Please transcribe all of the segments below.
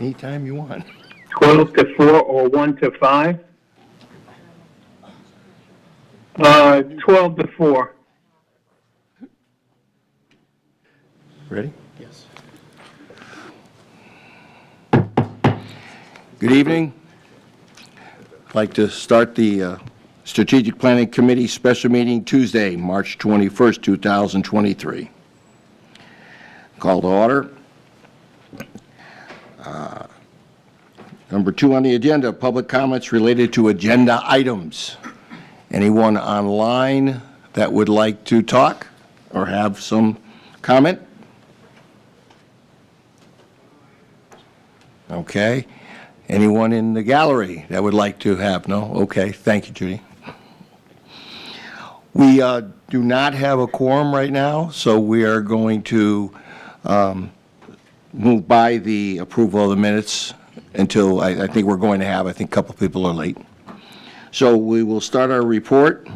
Anytime you want. 12 to 4 or 1 to 5? 12 to 4. Ready? Yes. Good evening. I'd like to start the Strategic Planning Committee special meeting Tuesday, March 21st, 2023. Call to order. Number 2 on the agenda, public comments related to agenda items. Anyone online that would like to talk or have some comment? Okay. Anyone in the gallery that would like to have? No? Okay. Thank you, Judy. We do not have a quorum right now, so we are going to move by the approval of the minutes until I think we're going to have, I think a couple people are late. So we will start our report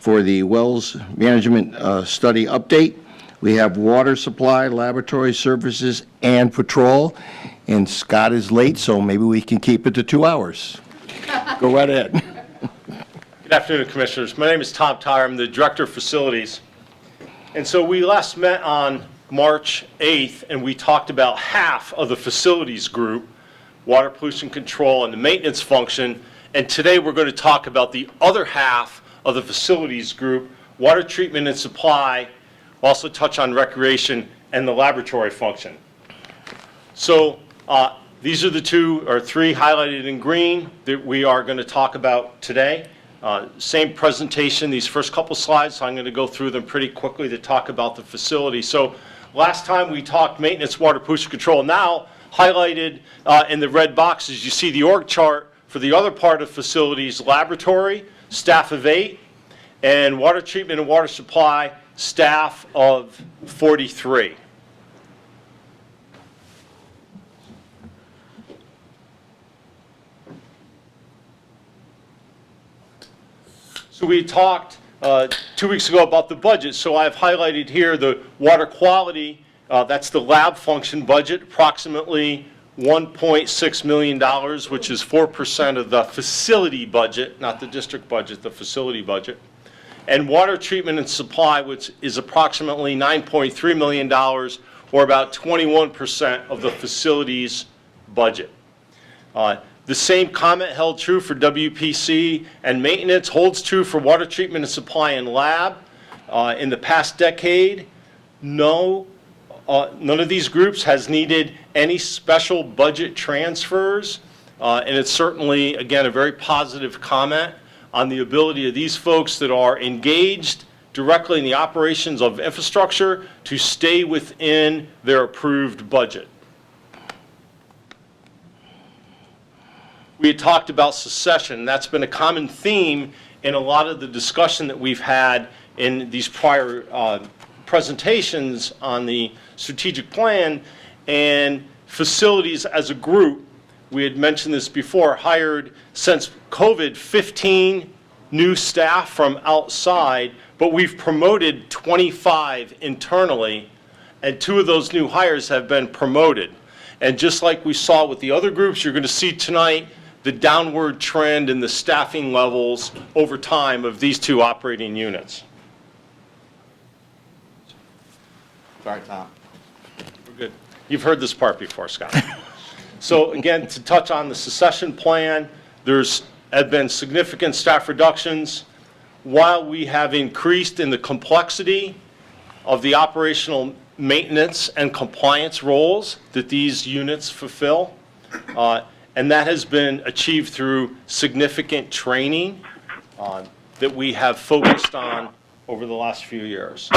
for the Wells Management Study Update. We have water supply, laboratory services, and patrol. And Scott is late, so maybe we can keep it to 2 hours. Go right ahead. Good afternoon, Commissioners. My name is Tom Tyre. I'm the Director of Facilities. And so we last met on March 8th, and we talked about half of the facilities group, water pollution control and the maintenance function. And today we're going to talk about the other half of the facilities group, water treatment and supply, also touch on recreation and the laboratory function. So these are the 2 or 3 highlighted in green that we are going to talk about today. Same presentation, these first couple slides, so I'm going to go through them pretty quickly to talk about the facility. So last time we talked maintenance, water pollution control. Now highlighted in the red boxes, you see the org chart for the other part of facilities, laboratory, staff of 8, and water treatment and water supply, staff of 43. So we talked 2 weeks ago about the budget. So I've highlighted here the water quality. That's the lab function budget, approximately $1.6 million, which is 4% of the facility budget, not the district budget, the facility budget. And water treatment and supply, which is approximately $9.3 million, or about 21% of the facilities budget. The same comment held true for WPC and maintenance, holds true for water treatment and supply and lab. In the past decade, none of these groups has needed any special budget transfers. And it's certainly, again, a very positive comment on the ability of these folks that are engaged directly in the operations of infrastructure to stay within their approved budget. We had talked about succession. That's been a common theme in a lot of the discussion that we've had in these prior presentations on the strategic plan. And facilities as a group, we had mentioned this before, hired since COVID 15 new staff from outside, but we've promoted 25 internally, and 2 of those new hires have been promoted. And just like we saw with the other groups, you're going to see tonight the downward trend in the staffing levels over time of these 2 operating units. Sorry, Tom. We're good. You've heard this part before, Scott. So again, to touch on the succession plan, there's have been significant staff reductions. While we have increased in the complexity of the operational maintenance and compliance roles that these units fulfill, and that has been achieved through significant training that we have focused on over the last few years.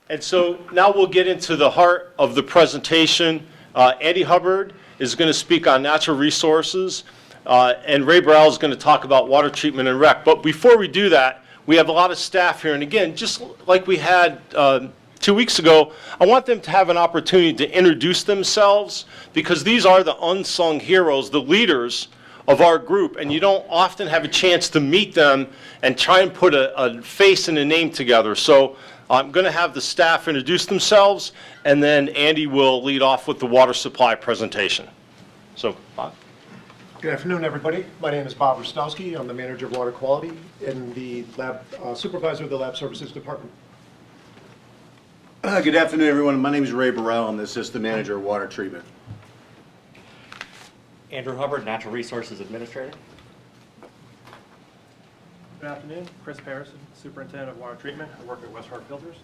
And so now we'll get into the heart of the presentation. Andy Hubbard is going to speak on natural resources, and Ray Burrell is going to talk about water treatment and rec. But before we do that, we have a lot of staff here. And again, just like we had 2 weeks ago, I want them to have an opportunity to introduce themselves, because these are the unsung heroes, the leaders of our group, and you don't often have a chance to meet them and try and put a face and a name together. So I'm going to have the staff introduce themselves, and then Andy will lead off with the water supply presentation. So, Bob. Good afternoon, everybody. My name is Bob Rostowski. I'm the manager of water quality and the lab supervisor of the lab services department. Good afternoon, everyone. My name is Ray Burrell. I'm the assistant manager of water treatment. Andrew Hubbard, Natural Resources Administrator. Good afternoon, Chris Harrison, Superintendent of Water Treatment. I work at West Hart Filters.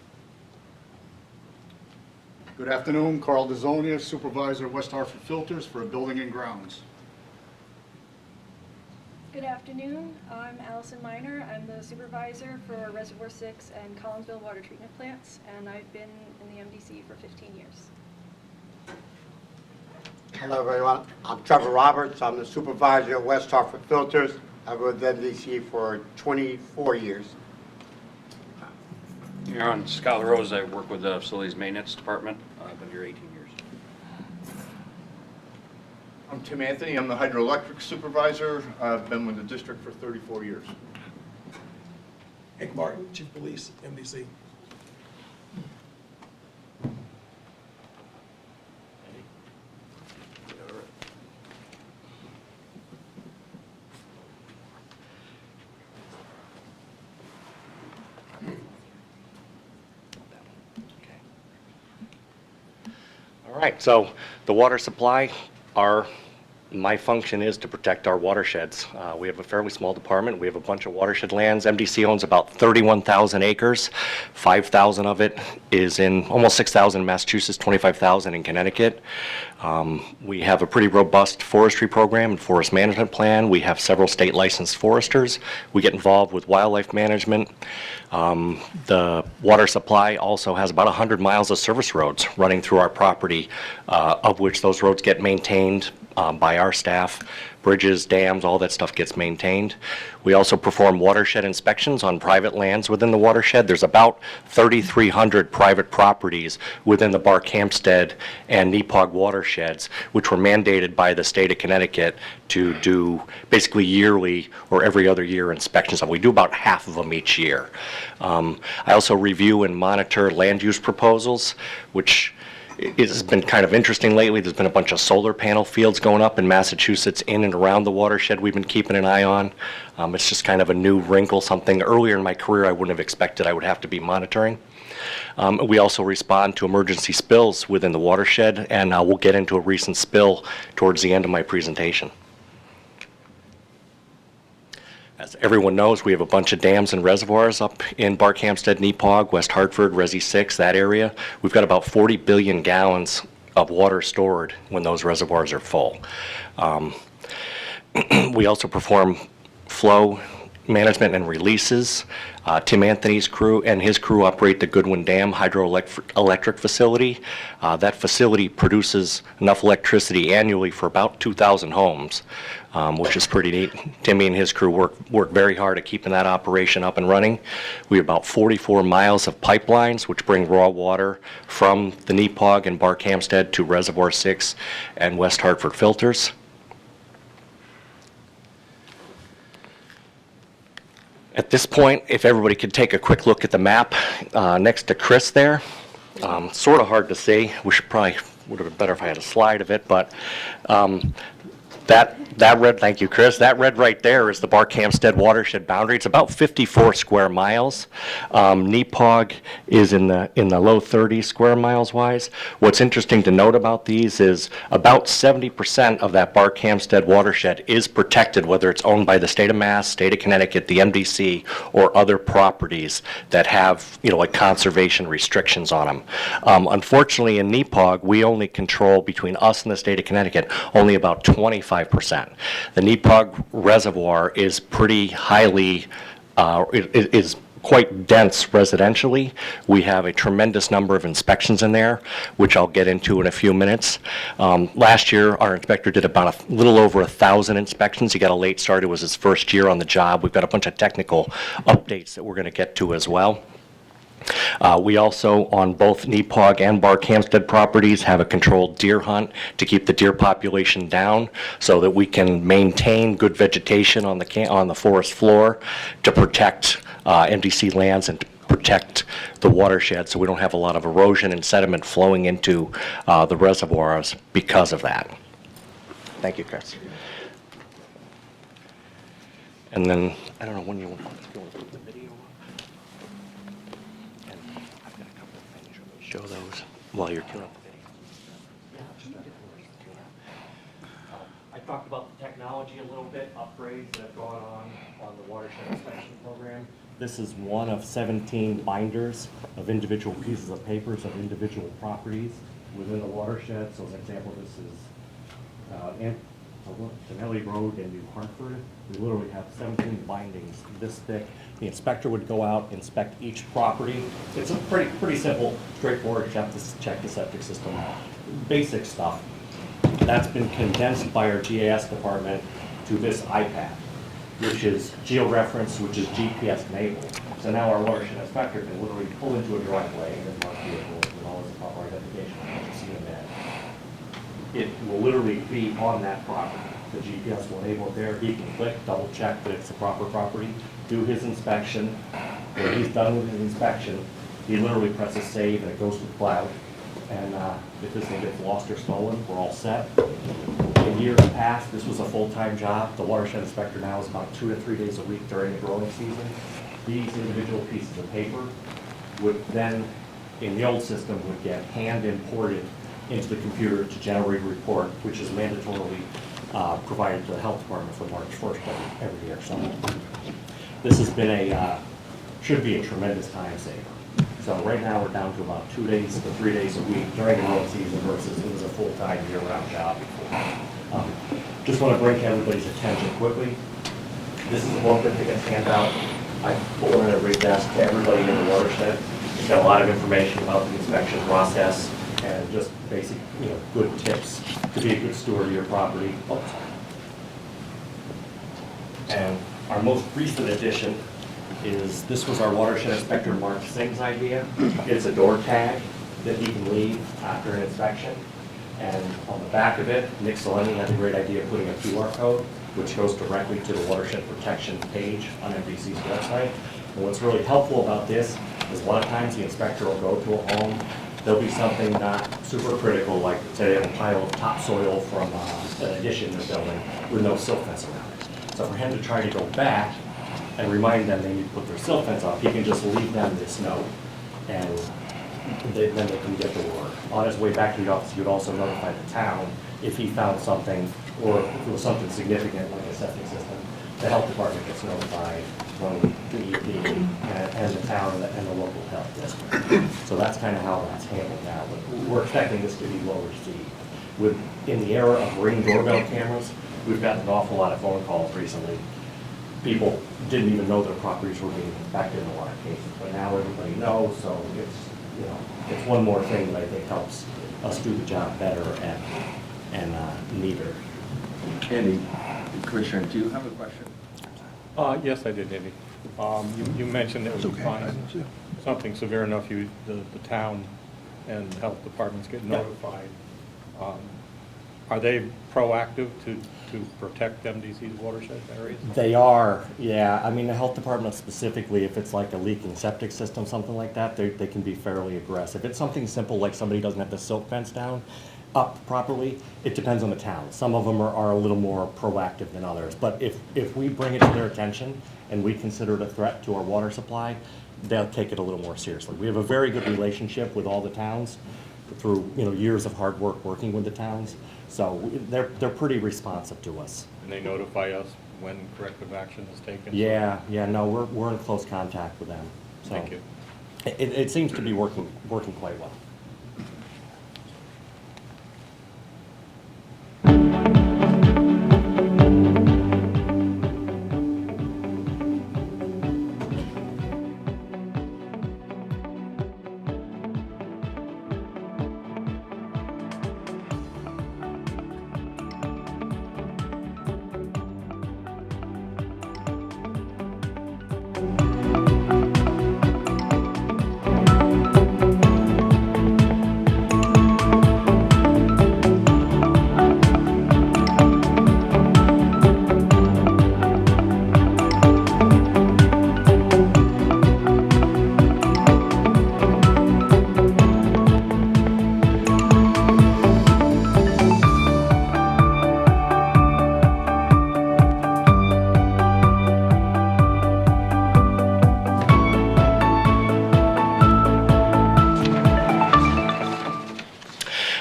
Good afternoon, Carl DeZonia, Supervisor, West Hartford Filters for Building and Grounds. Good afternoon, I'm Allison Miner. I'm the supervisor for Reservoir 6 and Collinsville water treatment plants, and I've been in the MDC for 15 years. Hello, everyone. I'm Trevor Roberts. I'm the supervisor at West Hartford Filters. I've been with MDC for 24 years. Here on Scott Rose, I work with the Facilities Maintenance Department. I've been here 18 years. I'm Tim Anthony. I'm the hydroelectric supervisor. I've been with the district for 34 years. Hank Martin, Chief Police, MDC. All right, so the water supply, my function is to protect our watersheds. We have a fairly small department. We have a bunch of watershed lands. MDC owns about 31,000 acres. 5,000 of it is in, almost 6,000 in Massachusetts, 25,000 in Connecticut. We have a pretty robust forestry program and forest management plan. We have several state licensed foresters. We get involved with wildlife management. The water supply also has about 100 miles of service roads running through our property, of which those roads get maintained by our staff. Bridges, dams, all that stuff gets maintained. We also perform watershed inspections on private lands within the watershed. There's about 3,300 private properties within the Bark-Hampstead and Neepog watersheds, which were mandated by the state of Connecticut to do basically yearly or every other year inspections of. We do about half of them each year. I also review and monitor land use proposals, which it's been kind of interesting lately. There's been a bunch of solar panel fields going up in Massachusetts in and around the watershed we've been keeping an eye on. It's just kind of a new wrinkle, something earlier in my career I wouldn't have expected I would have to be monitoring. We also respond to emergency spills within the watershed, and we'll get into a recent spill towards the end of my presentation. As everyone knows, we have a bunch of dams and reservoirs up in Bark-Hampstead, Neepog, West Hartford, Resi 6, that area. We've got about 40 billion gallons of water stored when those reservoirs are full. We also perform flow management and releases. Tim Anthony's crew and his crew operate the Goodwin Dam hydroelectric facility. That facility produces enough electricity annually for about 2,000 homes, which is pretty neat. Timmy and his crew work very hard at keeping that operation up and running. We have about 44 miles of pipelines which bring raw water from the Neepog and Bark-Hampstead to Reservoir 6 and West Hartford filters. At this point, if everybody could take a quick look at the map next to Chris there. Sort of hard to see. We would have been better if I had a slide of it, but that red, thank you, Chris, that red right there is the Bark-Hampstead watershed boundary. It's about 54 square miles. Neepog is in the low 30s square miles wise. What's interesting to note about these is about 70% of that Bark-Hampstead watershed is protected, whether it's owned by the state of Mass, state of Connecticut, the MDC, or other properties that have, like conservation restrictions on them. Unfortunately, in Neepog, we only control, between us and the state of Connecticut, only about 25%. The Neepog Reservoir is pretty highly, is quite dense residentially. We have a tremendous number of inspections in there, which I'll get into in a few minutes. Last year, our inspector did about a little over 1,000 inspections. He got a late start. It was his first year on the job. We've got a bunch of technical updates that we're going to get to as well. We also, on both Neepog and Bark-Hampstead properties, have a controlled deer hunt to keep the deer population down so that we can maintain good vegetation on the forest floor to protect MDC lands and protect the watershed so we don't have a lot of erosion and sediment flowing into the reservoirs because of that. Thank you, Chris. And then, I don't know when you want to put the video up. And I've got a couple of things. Let me show those while you're queuing up the video. I talked about the technology a little bit, upgrades that have gone on the watershed inspection program. This is one of 17 binders of individual pieces of papers of individual properties within the watershed. So as an example, this is Tenelli Road in New Hartford. We literally have 17 bindings this thick. The inspector would go out, inspect each property. It's a pretty simple, straightforward, check the septic system, basic stuff. That's been condensed by our GIS department to this iPad, which is georeferenced, which is GPS enabled. So now our watershed inspector can literally pull into a driveway and mark vehicles with all this proper identification, as you see in that. It will literally be on that property. The GPS will enable it there. He can click, double check that it's the proper property, do his inspection. When he's done with his inspection, he literally presses save and it goes to the cloud. And if this thing gets lost or stolen, we're all set. In years past, this was a full-time job. The watershed inspector now is about 2 to 3 days a week during the growing season. These individual pieces of paper would then, in the old system, would get hand imported into the computer to generate a report, which is mandatorily provided to the health department for March 1st every year. So this has been should be a tremendous time saver. So right now we're down to about 2 days to 3 days a week during the growing season versus it was a full-time year-round job before. Just want to bring everybody's attention quickly. This is a booklet that gets handed out. I put one on every desk to everybody in the watershed. It's got a lot of information about the inspection process and just basic, good tips to be a good steward of your property. And our most recent addition is, this was our watershed inspector Mark Singh's idea. It's a door tag that he can leave after an inspection. And on the back of it, Nick Soleni had the great idea of putting a QR code, which goes directly to the watershed protection page on MDC's website. And what's really helpful about this is a lot of times the inspector will go to a home, there'll be something not super critical, like say they have a pile of topsoil from an addition they're building with no silt fence around it. So for him to try to go back and remind them they need to put their silt fence up, he can just leave them this note, and then they can get to work. On his way back to the office, he would also notify the town if he found something, or if it was something significant like a septic system. The health department gets notified from the EP and the town and the local health district. So that's kind of how that's handled now. But we're expecting this to be well received. In the era of Ring doorbell cameras, we've gotten an awful lot of phone calls recently. People didn't even know their properties were being inspected in a lot of cases, but now everybody knows, so it's one more thing that I think helps us do the job better and neater. Andy, Commissioner, do you have a question? Yes, I did, Andy. You mentioned that it would be fine, something severe enough, the town and health departments get notified. Are they proactive to protect MDC's watershed areas? They are, yeah. I mean, the health department specifically, if it's like a leaking septic system, something like that, they can be fairly aggressive. If it's something simple, like somebody doesn't have the silt fence down up properly, it depends on the town. Some of them are a little more proactive than others. But if we bring it to their attention and we consider it a threat to our water supply, they'll take it a little more seriously. We have a very good relationship with all the towns through years of hard work working with the towns. So they're pretty responsive to us. And they notify us when corrective action is taken? Yeah, no, we're in close contact with them. So Thank you. It seems to be working quite well.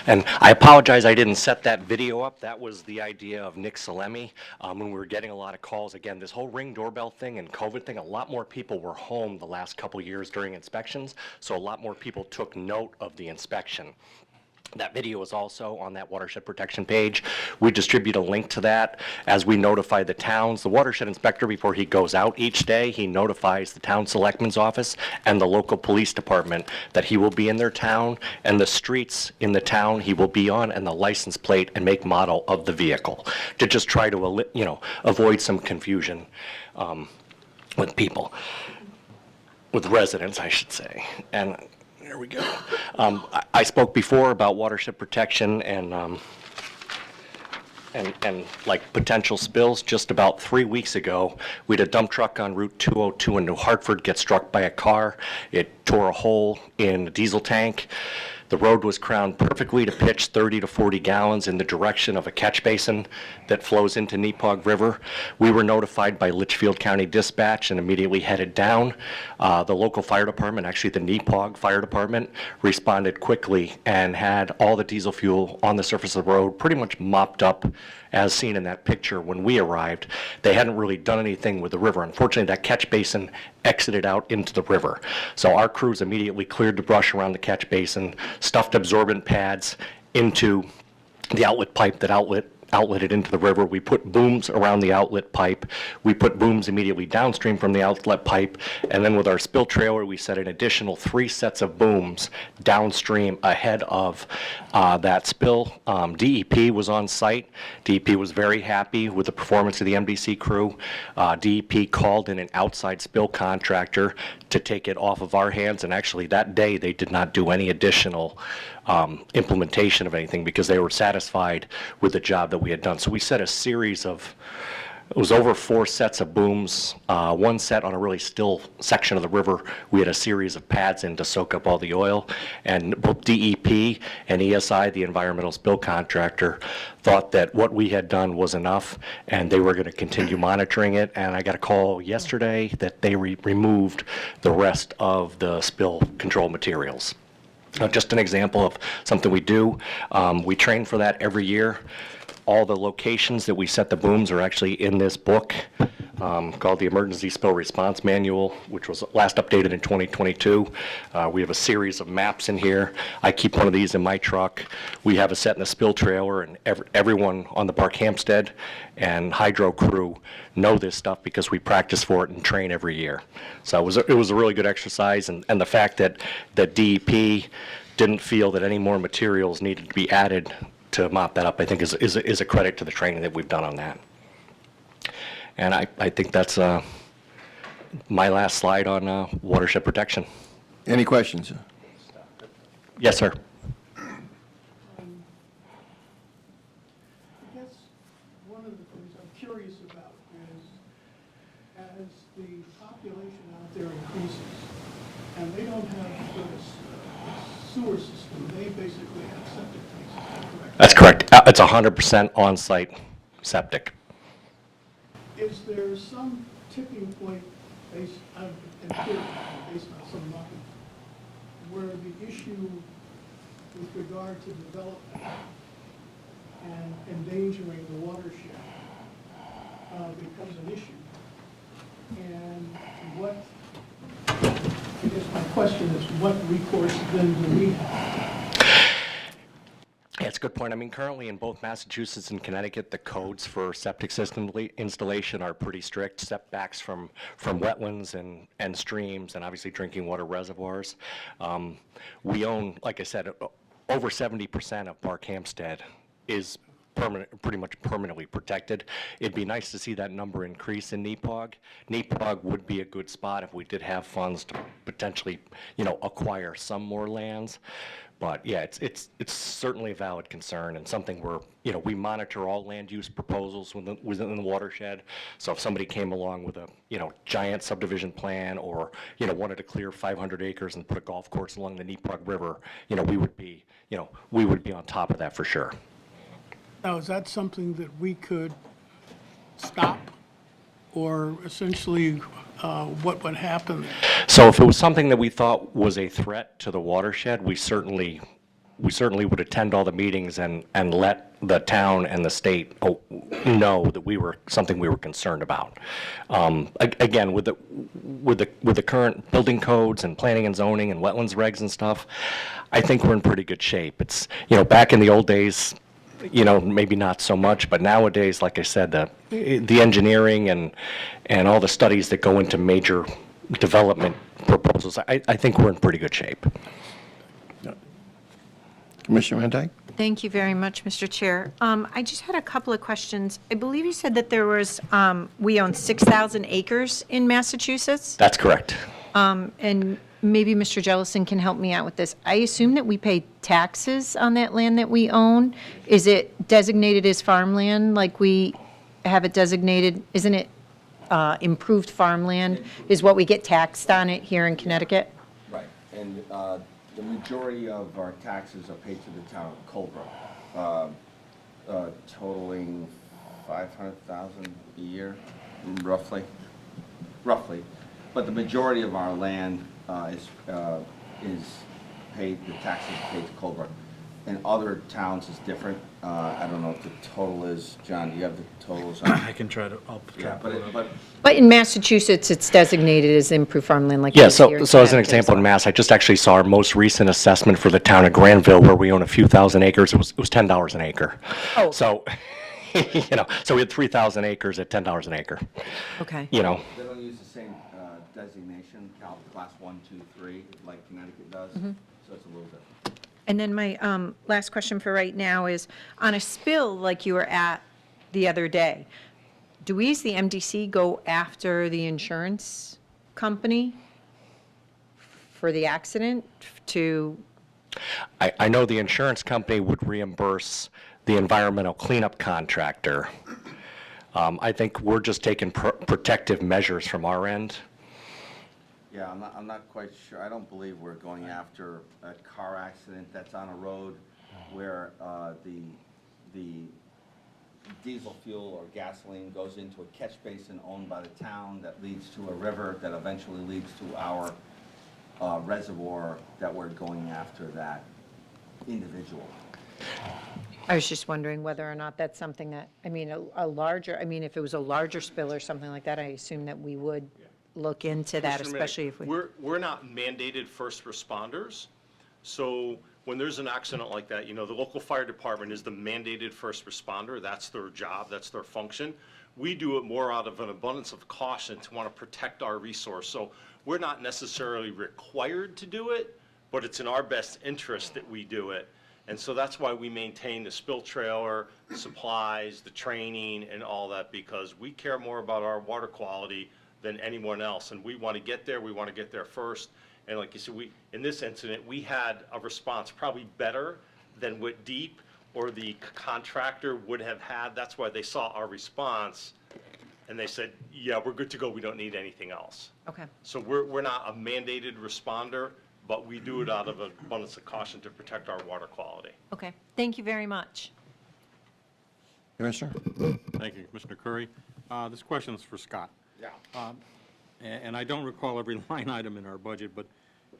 And I apologize, I didn't set that video up. That was the idea of Nick Salemi. When we were getting a lot of calls, again, this whole Ring doorbell thing and COVID thing, a lot more people were home the last couple years during inspections, so a lot more people took note of the inspection. That video is also on that watershed protection page. We distribute a link to that as we notify the towns. The watershed inspector, before he goes out each day, he notifies the town selectman's office and the local police department that he will be in their town and the streets in the town he will be on and the license plate and make model of the vehicle to just try to, avoid some confusion with people, with residents, I should say. And there we go. I spoke before about watershed protection and like potential spills. Just about 3 weeks ago, we had a dump truck on Route 202 in New Hartford get struck by a car. It tore a hole in a diesel tank. The road was crowned perfectly to pitch 30 to 40 gallons in the direction of a catch basin that flows into Neepog River. We were notified by Litchfield County Dispatch and immediately headed down. The local fire department, actually the Neepog Fire Department, responded quickly and had all the diesel fuel on the surface of the road pretty much mopped up as seen in that picture when we arrived. They hadn't really done anything with the river. Unfortunately, that catch basin exited out into the river. So our crews immediately cleared the brush around the catch basin, stuffed absorbent pads into the outlet pipe that outletted into the river. We put booms around the outlet pipe. We put booms immediately downstream from the outlet pipe. And then with our spill trailer, we set an additional 3 sets of booms downstream ahead of that spill. DEP was on site. DEP was very happy with the performance of the MDC crew. DEP called in an outside spill contractor to take it off of our hands. And actually that day, they did not do any additional implementation of anything because they were satisfied with the job that we had done. So we set a series of, it was over 4 sets of booms, 1 set on a really still section of the river. We had a series of pads in to soak up all the oil, and both DEP and ESI, the environmental spill contractor, thought that what we had done was enough and they were going to continue monitoring it. And I got a call yesterday that they removed the rest of the spill control materials. Just an example of something we do. We train for that every year. All the locations that we set the booms are actually in this book called the Emergency Spill Response Manual, which was last updated in 2022. We have a series of maps in here. I keep one of these in my truck. We have a set in the spill trailer, and everyone on the Park Hampstead and hydro crew know this stuff because we practice for it and train every year. So it was a really good exercise, and the fact that DEP didn't feel that any more materials needed to be added to mop that up, I think is a credit to the training that we've done on that. And I think that's my last slide on watershed protection. Any questions? Yes, sir. I guess one of the things I'm curious about is as the population out there increases and they don't have sort of sewer system, they basically have septic tanks, is that correct? That's correct. It's 100% on-site septic. Is there some tipping point based on some modeling where the issue with regard to development and endangering the watershed becomes an issue? And what, I guess my question is, what recourse then do we have? Yeah, it's a good point. I mean, currently in both Massachusetts and Connecticut, the codes for septic system installation are pretty strict. Setbacks from wetlands and streams and obviously drinking water reservoirs. We own, like I said, over 70% of Park Hampstead is pretty much permanently protected. It'd be nice to see that number increase in Neepog. Neepog would be a good spot if we did have funds to potentially, acquire some more lands. But yeah, it's certainly a valid concern and something where, we monitor all land use proposals within the watershed. So if somebody came along with a, giant subdivision plan or, wanted to clear 500 acres and put a golf course along the Neepog River, we would be on top of that for sure. Now, is that something that we could stop, or essentially what would happen? So if it was something that we thought was a threat to the watershed, we certainly we certainly would attend all the meetings and let the town and the state know that something we were concerned about. Again, with the current building codes and planning and zoning and wetlands regs and stuff, I think we're in pretty good shape. It's, back in the old days, maybe not so much, but nowadays, like I said, the engineering and all the studies that go into major development proposals, I think we're in pretty good shape. Commissioner Van Dyke? Thank you very much, Mr. Chair. I just had a couple of questions. I believe you said that we own 6,000 acres in Massachusetts? That's correct. And maybe Mr. Jellison can help me out with this. I assume that we pay taxes on that land that we own. Is it designated as farmland, like we have it designated? Isn't it improved farmland is what we get taxed on it here in Connecticut? Right, and the majority of our taxes are paid to the town of Colebrook, totaling $500,000 a year, roughly. But the majority of our land is paid, the taxes are paid to Colebrook. In other towns, it's different. I don't know what the total is. John, do you have the totals? I can try to, But in Massachusetts, it's designated as improved farmland like Yeah, it is here in so as an Connecticut example, well. in Mass, I just actually saw our most recent assessment for the town of Granville, where we own a few thousand acres. It was $10 an acre. Oh. So, so we had 3,000 acres at $10 an acre. Okay. They don't use the same designation, class 1, 2, 3, like Connecticut does, so it's a little different. And then my last question for right now is, on a spill like you were at the other day, do we as the MDC go after the insurance company for the accident to? I know the insurance company would reimburse the environmental cleanup contractor. I think we're just taking protective measures from our end. Yeah, I'm not quite sure. I don't believe we're going after a car accident that's on a road where the diesel fuel or gasoline goes into a catch basin owned by the town that leads to a river that eventually leads to our reservoir, that we're going after that individual. I was just wondering whether or not that's something that, if it was a larger spill or something like that, I assume that we would look into that, Mr. Mayor, especially if we. We're not mandated first responders, so when there's an accident like that, the local fire department is the mandated first responder. That's their job, that's their function. We do it more out of an abundance of caution to want to protect our resource. So we're not necessarily required to do it, but it's in our best interest that we do it. And so that's why we maintain the spill trailer, the supplies, the training, and all that, because we care more about our water quality than anyone else. And we want to get there first. And like you said, in this incident, we had a response probably better than what DEEP or the contractor would have had. That's why they saw our response and they said, yeah, we're good to go. We don't need anything else. Okay. So we're not a mandated responder, but we do it out of an abundance of caution to protect our water quality. Okay. Thank you very much. Commissioner? Thank you, Commissioner Curry. This question is for Scott. Yeah. And I don't recall every line item in our budget, but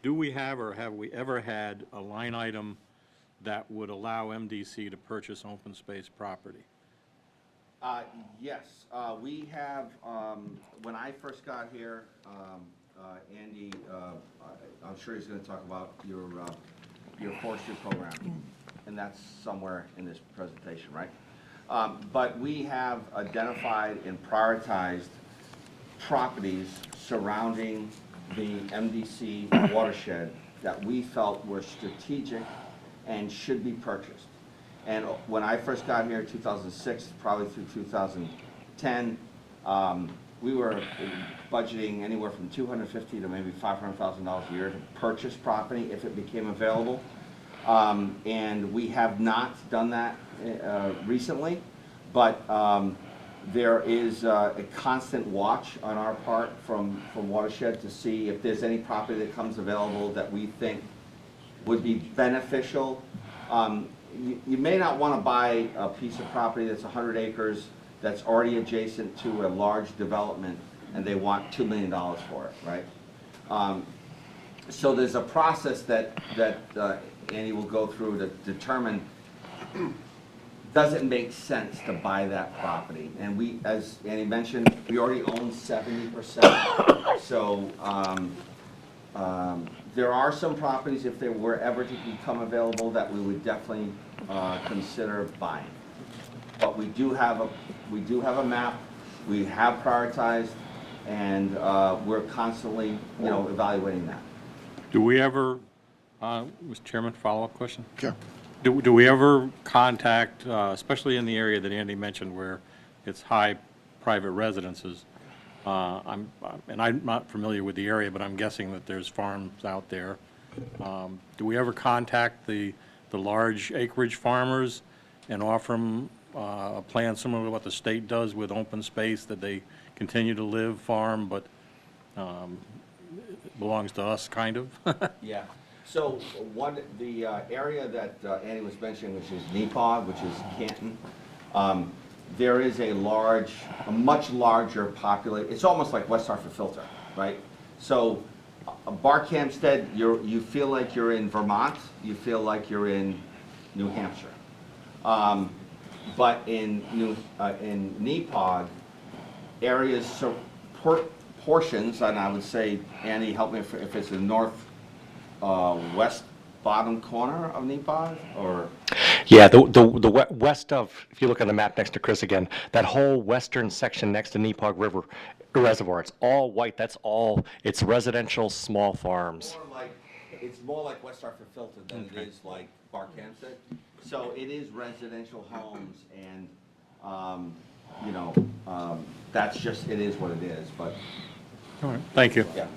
do we have or have we ever had a line item that would allow MDC to purchase open space property? Yes, we have, when I first got here, Andy, I'm sure he's going to talk about your forestry program, and that's somewhere in this presentation, right? But we have identified and prioritized properties surrounding the MDC watershed that we felt were strategic and should be purchased. And when I first got here in 2006, probably through 2010, we were budgeting anywhere from $250,000 to maybe $500,000 a year to purchase property if it became available. And we have not done that recently, but there is a constant watch on our part from Watershed to see if there's any property that comes available that we think would be beneficial. You may not want to buy a piece of property that's 100 acres that's already adjacent to a large development and they want $2 million for it, right? So there's a process that Andy will go through to determine, does it make sense to buy that property? And we, as Andy mentioned, we already own 70%. So there are some properties, if they were ever to become available, that we would definitely consider buying. But we do have a map, we have prioritized, and we're constantly, evaluating that. Do we ever, Mr. Chairman, follow-up question? Sure. Do we ever contact, especially in the area that Andy mentioned where it's high private residences, and I'm not familiar with the area, but I'm guessing that there's farms out there. Do we ever contact the large acreage farmers and offer them a plan similar to what the state does with open space, that they continue to live, farm, but it belongs to us, kind of? Yeah. So the area that Andy was mentioning, which is Nepog, which is Canton, there is a much larger population. It's almost like West Hartford Filter, right? So Barkhamsted, you feel like you're in Vermont, you feel like you're in New Hampshire. But in Nepog, areas, portions, and I would say, Andy, help me if it's the northwest bottom corner of Nepog, or? Yeah, the west of, if you look on the map next to Chris again, that whole western section next to Nepog River Reservoir, it's all white, it's residential small farms. It's more like West Hartford Filter than it is like Barkhamsted. So it is residential homes, and, that's just, it is what it is, but. All right, thank you. Yeah.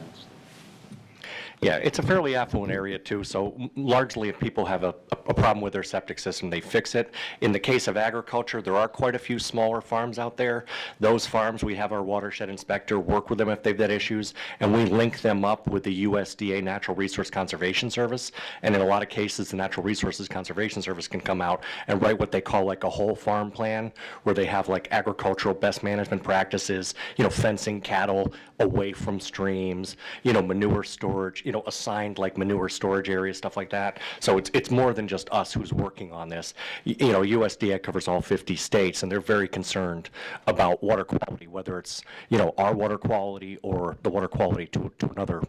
Yeah, it's a fairly affluent area too, so largely if people have a problem with their septic system, they fix it. In the case of agriculture, there are quite a few smaller farms out there. Those farms, we have our watershed inspector work with them if they've got issues, and we link them up with the USDA Natural Resource Conservation Service. And in a lot of cases, the Natural Resources Conservation Service can come out and write what they call like a whole farm plan, where they have like agricultural best management practices, fencing cattle away from streams, manure storage, assigned like manure storage areas, stuff like that. So it's more than just us who's working on this. USDA covers all 50 states, and they're very concerned about water quality, whether it's, our water quality or the water quality to another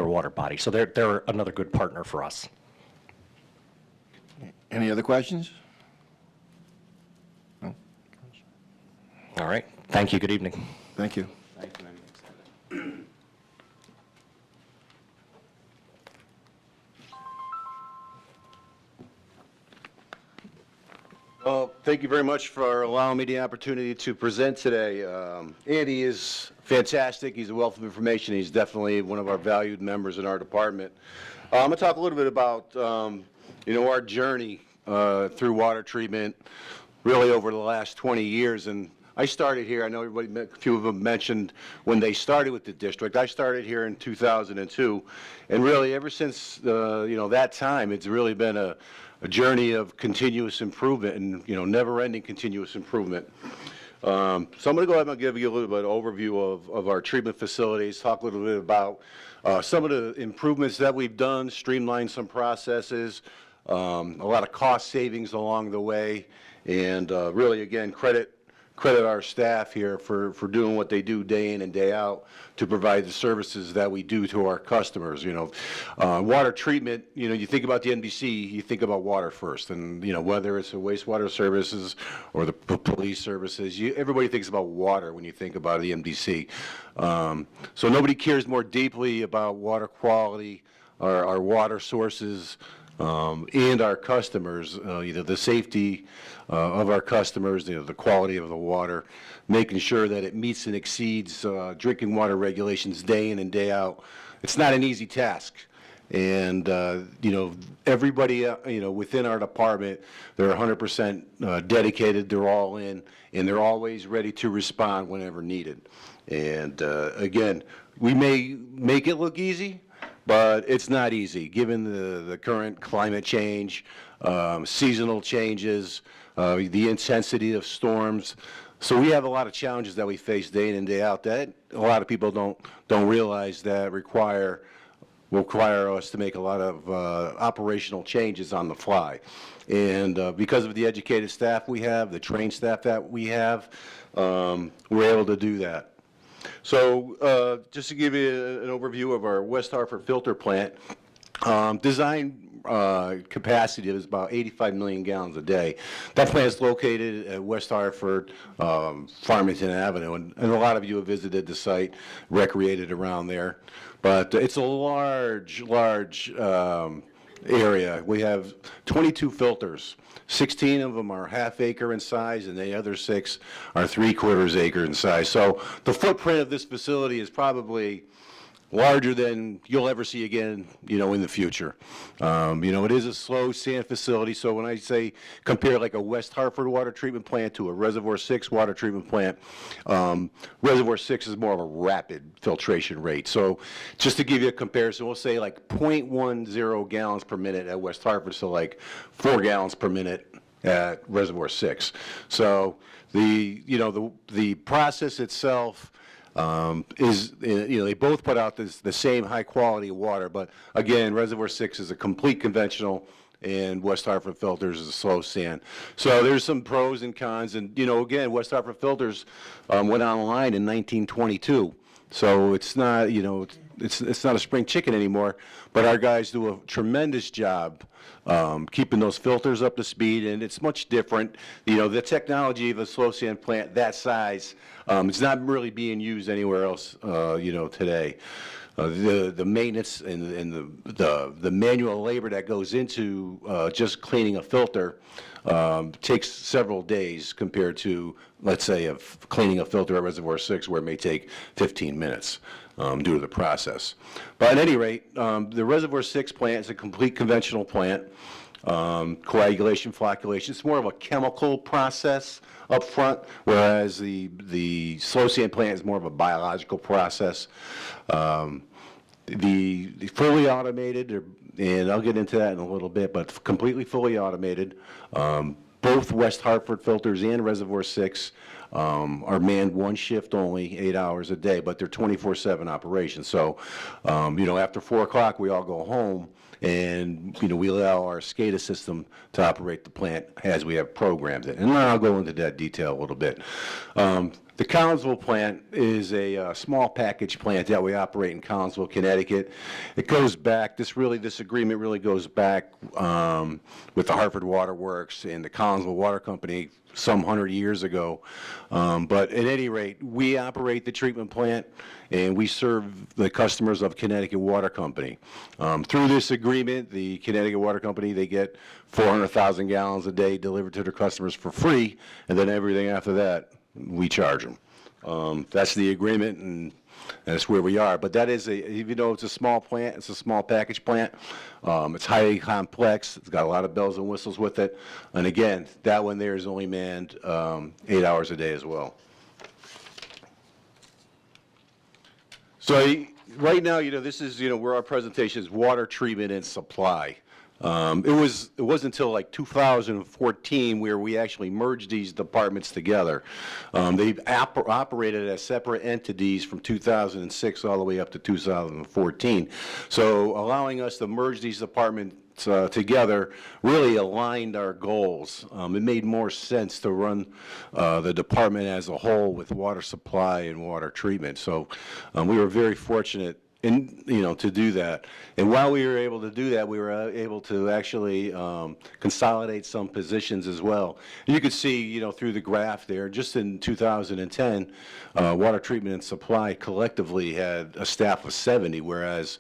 water body. So they're another good partner for us. Any other questions? No? All right. Thank you. Good evening. Thank you. Thank you, Andy. Well, thank you very much for allowing me the opportunity to present today. Andy is fantastic. He's a wealth of information. He's definitely one of our valued members in our department. I'm going to talk a little bit about, our journey through water treatment really over the last 20 years. And I started here, I know everybody, a few of them mentioned when they started with the district. I started here in 2002. And really, ever since, that time, it's really been a journey of continuous improvement and, never-ending continuous improvement. So I'm going to go ahead and give you a little bit of overview of our treatment facilities, talk a little bit about some of the improvements that we've done, streamline some processes, a lot of cost savings along the way, and really, again, credit our staff here for doing what they do day in and day out to provide the services that we do to our customers. Water treatment, you think about the MDC, you think about water first. And, whether it's the wastewater services or the police services, everybody thinks about water when you think about the MDC. So nobody cares more deeply about water quality, our water sources, and our customers, the safety of our customers, the quality of the water, making sure that it meets and exceeds drinking water regulations day in and day out. It's not an easy task. And, everybody, within our department, they're 100% dedicated, they're all in, and they're always ready to respond whenever needed. And, again, we may make it look easy, but it's not easy, given the current climate change, seasonal changes, the intensity of storms. So we have a lot of challenges that we face day in and day out that a lot of people don't realize that require will require us to make a lot of operational changes on the fly. And because of the educated staff we have, the trained staff that we have, we're able to do that. So just to give you an overview of our West Hartford filter plant, design capacity is about 85 million gallons a day. That plant is located at West Hartford, Farmington Avenue, and a lot of you have visited the site, recreated around there. But it's a large area. We have 22 filters. 16 of them are half acre in size, and the other 6 are 3/4 acre in size. So the footprint of this facility is probably larger than you'll ever see again, in the future. It is a slow sand facility, so when I say compare like a West Hartford water treatment plant to a Reservoir 6 water treatment plant, Reservoir 6 is more of a rapid filtration rate. So just to give you a comparison, we'll say like 0.10 gallons per minute at West Hartford, so like 4 gallons per minute at Reservoir 6. So the process itself is, they both put out the same high quality water, but again, Reservoir 6 is a complete conventional and West Hartford Filters is a slow sand. So there's some pros and cons, and again, West Hartford Filters went online in 1922. So it's not, it's not a spring chicken anymore, but our guys do a tremendous job keeping those filters up to speed, and it's much different. The technology of a slow sand plant that size, it's not really being used anywhere else, today. The maintenance and the manual labor that goes into just cleaning a filter takes several days compared to, let's say, cleaning a filter at Reservoir 6, where it may take 15 minutes due to the process. But at any rate, the Reservoir 6 plant is a complete conventional plant. Coagulation, flocculation, it's more of a chemical process up front, whereas the slow sand plant is more of a biological process. The fully automated, and I'll get into that in a little bit, but completely fully automated. Both West Hartford Filters and Reservoir 6 are manned one shift only, 8 hours a day, but they're 24/7 operations. So, after 4 o'clock, we all go home, and, we allow our SCADA system to operate the plant as we have programmed it. And I'll go into that detail a little bit. The Collinsville plant is a small package plant that we operate in Collinsville, Connecticut. It goes back, this agreement really goes back with the Hartford Water Works and the Collinsville Water Company some 100 years ago. But at any rate, we operate the treatment plant and we serve the customers of Connecticut Water Company. Through this agreement, the Connecticut Water Company, they get 400,000 gallons a day delivered to their customers for free, and then everything after that, we charge them. That's the agreement, and that's where we are. But that is even though it's a small plant, it's a small package plant. It's highly complex. It's got a lot of bells and whistles with it. And again, that one there is only manned 8 hours a day as well. So right now, this is, where our presentation is water treatment and supply. It wasn't until like 2014 where we actually merged these departments together. They've operated as separate entities from 2006 all the way up to 2014. So allowing us to merge these departments together really aligned our goals. It made more sense to run the department as a whole with water supply and water treatment. So we were very fortunate to do that. And while we were able to do that, we were able to actually consolidate some positions as well. And you could see, through the graph there, just in 2010, water treatment and supply collectively had a staff of 70, whereas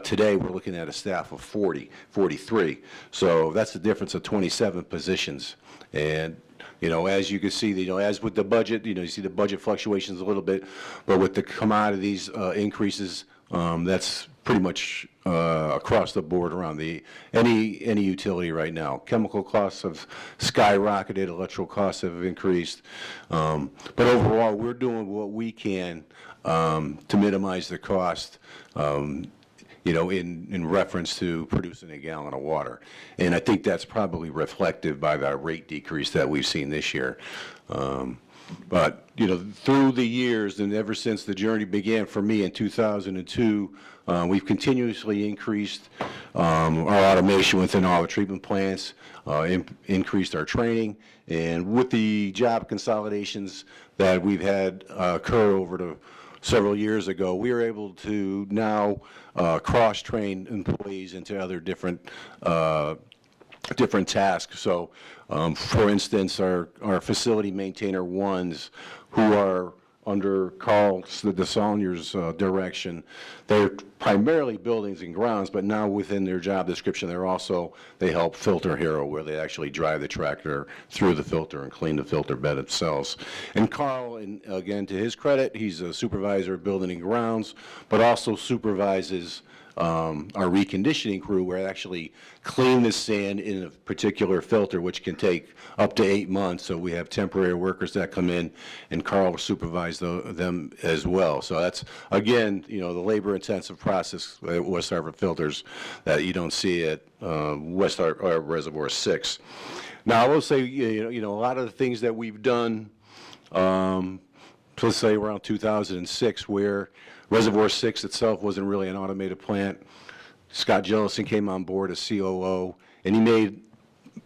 today we're looking at a staff of 43. So that's a difference of 27 positions. And as you can see, as with the budget, you see the budget fluctuations a little bit, but with the commodities increases, that's pretty much across the board around any utility right now. Chemical costs have skyrocketed, electrical costs have increased, but overall, we're doing what we can to minimize the cost. In reference to producing a gallon of water. And I think that's probably reflective by the rate decrease that we've seen this year. But, through the years and ever since the journey began for me in 2002, we've continuously increased our automation within all the treatment plants, increased our training, and with the job consolidations that we've had occur over the several years ago, we are able to now cross-train employees into other different tasks. So, for instance, our facility maintainer ones, who are under Carl DeSaulniers' direction, they're primarily buildings and grounds, but now within their job description, they help filter hero, where they actually drive the tractor through the filter and clean the filter bed themselves. And Carl, and again, to his credit, he's a supervisor of building and grounds, but also supervises our reconditioning crew, where they actually clean the sand in a particular filter, which can take up to 8 months. So we have temporary workers that come in, and Carl will supervise them as well. So that's, again, the labor-intensive process at West Hartford Filters that you don't see at West Hartford Reservoir 6. Now, I will say, a lot of the things that we've done, let's say around 2006, where Reservoir 6 itself wasn't really an automated plant. Scott Jellison came on board as COO, and he made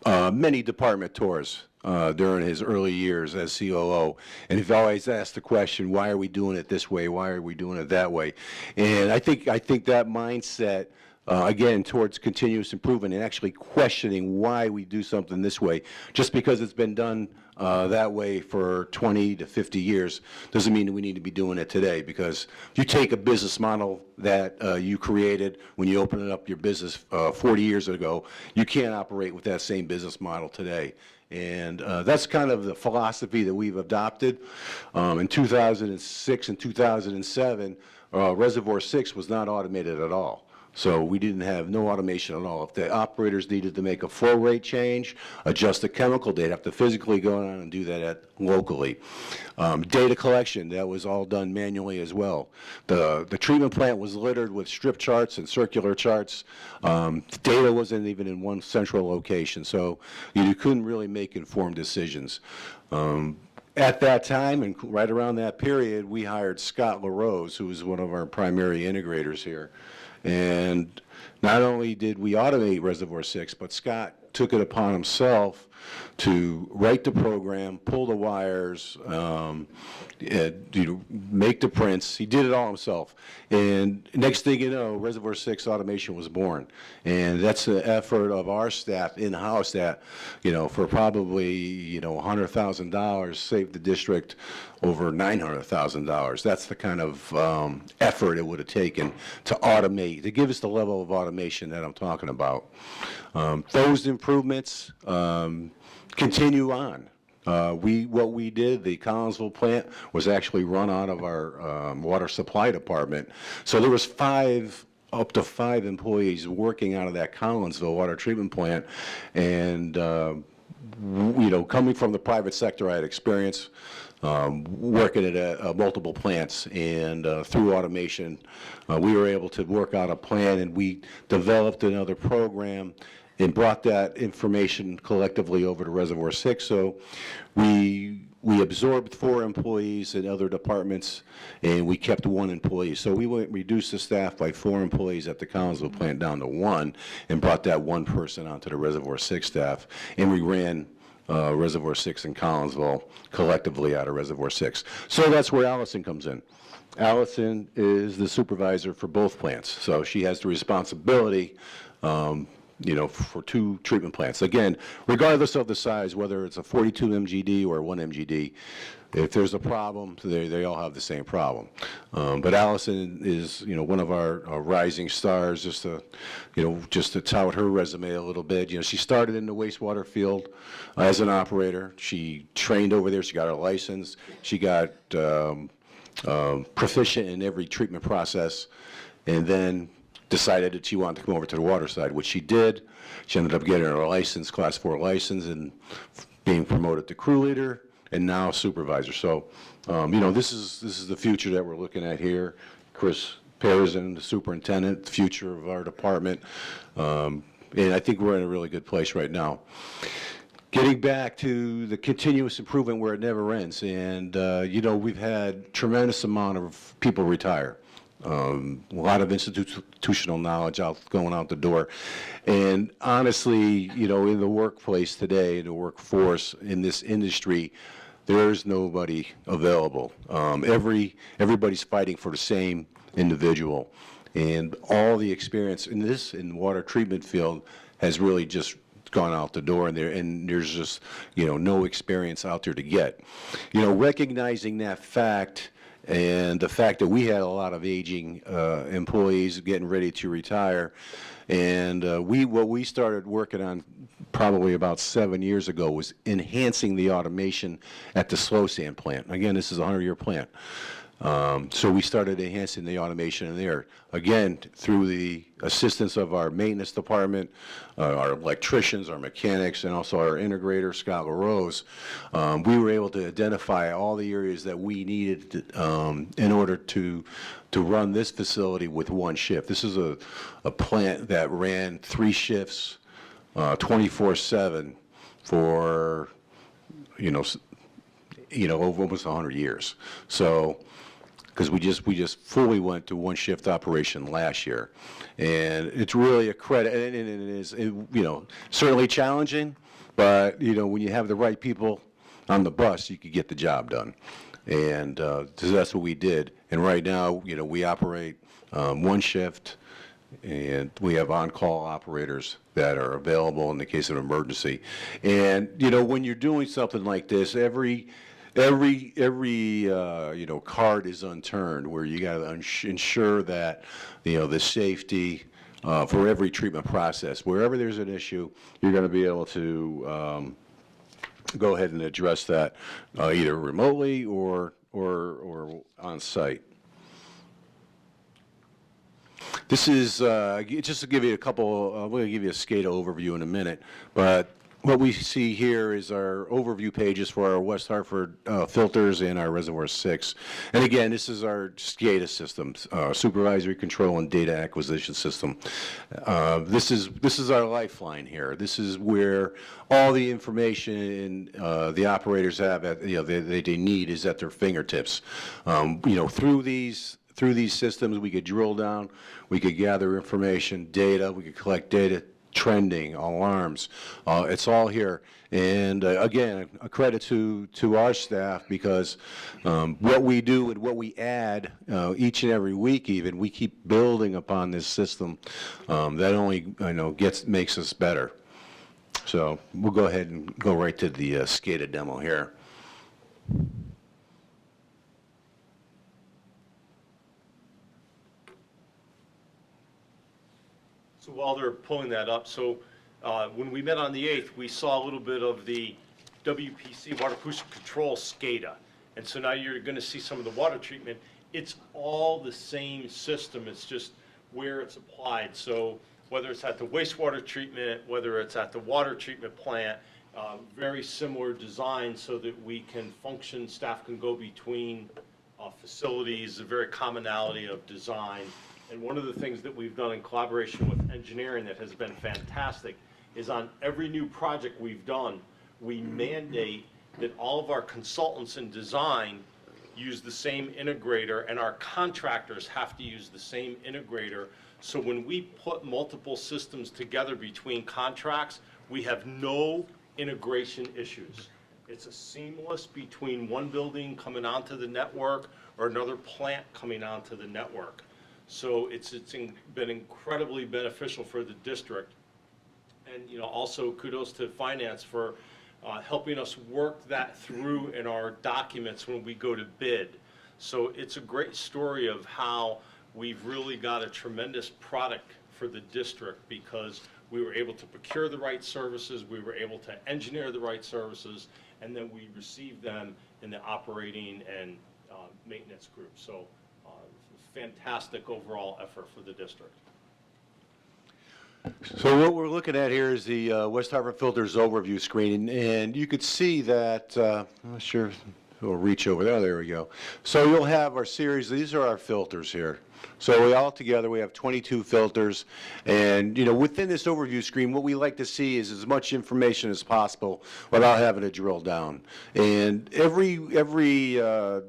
many department tours during his early years as COO. And he's always asked the question, why are we doing it this way? Why are we doing it that way? And I think that mindset, again, towards continuous improvement and actually questioning why we do something this way, just because it's been done that way for 20 to 50 years doesn't mean that we need to be doing it today. Because if you take a business model that you created when you opened up your business 40 years ago, you can't operate with that same business model today. And that's kind of the philosophy that we've adopted. In 2006 and 2007, Reservoir 6 was not automated at all. So we didn't have no automation at all. If the operators needed to make a flow rate change, adjust the chemical, they'd have to physically go on and do that locally. Data collection, that was all done manually as well. The treatment plant was littered with strip charts and circular charts. Data wasn't even in one central location, so you couldn't really make informed decisions. At that time, and right around that period, we hired Scott LaRose, who was one of our primary integrators here. And not only did we automate Reservoir 6, but Scott took it upon himself to write the program, pull the wires, make the prints. He did it all himself. And next thing you know, Reservoir 6 automation was born. And that's the effort of our staff in-house that, for probably, $100,000, saved the district over $900,000. That's the kind of effort it would have taken to automate, to give us the level of automation that I'm talking about. Those improvements continue on. What we did, the Collinsville plant was actually run out of our water supply department. So there was up to five employees working out of that Collinsville water treatment plant. And, coming from the private sector, I had experience working at multiple plants, and through automation, we were able to work out a plan, and we developed another program and brought that information collectively over to Reservoir 6. So we absorbed 4 employees in other departments, and we kept 1 employee. So we reduced the staff by 4 employees at the Collinsville plant down to 1, and brought that 1 person onto the Reservoir 6 staff, and we ran Reservoir 6 and Collinsville collectively out of Reservoir 6. So that's where Allison comes in. Allison is the supervisor for both plants, so she has the responsibility for 2 treatment plants. Again, regardless of the size, whether it's a 42 MGD or 1 MGD, if there's a problem, they all have the same problem. But Allison is, one of our rising stars, just to tout her resume a little bit. She started in the wastewater field as an operator. She trained over there. She got her license. She got proficient in every treatment process, and then decided that she wanted to come over to the water side, which she did. She ended up getting her license, Class 4 license, and being promoted to crew leader, and now supervisor. So, this is the future that we're looking at here. Chris Pearson, the superintendent, the future of our department, and I think we're in a really good place right now. getting back to the continuous improvement where it never ends. And, we've had tremendous amount of people retire. A lot of institutional knowledge going out the door. And honestly, in the workplace today, the workforce in this industry, there's nobody available. Everybody's fighting for the same individual. And all the experience in the water treatment field has really just gone out the door, and there's just, no experience out there to get. Recognizing that fact, and the fact that we had a lot of aging employees getting ready to retire, and what we started working on probably about 7 years ago was enhancing the automation at the slow sand plant. Again, this is a 100-year plant. So we started enhancing the automation in there. Again, through the assistance of our maintenance department, our electricians, our mechanics, and also our integrator, Scott LaRose, we were able to identify all the areas that we needed in order to run this facility with one shift. This is a plant that ran 3 shifts, 24/7 for, almost 100 years. So, because we just fully went to one shift operation last year, and it's really a credit, and it is, certainly challenging, but when you have the right people on the bus, you could get the job done, and so that's what we did. And right now, we operate one shift, and we have on-call operators that are available in the case of emergency. And when you're doing something like this, every card is unturned, where you got to ensure that the safety for every treatment process. Wherever there's an issue, you're going to be able to go ahead and address that either remotely or on site. This is just to give you a couple. We're going to give you a SCADA overview in a minute, but what we see here is our overview pages for our West Hartford filters and our Reservoir 6. And again, this is our SCADA system, Supervisory Control and Data Acquisition System. This is our lifeline here. This is where all the information the operators have that they need is at their fingertips. Through these systems, we could drill down, we could gather information, data, we could collect data, trending, alarms, it's all here. And again, a credit to our staff, because what we do and what we add each and every week, even, we keep building upon this system that only makes us better. So we'll go ahead and go right to the SCADA demo here. So while they're pulling that up, when we met on the 8th, we saw a little bit of the WPC, Water Pollution Control SCADA. And so now you're going to see some of the water treatment. It's all the same system, it's just where it's applied. So whether it's at the wastewater treatment, whether it's at the water treatment plant, very similar design so that we can function, staff can go between facilities, a very commonality of design. And one of the things that we've done in collaboration with engineering that has been fantastic is on every new project we've done, we mandate that all of our consultants in design use the same integrator, and our contractors have to use the same integrator. So when we put multiple systems together between contracts, we have no integration issues. It's a seamless between one building coming onto the network or another plant coming onto the network. So it's been incredibly beneficial for the district. And also kudos to finance for helping us work that through in our documents when we go to bid. So it's a great story of how we've really got a tremendous product for the district, because we were able to procure the right services, we were able to engineer the right services, and then we received them in the operating and maintenance group. So fantastic overall effort for the district. So what we're looking at here is the West Hartford Filters overview screen, and you could see that, I'm not sure if it'll reach over there, there we go. So you'll have our series, these are our filters here. So we all together, we have 22 filters, and, you know, within this overview screen, what we like to see is as much information as possible without having to drill down. And everywhere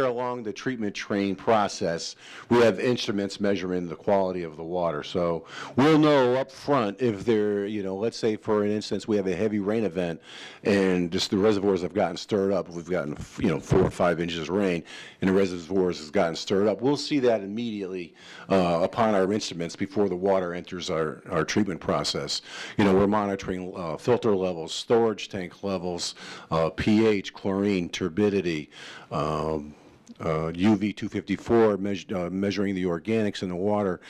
along the treatment train process, we have instruments measuring the quality of the water. So we'll know up front if there, you know, let's say for an instance, we have a heavy rain event and just the reservoirs have gotten stirred up. We've gotten, you know, 4 or 5 inches of rain and the reservoirs has gotten stirred up. We'll see that immediately upon our instruments before the water enters our treatment process. You know, we're monitoring filter levels, storage tank levels, pH, chlorine, turbidity, UV 254, measuring the organics in the water.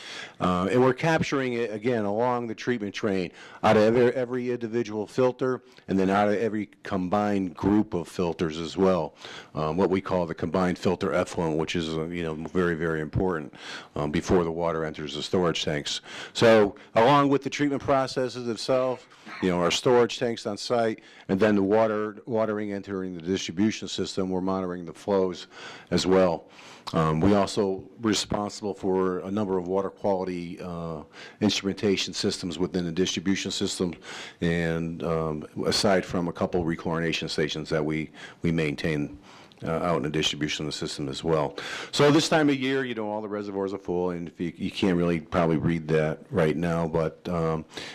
And we're capturing it, again, along the treatment train, out of every individual filter, and then out of every combined group of filters as well, what we call the combined filter effluent, which is, you know, very, very important before the water enters the storage tanks. So along with the treatment processes itself, you know, our storage tanks on site, and then the watering entering the distribution system, we're monitoring the flows as well. We also responsible for a number of water quality instrumentation systems within the distribution system, and aside from a couple rechlorination stations that we maintain out in the distribution system as well. So this time of year, you know, all the reservoirs are full, and if you can't really probably read that right now, but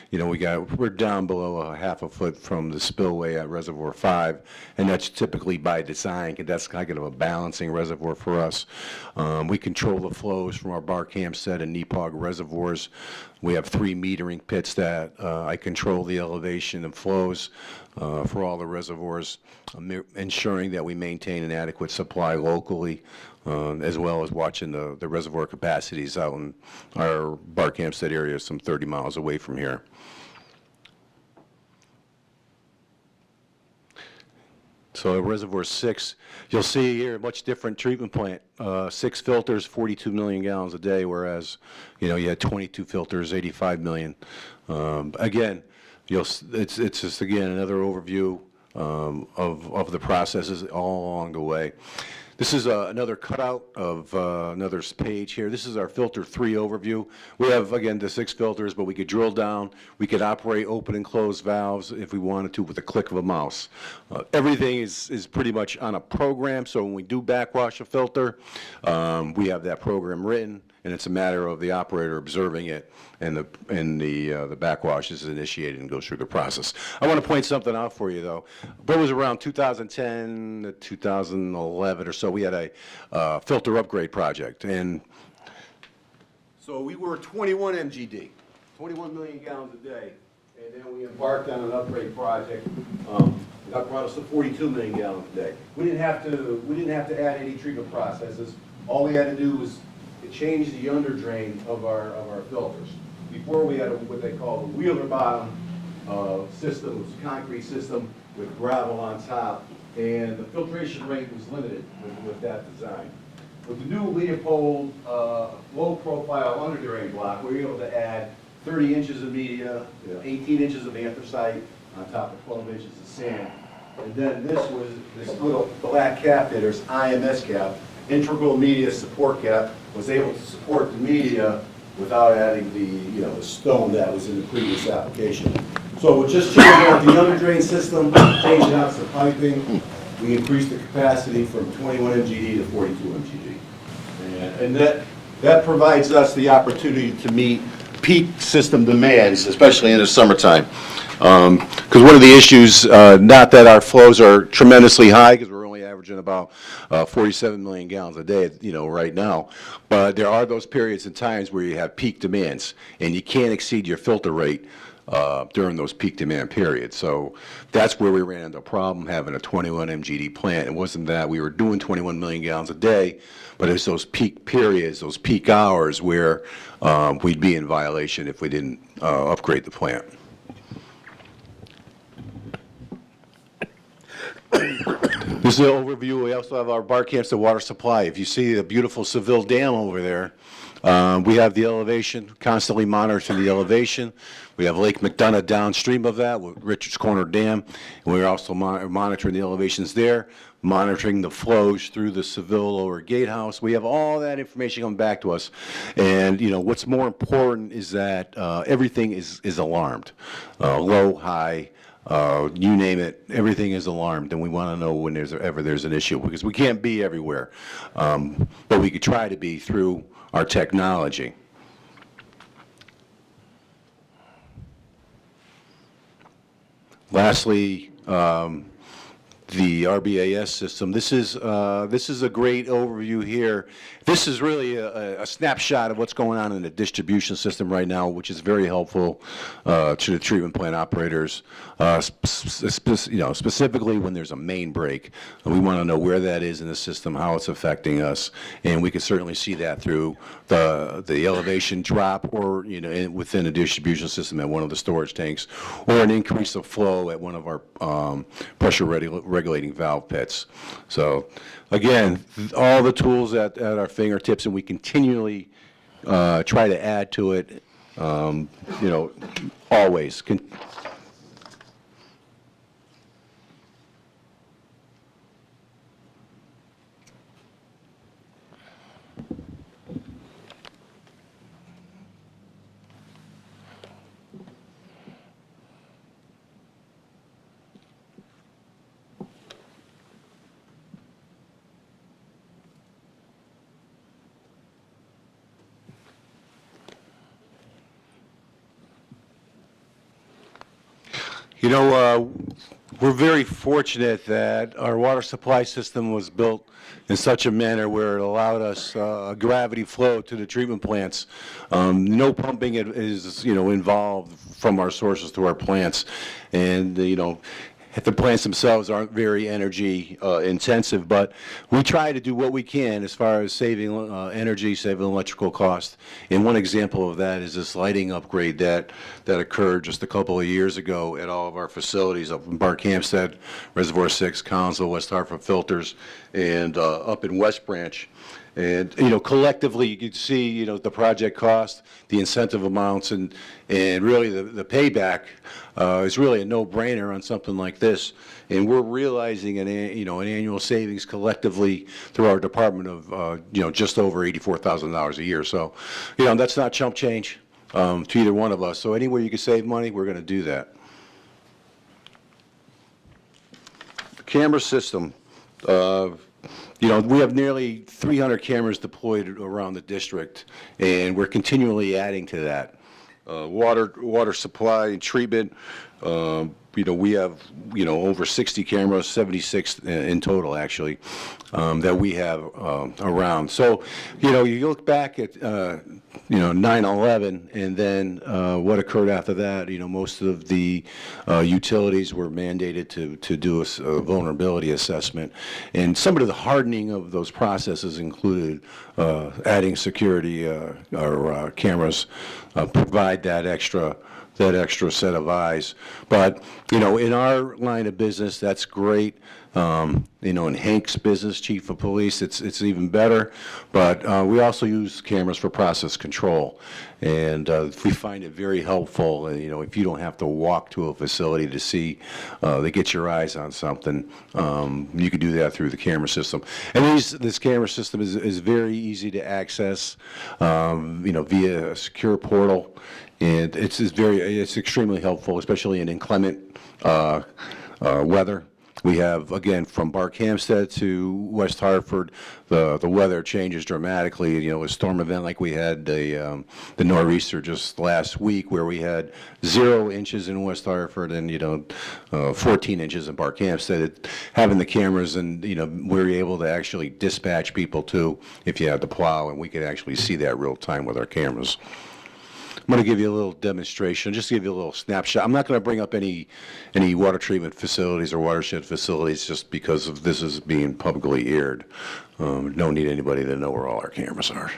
you know, we're down below a half a foot from the spillway at Reservoir 5, and that's typically by design, because that's kind of a balancing reservoir for us. We control the flows from our Bar Campset and Nepog reservoirs. We have 3 metering pits that I control the elevation and flows for all the reservoirs, ensuring that we maintain an adequate supply locally, as well as watching the reservoir capacities out in our Bar Campset area, some 30 miles away from here. So Reservoir 6, you'll see here a much different treatment plant. 6 filters, 42 million gallons a day, whereas, you know, you had 22 filters, 85 million. Again, it's just, again, another overview of the processes all along the way. This is another cutout of another page here. This is our filter 3 overview. We have, again, the 6 filters, but we could drill down. We could operate open and closed valves if we wanted to with a click of a mouse. Everything is pretty much on a program, so when we do backwash a filter, we have that program written, and it's a matter of the operator observing it, and the backwash is initiated and goes through the process. I want to point something out for you, though. But it was around 2010 to 2011 or so, we had a filter upgrade project, and so we were 21 MGD, 21 million gallons a day, and then we embarked on an upgrade project that brought us to 42 million gallons a day. We didn't have to add any treatment processes. All we had to do was change the under drain of our filters. Before, we had what they call a wheeler bottom system. It was a concrete system with gravel on top, and the filtration rate was limited with that design. With the new Leopold low profile under drain block, we were able to add 30 inches of media, 18 inches of anthracite on top of 12 inches of sand. And then this little black cap there, there's IMS cap, integral media support cap, was able to support the media without adding the stone that was in the previous application. So we're just changing out the under drain system, changing out some piping. We increased the capacity from 21 MGD to 42 MGD. And that provides us the opportunity to meet peak system demands, especially in the summertime. Because one of the issues, not that our flows are tremendously high, because we're only averaging about 47 million gallons a day, right now, but there are those periods and times where you have peak demands, and you can't exceed your filter rate during those peak demand periods. So that's where we ran into a problem having a 21 MGD plant. It wasn't that we were doing 21 million gallons a day, but it's those peak periods, those peak hours where we'd be in violation if we didn't upgrade the plant. This is an overview. We also have our Bar Campset water supply. If you see the beautiful Seville Dam over there, we have the elevation, constantly monitoring the elevation. We have Lake McDonough downstream of that with Richards Corner Dam, and we're also monitoring the elevations there. monitoring the flows through the Seville Lower Gatehouse. We have all that information coming back to us. And, what's more important is that everything is alarmed, low, high, you name it, everything is alarmed, and we want to know when there's an issue, because we can't be everywhere, but we could try to be through our technology. Lastly, the RBAS system. This is a great overview here. This is really a snapshot of what's going on in the distribution system right now, which is very helpful to the treatment plant operators, specifically when there's a main break. We want to know where that is in the system, how it's affecting us, and we can certainly see that through the elevation drop, or within a distribution system at one of the storage tanks, or an increase of flow at one of our pressure regulating valve pits. So again, all the tools at our fingertips, and we continually try to add to it, always. We're very fortunate that our water supply system was built in such a manner where it allowed us gravity flow to the treatment plants. No pumping is involved from our sources to our plants, and the plants themselves aren't very energy intensive, but we try to do what we can as far as saving energy, saving electrical cost. And one example of that is this lighting upgrade that occurred just a couple of years ago at all of our facilities up in Bark Hampstead, Reservoir 6, Collinsville, West Hartford Filters, and up in West Branch. And, collectively, you can see, the project cost, the incentive amounts, and really the payback is really a no-brainer on something like this. And we're realizing an annual savings collectively through our department of, just over $84,000 a year. So, that's not chump change to either one of us. So anywhere you can save money, we're going to do that. Camera system. We have nearly 300 cameras deployed around the district, and we're continually adding to that. Water supply and treatment, we have, over 60 cameras, 76 in total, actually, that we have around. So, you look back at, 9/11, and then what occurred after that, most of the utilities were mandated to do a vulnerability assessment. And some of the hardening of those processes included adding security or cameras, provide that extra set of eyes. But, in our line of business, that's great. In Hank's business, chief of police, it's even better. But we also use cameras for process control. And we find it very helpful, if you don't have to walk to a facility to see, to get your eyes on something, you can do that through the camera system. And this camera system is very easy to access, via a secure portal. And it's extremely helpful, especially in inclement weather. We have, again, from Bark Hampstead to West Hartford, the weather changes dramatically. A storm event like we had the nor'easter just last week, where we had 0 inches in West Hartford and 14 inches in Bark Hampstead. Having the cameras, and we're able to actually dispatch people too if you have to plow, and we can actually see that real time with our cameras. I'm going to give you a little demonstration, just to give you a little snapshot. I'm not going to bring up any water treatment facilities or watershed facilities just because of this is being publicly aired. Don't need anybody to know where all our cameras are.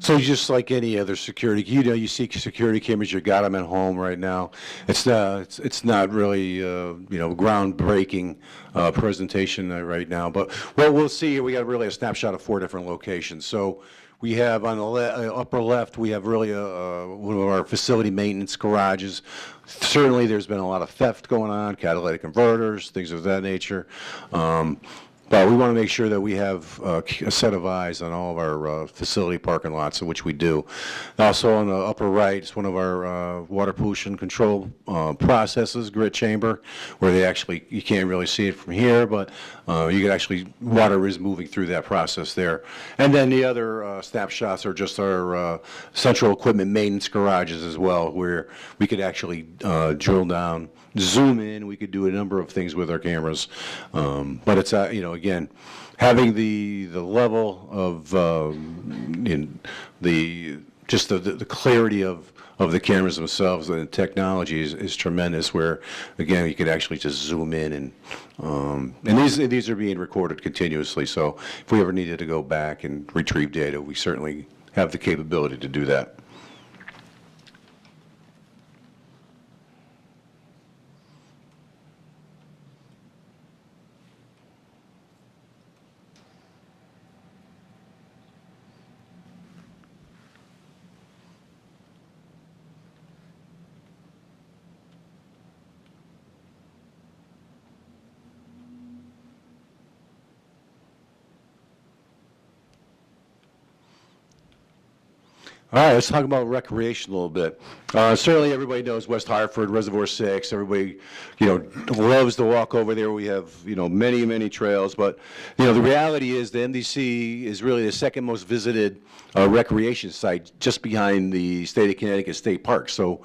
So just like any other security, you see security cameras, you got them at home right now. It's not really, groundbreaking presentation right now. But what we'll see here, we got really a snapshot of 4 different locations. So we have on the upper left, we have really one of our facility maintenance garages. Certainly there's been a lot of theft going on, catalytic converters, things of that nature. But we want to make sure that we have a set of eyes on all of our facility parking lots, which we do. Also on the upper right is one of our water pollution control processes, grit chamber, where you can't really see it from here, but you can actually, water is moving through that process there. And then the other snapshots are just our central equipment maintenance garages as well, where we could actually drill down, zoom in, we could do a number of things with our cameras. But it's, again, having the level of the clarity of the cameras themselves and the technology is tremendous, where, again, you could actually just zoom in and these are being recorded continuously. So if we ever needed to go back and retrieve data, we certainly have the capability to do that. All right, let's talk about recreation a little bit. Certainly everybody knows West Hartford, Reservoir 6. Everybody, loves to walk over there. We have, many, many trails. But, the reality is the MDC is really the second most visited recreation site just behind the state of Connecticut State Park. So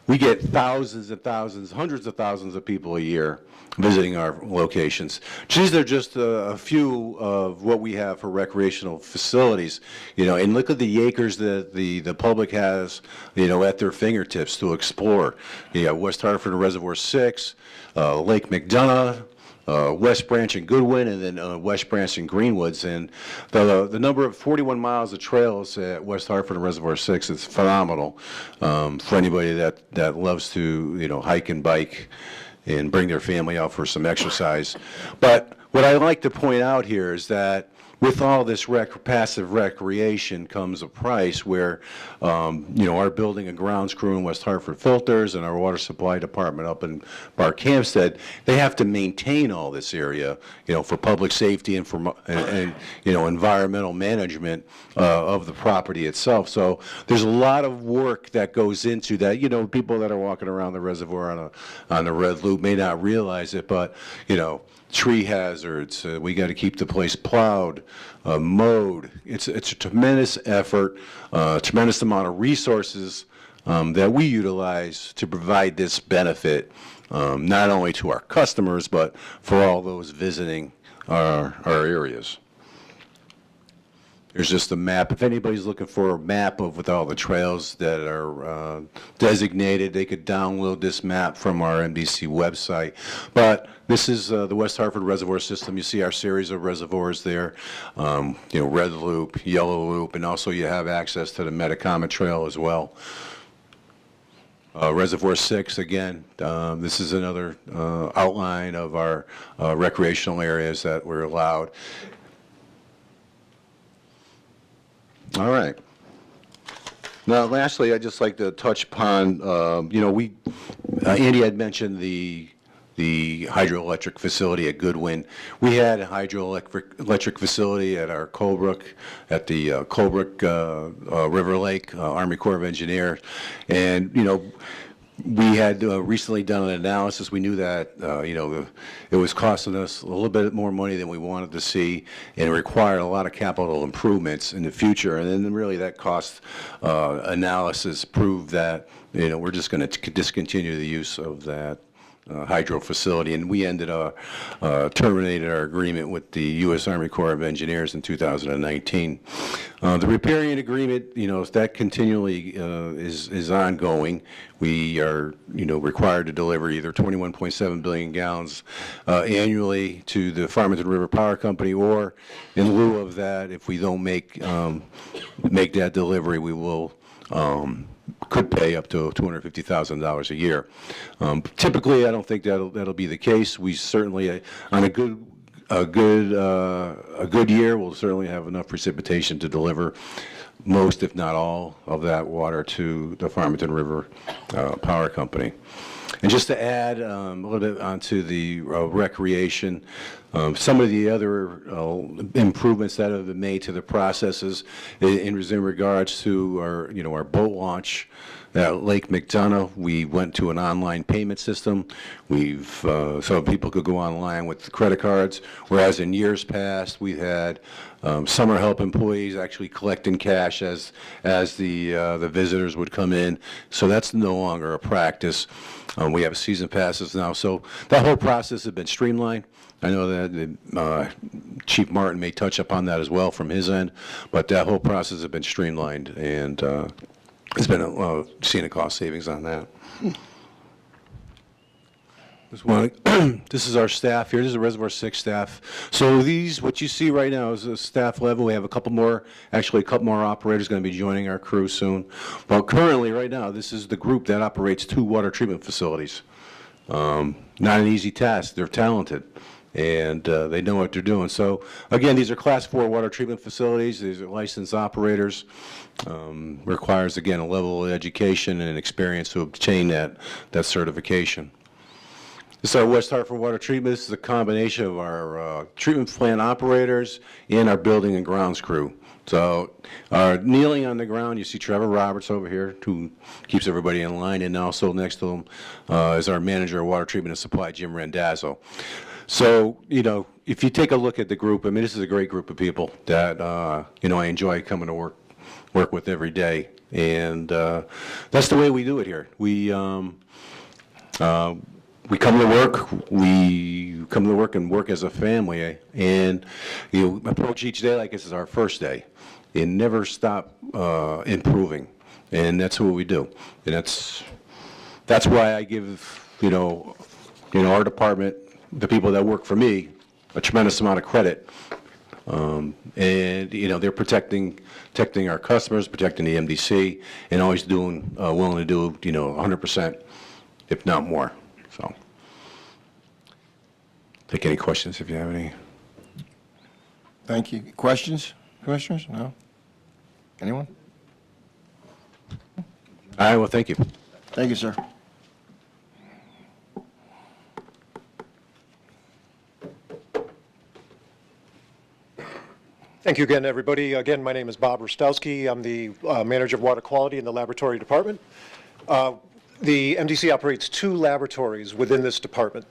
we get thousands and thousands, hundreds of thousands of people a year visiting our locations. These are just a few of what we have for recreational facilities, and look at the acres that the public has, at their fingertips to explore. You got West Hartford and Reservoir 6, Lake McDonough, West Branch and Goodwin, and then West Branch and Greenwoods. And the number of 41 miles of trails at West Hartford and Reservoir 6 is phenomenal for anybody that loves to, hike and bike and bring their family out for some exercise. But what I like to point out here is that with all this passive recreation comes a price where, our building and grounds crew in West Hartford Filters and our water supply department up in Park Hampstead, they have to maintain all this area, for public safety and for environmental management of the property itself. So there's a lot of work that goes into that. People that are walking around the reservoir on the red loop may not realize it, but tree hazards. We got to keep the place plowed, mowed. It's a tremendous effort, tremendous amount of resources that we utilize to provide this benefit, not only to our customers, but for all those visiting our areas. There's just a map. If anybody's looking for a map with all the trails that are designated, they could download this map from our MDC website. But this is the West Hartford Reservoir System. You see our series of reservoirs there, red loop, yellow loop, and also you have access to the Metacomet Trail as well. Reservoir 6, again, this is another outline of our recreational areas that we're allowed. All right. Now, lastly, I'd just like to touch upon, Andy had mentioned the hydroelectric facility at Goodwin. We had a hydroelectric facility at our Colebrook, at the Colebrook River Lake Army Corps of Engineers, and we had recently done an analysis. We knew that, it was costing us a little bit more money than we wanted to see, and it required a lot of capital improvements in the future. And then really that cost analysis proved that, we're just going to discontinue the use of that hydro facility, and we terminated our agreement with the U.S. Army Corps of Engineers in 2019. The riparian agreement, that continually is ongoing. We are, required to deliver either 21.7 billion gallons annually to the Farmington River Power Company, or in lieu of that, if we don't make that delivery, we will could pay up to $250,000 a year. Typically, I don't think that'll be the case. We certainly, on a good year, we'll certainly have enough precipitation to deliver most, if not all, of that water to the Farmington River Power Company. And just to add a little bit onto the recreation, some of the other improvements that have been made to the processes in regards to our boat launch at Lake McDonough. We went to an online payment system. So people could go online with credit cards, whereas in years past we had summer help employees actually collecting cash as the visitors would come in. So that's no longer a practice. We have season passes now, so that whole process has been streamlined. I know that Chief Martin may touch upon that as well from his end, but that whole process has been streamlined, and it's been seeing a cost savings on that. This is our staff here. This is a Reservoir 6 staff. So what you see right now is a staff level. We have a couple more operators going to be joining our crew soon. But currently, right now, this is the group that operates 2 water treatment facilities. Not an easy task. They're talented, and they know what they're doing. So, again, these are Class 4 water treatment facilities. These are licensed operators. Requires, again, a level of education and experience to obtain that certification. This is our West Hartford Water Treatment. This is a combination of our treatment plant operators and our building and grounds crew. So kneeling on the ground, you see Trevor Roberts over here, who keeps everybody in line, and also next to him is our manager of water treatment and supply, Jim Randazzo. So, if you take a look at the group, this is a great group of people that, I enjoy coming to work with every day. And that's the way we do it here. We come to work and work as a family, and you approach each day like this is our first day, and never stop improving, and that's what we do. And that's why I give our department, the people that work for me, a tremendous amount of credit. And they're protecting our customers, protecting the MDC, and always willing to do 100%, if not more. So, take any questions if you have any. Thank you. Questions? Commissioners? No? Anyone? All right, well, thank you. Thank you, sir. Thank you again, everybody. Again, my name is Bob Rostowski. I'm the manager of water quality in the laboratory department. The MDC operates 2 laboratories within this department.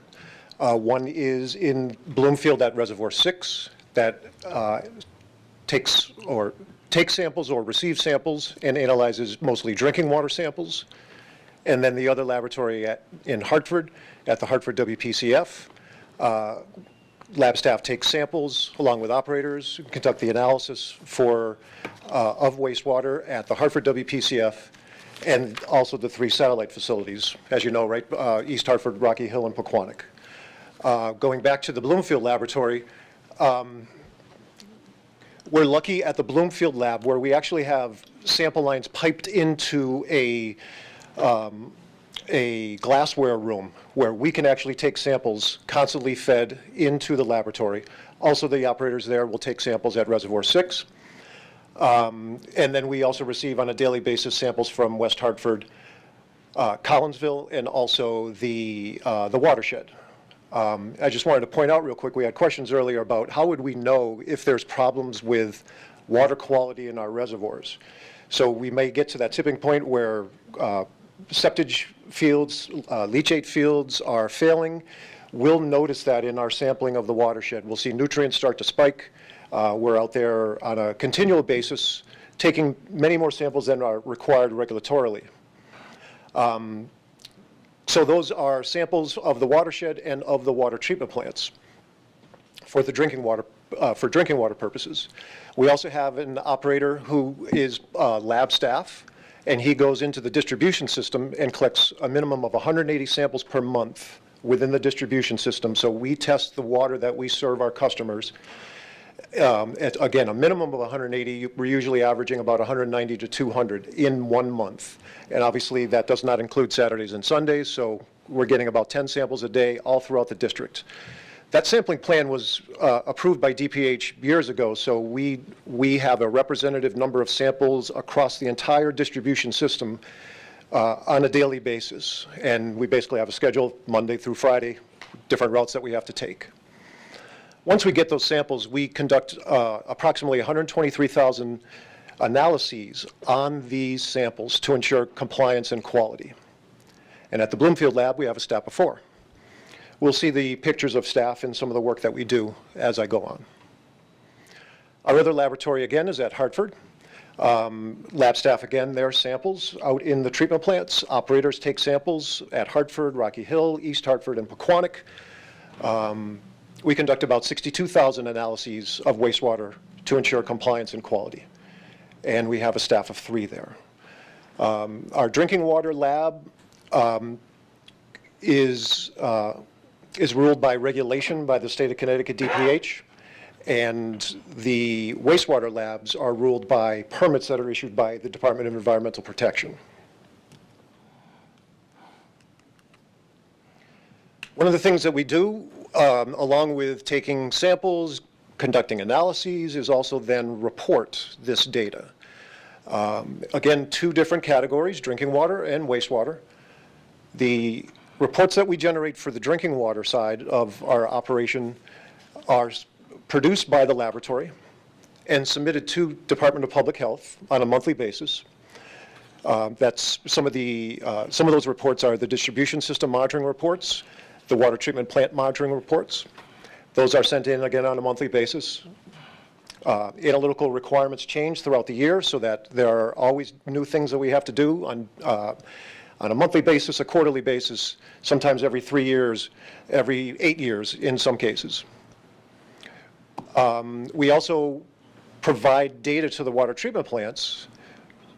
One is in Bloomfield at Reservoir 6 that takes samples or receives samples and analyzes mostly drinking water samples. And then the other laboratory in Hartford at the Hartford WPCF. Lab staff takes samples along with operators, conduct the analysis of wastewater at the Hartford WPCF, and also the 3 satellite facilities, as you know, right, East Hartford, Rocky Hill, and Pequannock. Going back to the Bloomfield laboratory, we're lucky at the Bloomfield lab where we actually have sample lines piped into a glassware room where we can actually take samples constantly fed into the laboratory. Also, the operators there will take samples at Reservoir 6. And then we also receive on a daily basis samples from West Hartford, Collinsville, and also the watershed. I just wanted to point out real quick, we had questions earlier about how would we know if there's problems with water quality in our reservoirs. So we may get to that tipping point where septage fields, leachate fields are failing. We'll notice that in our sampling of the watershed. We'll see nutrients start to spike. We're out there on a continual basis taking many more samples than are required regulatorily. So those are samples of the watershed and of the water treatment plants for the drinking water purposes. We also have an operator who is lab staff, and he goes into the distribution system and collects a minimum of 180 samples per month within the distribution system. So we test the water that we serve our customers. Again, a minimum of 180, we're usually averaging about 190 to 200 in 1 month. And obviously that does not include Saturdays and Sundays, so we're getting about 10 samples a day all throughout the district. That sampling plan was approved by DPH years ago, so we have a representative number of samples across the entire distribution system on a daily basis. And we basically have a schedule Monday through Friday, different routes that we have to take. Once we get those samples, we conduct approximately 123,000 analyses on these samples to ensure compliance and quality. And at the Bloomfield lab, we have a staff of 4. We'll see the pictures of staff and some of the work that we do as I go on. Our other laboratory, again, is at Hartford. Lab staff, again, their samples out in the treatment plants. Operators take samples at Hartford, Rocky Hill, East Hartford, and Pequannock. We conduct about 62,000 analyses of wastewater to ensure compliance and quality. And we have a staff of 3 there. Our drinking water lab is ruled by regulation by the state of Connecticut DPH, and the wastewater labs are ruled by permits that are issued by the Department of Environmental Protection. One of the things that we do, along with taking samples, conducting analyses, is also then report this data. Again, 2 different categories, drinking water and wastewater. The reports that we generate for the drinking water side of our operation are produced by the laboratory and submitted to Department of Public Health on a monthly basis. That's some of those reports are the distribution system monitoring reports, the water treatment plant monitoring reports. Those are sent in again on a monthly basis. Analytical requirements change throughout the year so that there are always new things that we have to do on a monthly basis, a quarterly basis, sometimes every 3 years, every 8 years in some cases. We also provide data to the water treatment plants.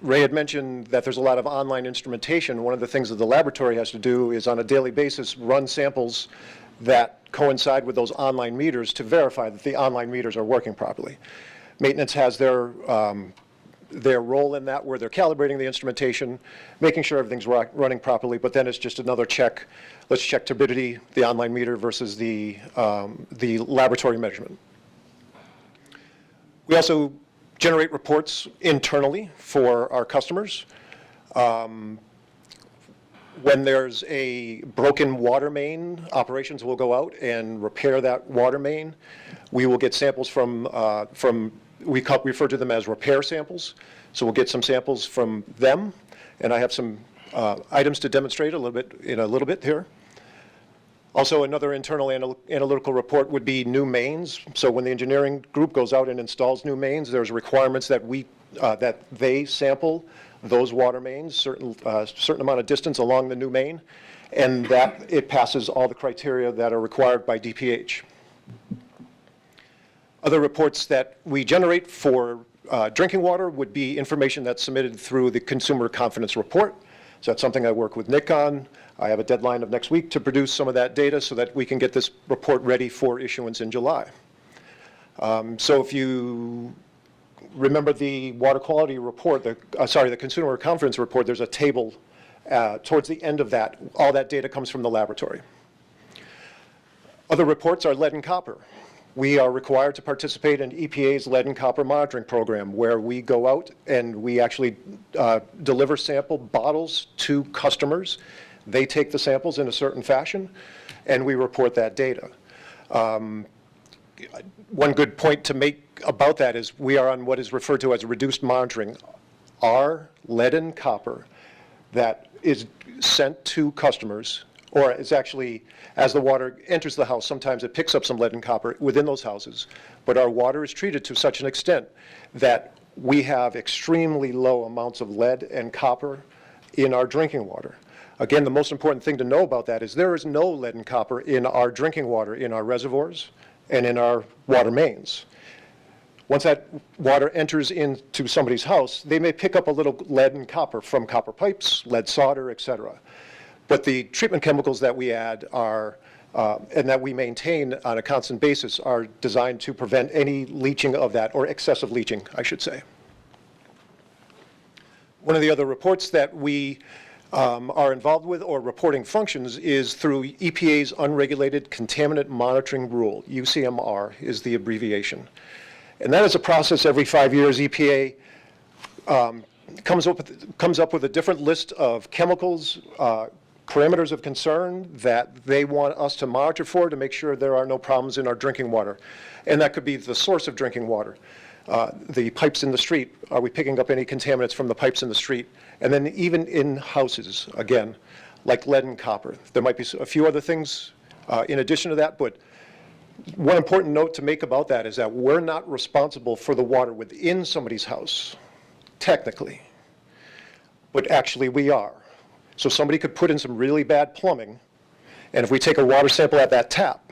Ray had mentioned that there's a lot of online instrumentation. One of the things that the laboratory has to do is on a daily basis run samples that coincide with those online meters to verify that the online meters are working properly. Maintenance has their role in that, where they're calibrating the instrumentation, making sure everything's running properly, but then it's just another check. Let's check turbidity, the online meter versus the laboratory measurement. We also generate reports internally for our customers. When there's a broken water main, operations will go out and repair that water main. We will get samples we refer to them as repair samples. So we'll get some samples from them, and I have some items to demonstrate in a little bit here. Also, another internal analytical report would be new mains. So when the engineering group goes out and installs new mains, there's requirements that they sample those water mains, certain amount of distance along the new main, and that it passes all the criteria that are required by DPH. Other reports that we generate for drinking water would be information that's submitted through the Consumer Confidence Report. So that's something I work with Nick on. I have a deadline of next week to produce some of that data so that we can get this report ready for issuance in July. So if you remember the water quality report, the Consumer Confidence Report, there's a table towards the end of that. All that data comes from the laboratory. Other reports are lead and copper. We are required to participate in EPA's lead and copper monitoring program, where we go out and we actually deliver sample bottles to customers. They take the samples in a certain fashion, and we report that data. One good point to make about that is we are on what is referred to as reduced monitoring. Our lead and copper that is sent to customers, or it's actually, as the water enters the house, sometimes it picks up some lead and copper within those houses, but our water is treated to such an extent that we have extremely low amounts of lead and copper in our drinking water. Again, the most important thing to know about that is there is no lead and copper in our drinking water, in our reservoirs, and in our water mains. Once that water enters into somebody's house, they may pick up a little lead and copper from copper pipes, lead solder, et cetera. But the treatment chemicals that we add are, and that we maintain on a constant basis, are designed to prevent any leaching of that, or excessive leaching, I should say. One of the other reports that we are involved with, or reporting functions, is through EPA's Unregulated Contaminant Monitoring Rule. UCMR is the abbreviation. And that is a process every 5 years. EPA comes up with a different list of chemicals, parameters of concern that they want us to monitor for to make sure there are no problems in our drinking water. And that could be the source of drinking water. The pipes in the street, are we picking up any contaminants from the pipes in the street? And then even in houses, again, like lead and copper. There might be a few other things in addition to that, but one important note to make about that is that we're not responsible for the water within somebody's house, technically, but actually we are. So somebody could put in some really bad plumbing, and if we take a water sample at that tap,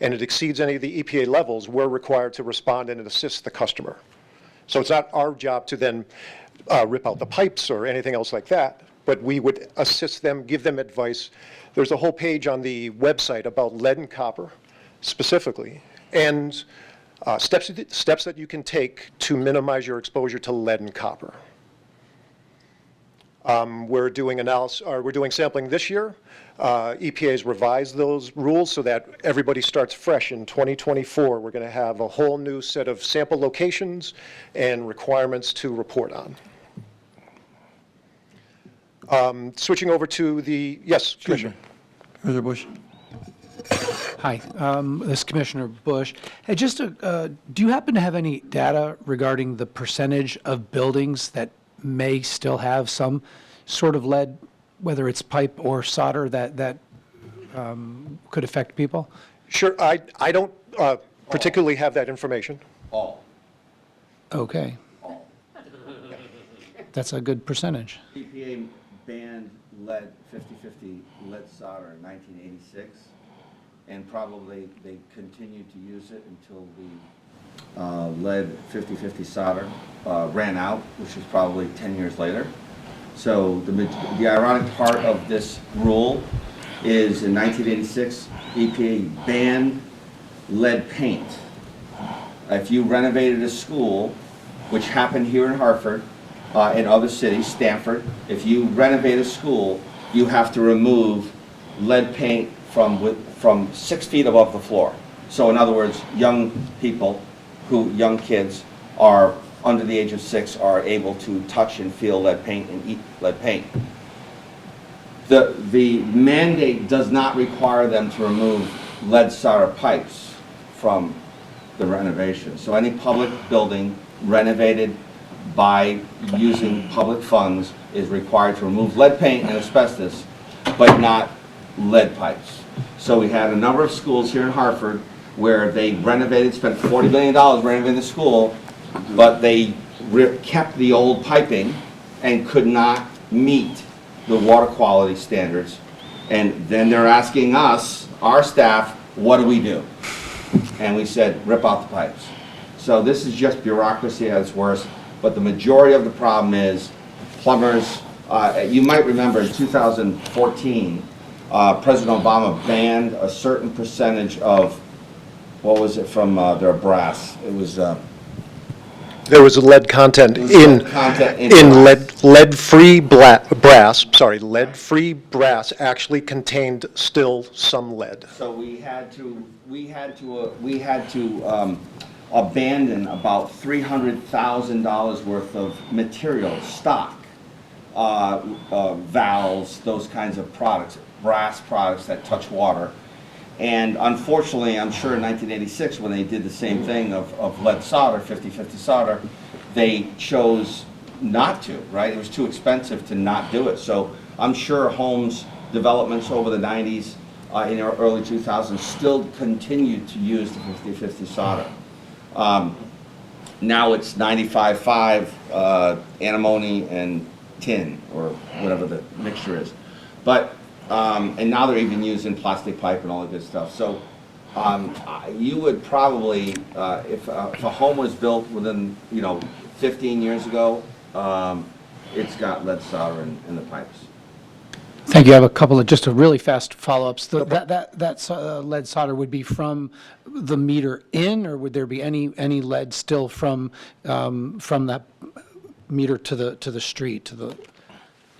and it exceeds any of the EPA levels, we're required to respond and assist the customer. So it's not our job to then rip out the pipes or anything else like that, but we would assist them, give them advice. There's a whole page on the website about lead and copper specifically, and steps that you can take to minimize your exposure to lead and copper. We're doing sampling this year. EPA's revised those rules so that everybody starts fresh in 2024. We're going to have a whole new set of sample locations and requirements to report on. Switching over to the, yes, Commissioner. Commissioner Bush. Hi, this is Commissioner Bush. Hey, just do you happen to have any data regarding the percentage of buildings that may still have some sort of lead, whether it's pipe or solder, that could affect people? Sure, I don't particularly have that information. All. Okay. That's a good percentage. EPA banned lead, 50/50 lead solder in 1986, and probably they continued to use it until the lead 50/50 solder ran out, which was probably 10 years later. So the ironic part of this rule is in 1986, EPA banned lead paint. If you renovated a school, which happened here in Hartford, in other cities, Stanford, if you renovate a school, you have to remove lead paint from 6 feet above the floor. So in other words, young kids are under the age of 6 are able to touch and feel lead paint and eat lead paint. The mandate does not require them to remove lead solder pipes from the renovation. So any public building renovated by using public funds is required to remove lead paint and asbestos, but not lead pipes. So we had a number of schools here in Hartford where they renovated, spent $40 million renovating the school, but they kept the old piping and could not meet the water quality standards. And then they're asking us, our staff, what do we do? And we said, rip out the pipes. So this is just bureaucracy at its worst, but the majority of the problem is plumbers. You might remember in 2014, President Obama banned a certain percentage of, what was it, from their brass? It was there was lead content in lead-free brass. Sorry, lead-free brass actually contained still some lead. So we had to abandon about $300,000 worth of material, stock, valves, those kinds of products, brass products that touch water. And unfortunately, I'm sure in 1986, when they did the same thing of lead solder, 50/50 solder, they chose not to, right? It was too expensive to not do it. So I'm sure homes, developments over the 90s, in the early 2000s, still continued to use the 50/50 solder. Now it's 95/5 antimony and tin, or whatever the mixture is. But, and now they're even using plastic pipe and all that good stuff. So you would probably, if a home was built within, 15 years ago, it's got lead solder in the pipes. Thank you. I have a couple of just a really fast follow-ups. That lead solder would be from the meter in, or would there be any lead still from that meter to the street, to the?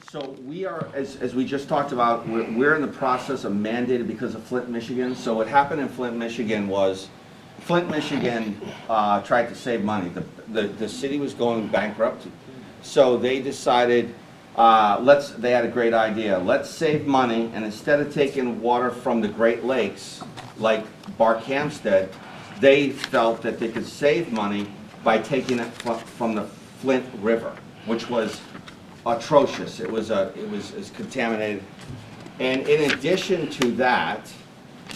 So we are, as we just talked about, we're in the process of mandated because of Flint, Michigan. So what happened in Flint, Michigan was, Flint, Michigan tried to save money. The city was going bankrupt. So they decided, they had a great idea. Let's save money, and instead of taking water from the Great Lakes, like Barkhamsted, they felt that they could save money by taking it from the Flint River, which was atrocious. It was contaminated. And in addition to that,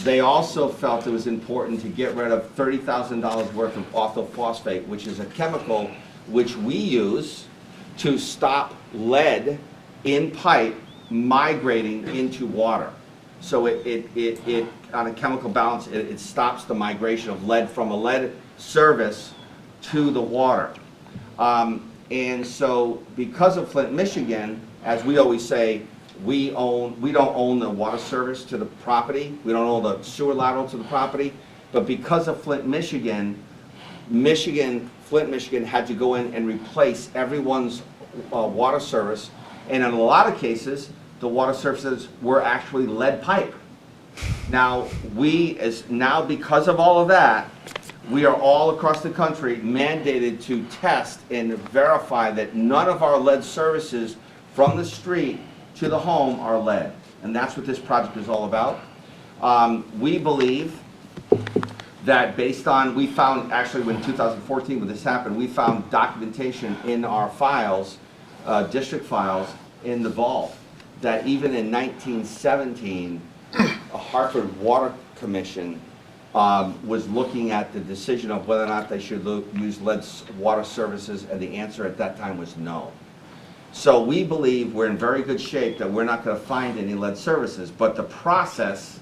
they also felt it was important to get rid of $30,000 worth of orthophosphate, which is a chemical which we use to stop lead in pipe migrating into water. So it on a chemical balance, it stops the migration of lead from a lead service to the water. And so because of Flint, Michigan, as we always say, we don't own the water service to the property. We don't own the sewer lateral to the property. But because of Flint, Michigan, Flint, Michigan had to go in and replace everyone's water service. And in a lot of cases, the water services were actually lead pipe. Now, because of all of that, we are all across the country mandated to test and verify that none of our lead services from the street to the home are lead. And that's what this project is all about. We believe that based on, we found actually when 2014 when this happened, we found documentation in our files, district files in the vault, that even in 1917, a Hartford Water Commission was looking at the decision of whether or not they should use lead water services, and the answer at that time was no. So we believe we're in very good shape that we're not going to find any lead services, but the process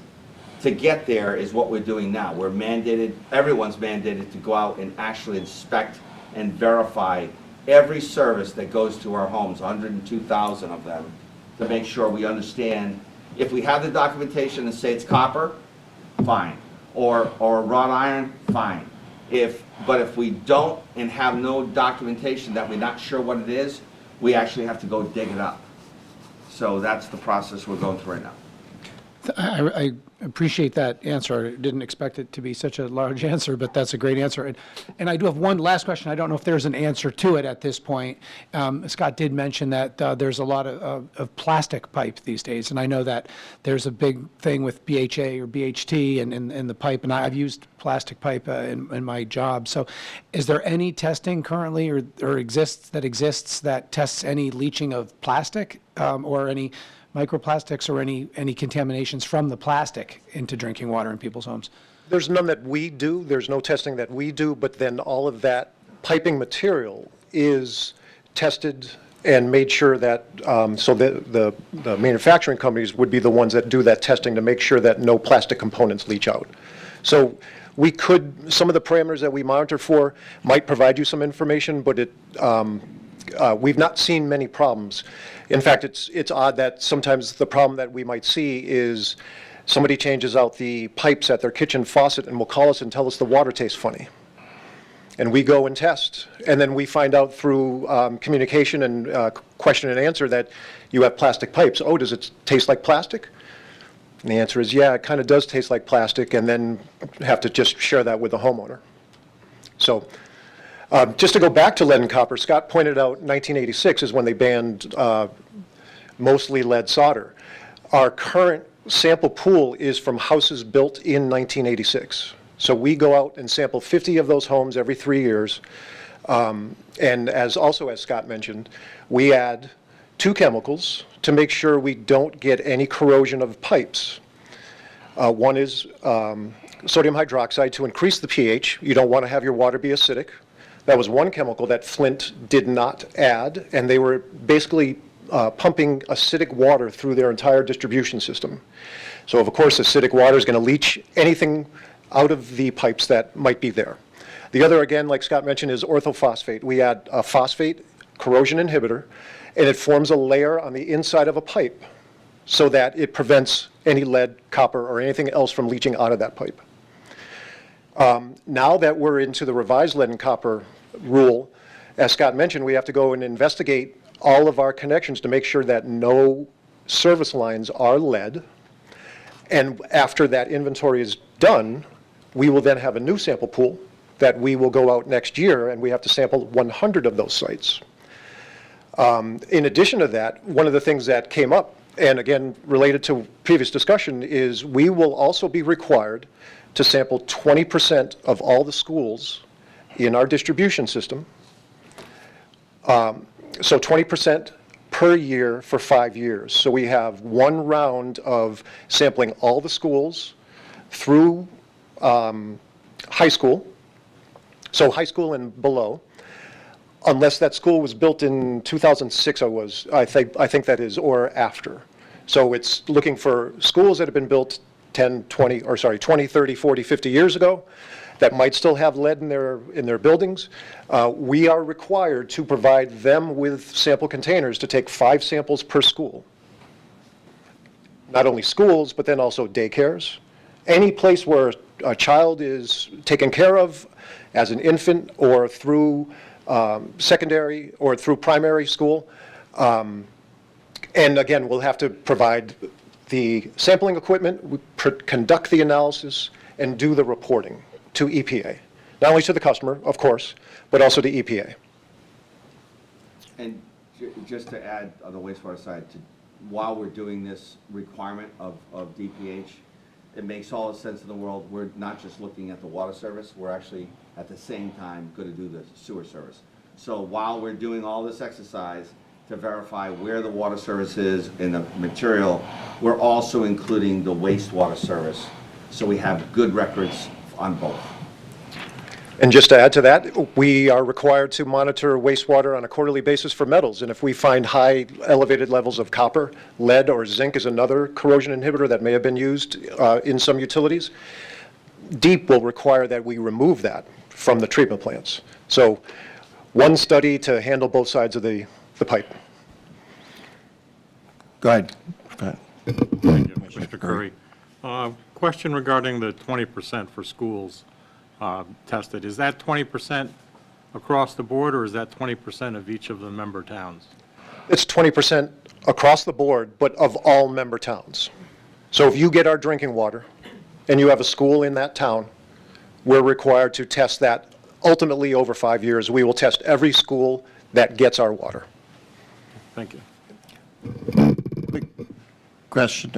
to get there is what we're doing now. We're mandated, everyone's mandated to go out and actually inspect and verify every service that goes to our homes, 102,000 of them, to make sure we understand. If we have the documentation and say it's copper, fine. Or wrought iron, fine. But if we don't and have no documentation that we're not sure what it is, we actually have to go dig it up. So that's the process we're going through right now. I appreciate that answer. I didn't expect it to be such a large answer, but that's a great answer. And I do have one last question. I don't know if there's an answer to it at this point. Scott did mention that there's a lot of plastic pipe these days, and I know that there's a big thing with BHA or BHT and the pipe, and I've used plastic pipe in my job. So is there any testing currently or exists that tests any leaching of plastic or any microplastics or any contaminations from the plastic into drinking water in people's homes? There's none that we do. There's no testing that we do, but then all of that piping material is tested and made sure that, so the manufacturing companies would be the ones that do that testing to make sure that no plastic components leach out. So we could, some of the parameters that we monitor for might provide you some information, but we've not seen many problems. In fact, it's odd that sometimes the problem that we might see is somebody changes out the pipes at their kitchen faucet and will call us and tell us the water tastes funny. And we go and test. And then we find out through communication and question and answer that you have plastic pipes. Oh, does it taste like plastic? And the answer is, yeah, it kind of does taste like plastic, and then have to just share that with the homeowner. So just to go back to lead and copper, Scott pointed out 1986 is when they banned mostly lead solder. Our current sample pool is from houses built in 1986. So we go out and sample 50 of those homes every 3 years. And as Scott mentioned, we add 2 chemicals to make sure we don't get any corrosion of pipes. One is sodium hydroxide to increase the pH. You don't want to have your water be acidic. That was one chemical that Flint did not add, and they were basically pumping acidic water through their entire distribution system. So of course, acidic water is going to leach anything out of the pipes that might be there. The other, again, like Scott mentioned, is orthophosphate. We add a phosphate corrosion inhibitor, and it forms a layer on the inside of a pipe so that it prevents any lead, copper, or anything else from leaching out of that pipe. Now that we're into the revised lead and copper rule, as Scott mentioned, we have to go and investigate all of our connections to make sure that no service lines are lead. And after that inventory is done, we will then have a new sample pool that we will go out next year, and we have to sample 100 of those sites. In addition to that, one of the things that came up, and again, related to previous discussion, is we will also be required to sample 20% of all the schools in our distribution system. So 20% per year for 5 years. So we have one round of sampling all the schools through high school, so high school and below, unless that school was built in 2006, I think that is, or after. So it's looking for schools that have been built 20, 30, 40, 50 years ago that might still have lead in their buildings. We are required to provide them with sample containers to take 5 samples per school. Not only schools, but then also daycares. Any place where a child is taken care of as an infant or through secondary or through primary school. And again, we'll have to provide the sampling equipment, conduct the analysis, and do the reporting to EPA. Not only to the customer, of course, but also to EPA. And just to add on the wastewater side, while we're doing this requirement of DPH, it makes all the sense in the world. We're not just looking at the water service, we're actually at the same time going to do the sewer service. So while we're doing all this exercise to verify where the water service is in the material, we're also including the wastewater service. So we have good records on both. And just to add to that, we are required to monitor wastewater on a quarterly basis for metals. And if we find high elevated levels of copper, lead, or zinc is another corrosion inhibitor that may have been used in some utilities, DEEP will require that we remove that from the treatment plants. So one study to handle both sides of the pipe. Go ahead. Thank you, Mr. Curry. Question regarding the 20% for schools tested. Is that 20% across the board, or is that 20% of each of the member towns? It's 20% across the board, but of all member towns. So if you get our drinking water and you have a school in that town, we're required to test that. Ultimately, over 5 years, we will test every school that gets our water. Thank you. Quick question.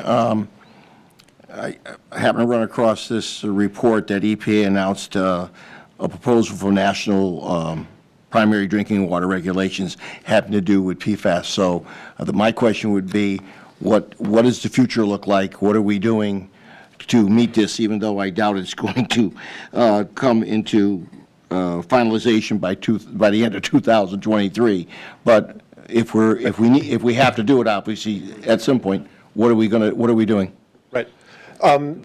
I happened to run across this report that EPA announced a proposal for national primary drinking water regulations having to do with PFAS. So my question would be, what does the future look like? What are we doing to meet this, even though I doubt it's going to come into finalization by the end of 2023? But if we have to do it, obviously, at some point, what are we doing? Right.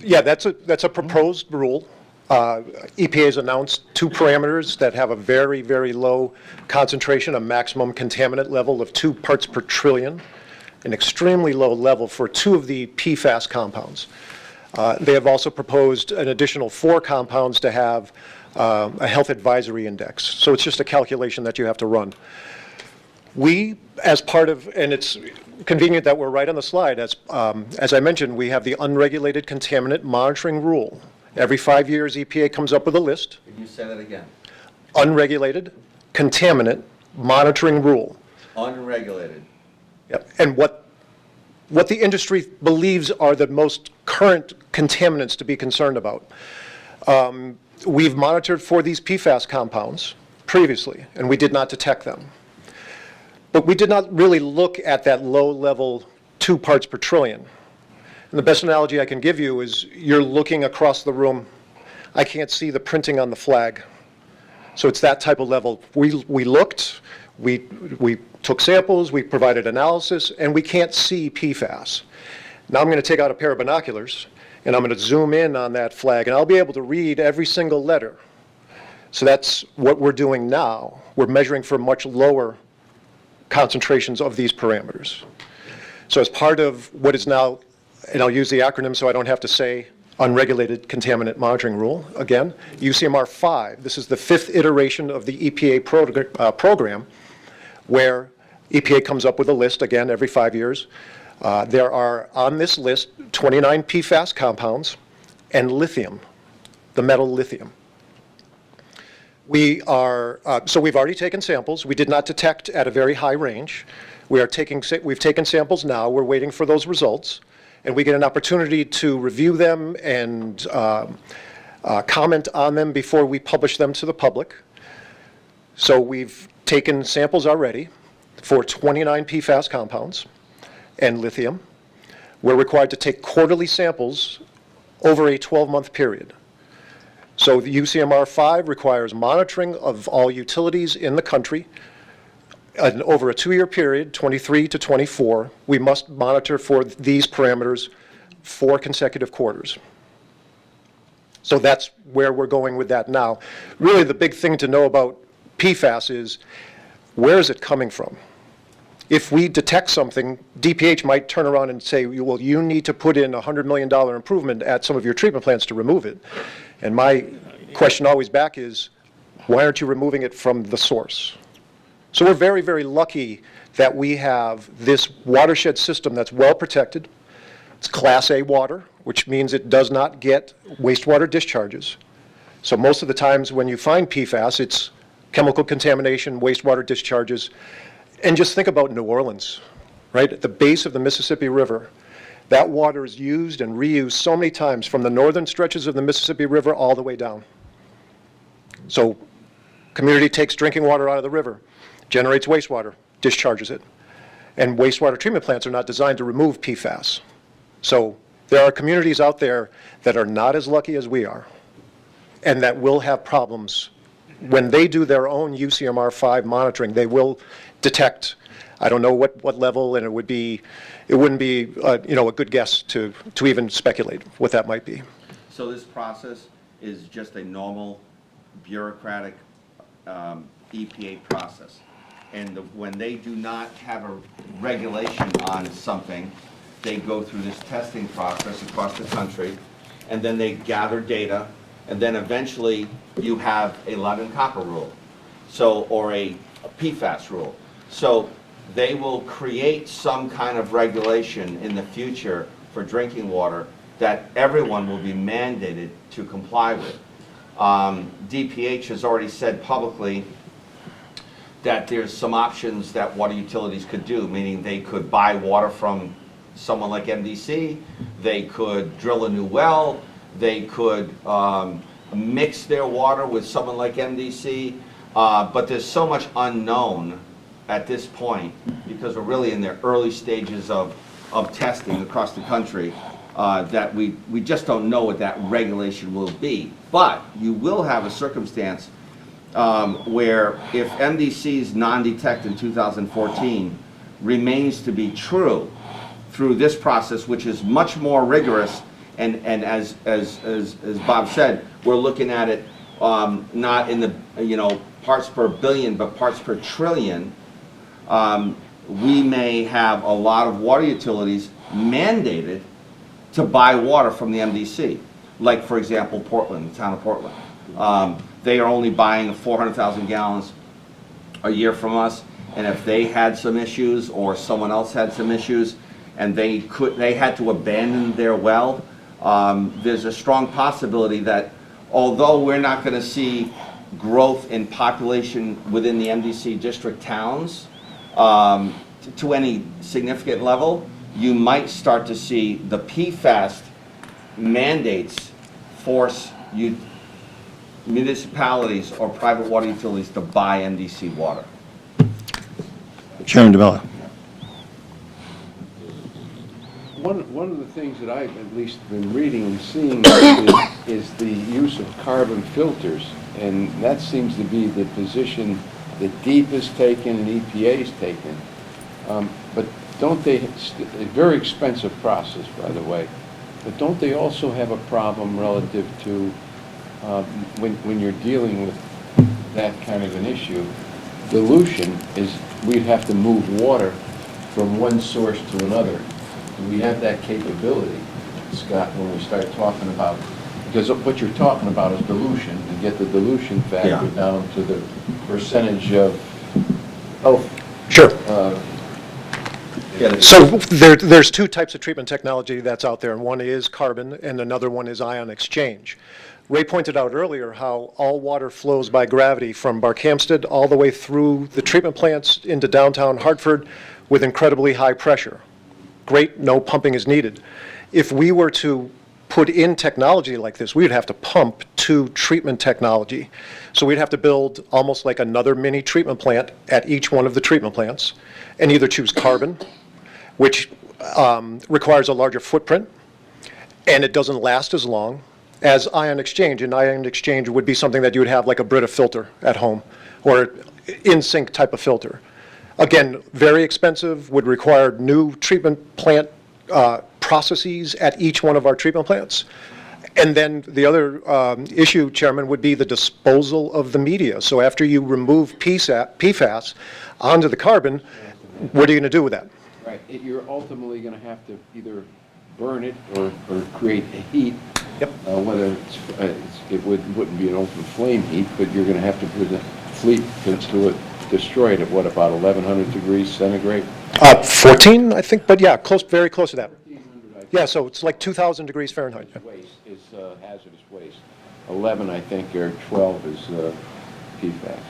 Yeah, that's a proposed rule. EPA has announced 2 parameters that have a very, very low concentration, a maximum contaminant level of 2 parts per trillion, an extremely low level for 2 of the PFAS compounds. They have also proposed an additional 4 compounds to have a health advisory index. So it's just a calculation that you have to run. We, as part of, and it's convenient that we're right on the slide, as I mentioned, we have the unregulated contaminant monitoring rule. Every 5 years, EPA comes up with a list. Can you say that again? Unregulated contaminant monitoring rule. Unregulated. Yep. And what the industry believes are the most current contaminants to be concerned about. We've monitored for these PFAS compounds previously, and we did not detect them. But we did not really look at that low-level 2 parts per trillion. And the best analogy I can give you is you're looking across the room. I can't see the printing on the flag. So it's that type of level. We looked, We took samples, we provided analysis, and we can't see PFAS. Now I'm going to take out a pair of binoculars, and I'm going to zoom in on that flag, and I'll be able to read every single letter. So that's what we're doing now. We're measuring for much lower concentrations of these parameters. So as part of what is now, and I'll use the acronym so I don't have to say unregulated contaminant monitoring rule again, UCMR 5. This is the 5th iteration of the EPA program, where EPA comes up with a list, again, every 5 years. There are, on this list, 29 PFAS compounds and lithium, the metal lithium. We are, so we've already taken samples. We did not detect at a very high range. We've taken samples now. We're waiting for those results. And we get an opportunity to review them and comment on them before we publish them to the public. So we've taken samples already for 29 PFAS compounds and lithium. We're required to take quarterly samples over a 12-month period. So the UCMR 5 requires monitoring of all utilities in the country. And over a 2-year period, 23 to 24, we must monitor for these parameters 4 consecutive quarters. So that's where we're going with that now. Really, the big thing to know about PFAS is, where is it coming from? If we detect something, DPH might turn around and say, well, you need to put in a $100 million improvement at some of your treatment plants to remove it. And my question always back is, why aren't you removing it from the source? So we're very, very lucky that we have this watershed system that's well protected. It's Class A water, which means it does not get wastewater discharges. So most of the times when you find PFAS, it's chemical contamination, wastewater discharges. And just think about New Orleans, right? At the base of the Mississippi River, that water is used and reused so many times from the northern stretches of the Mississippi River all the way down. So community takes drinking water out of the river, generates wastewater, discharges it. And wastewater treatment plants are not designed to remove PFAS. So there are communities out there that are not as lucky as we are, and that will have problems. When they do their own UCMR 5 monitoring, they will detect, I don't know what level, and it wouldn't be a good guess to even speculate what that might be. So this process is just a normal bureaucratic EPA process. And when they do not have a regulation on something, they go through this testing process across the country, and then they gather data, and then eventually you have a lead and copper rule, or a PFAS rule. So they will create some kind of regulation in the future for drinking water that everyone will be mandated to comply with. DPH has already said publicly that there's some options that water utilities could do, meaning they could buy water from someone like MDC, they could drill a new well, they could mix their water with someone like MDC, but there's so much unknown at this point because we're really in the early stages of testing across the country that we just don't know what that regulation will be. But you will have a circumstance where if MDC's non-detect in 2014 remains to be true through this process, which is much more rigorous, and as Bob said, we're looking at it not in the parts per billion, but parts per trillion. We may have a lot of water utilities mandated to buy water from the MDC. Like, for example, Portland, the town of Portland. They are only buying 400,000 gallons a year from us, and if they had some issues or someone else had some issues and they had to abandon their well, there's a strong possibility that although we're not going to see growth in population within the MDC district towns to any significant level, you might start to see the PFAS mandates force municipalities or private water utilities to buy MDC water. Chairman DeMello. One of the things that I've at least been reading and seeing is the use of carbon filters, and that seems to be the position the deep is taken and EPA is taken. But don't they, a very expensive process, by the way, but don't they also have a problem relative to when you're dealing with that kind of an issue? Dilution is, we'd have to move water from one source to another. Do we have that capability, Scott, when we start talking about, because what you're talking about is dilution, and get the dilution factor Yeah. down to the percentage of health. Sure. Yeah, So there's two types of treatment technology that's out there, and one is carbon, and another one is ion exchange. Ray pointed out earlier how all water flows by gravity from Barkhamsted all the way through the treatment plants into downtown Hartford with incredibly high pressure. Great, no pumping is needed. If we were to put in technology like this, we would have to pump to treatment technology. So we'd have to build almost like another mini treatment plant at each one of the treatment plants, and either choose carbon, which requires a larger footprint, and it doesn't last as long as ion exchange. And ion exchange would be something that you would have like a Brita filter at home, or in-sync type of filter. Again, very expensive, would require new treatment plant processes at each one of our treatment plants. And then the other issue, Chairman, would be the disposal of the media. So after you remove PFAS onto the carbon, what are you going to do with that? Right, you're ultimately going to have to either burn it or create a heat. Yep. Whether it wouldn't be an open flame heat, but you're going to have to put a fleet to destroy it at what, about 1,100 degrees centigrade? 14, I think, but yeah, very close to that. Yeah, so it's like 2,000 degrees Fahrenheit. Waste is hazardous waste. 11, I think, or 12 is PFAS.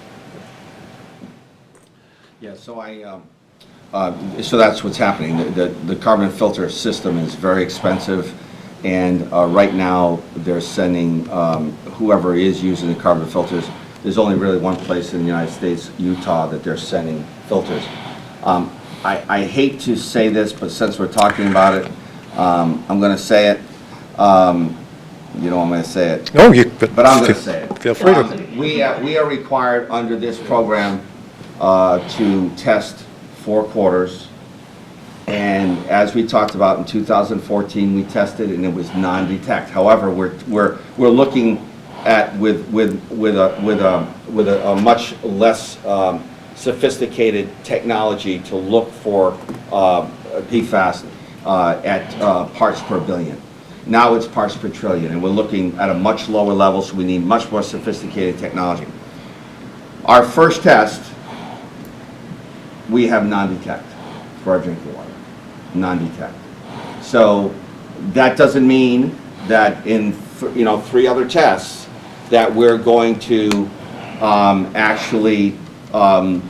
Yeah, so so that's what's happening. The carbon filter system is very expensive, and right now they're sending whoever is using the carbon filters. There's only really one place in the United States, Utah, that they're sending filters. I hate to say this, but since we're talking about it, I'm going to say it. You know I'm going to say it. No, but I'm going to say it. Feel free to. We are required under this program to test 4 quarters, and as we talked about in 2014, we tested and it was non-detect. However, we're looking at with a much less sophisticated technology to look for PFAS at parts per billion. Now it's parts per trillion, and we're looking at a much lower level, so we need much more sophisticated technology. Our first test, we have non-detect for our drinking water, non-detect. So that doesn't mean that in 3 other tests that we're going to actually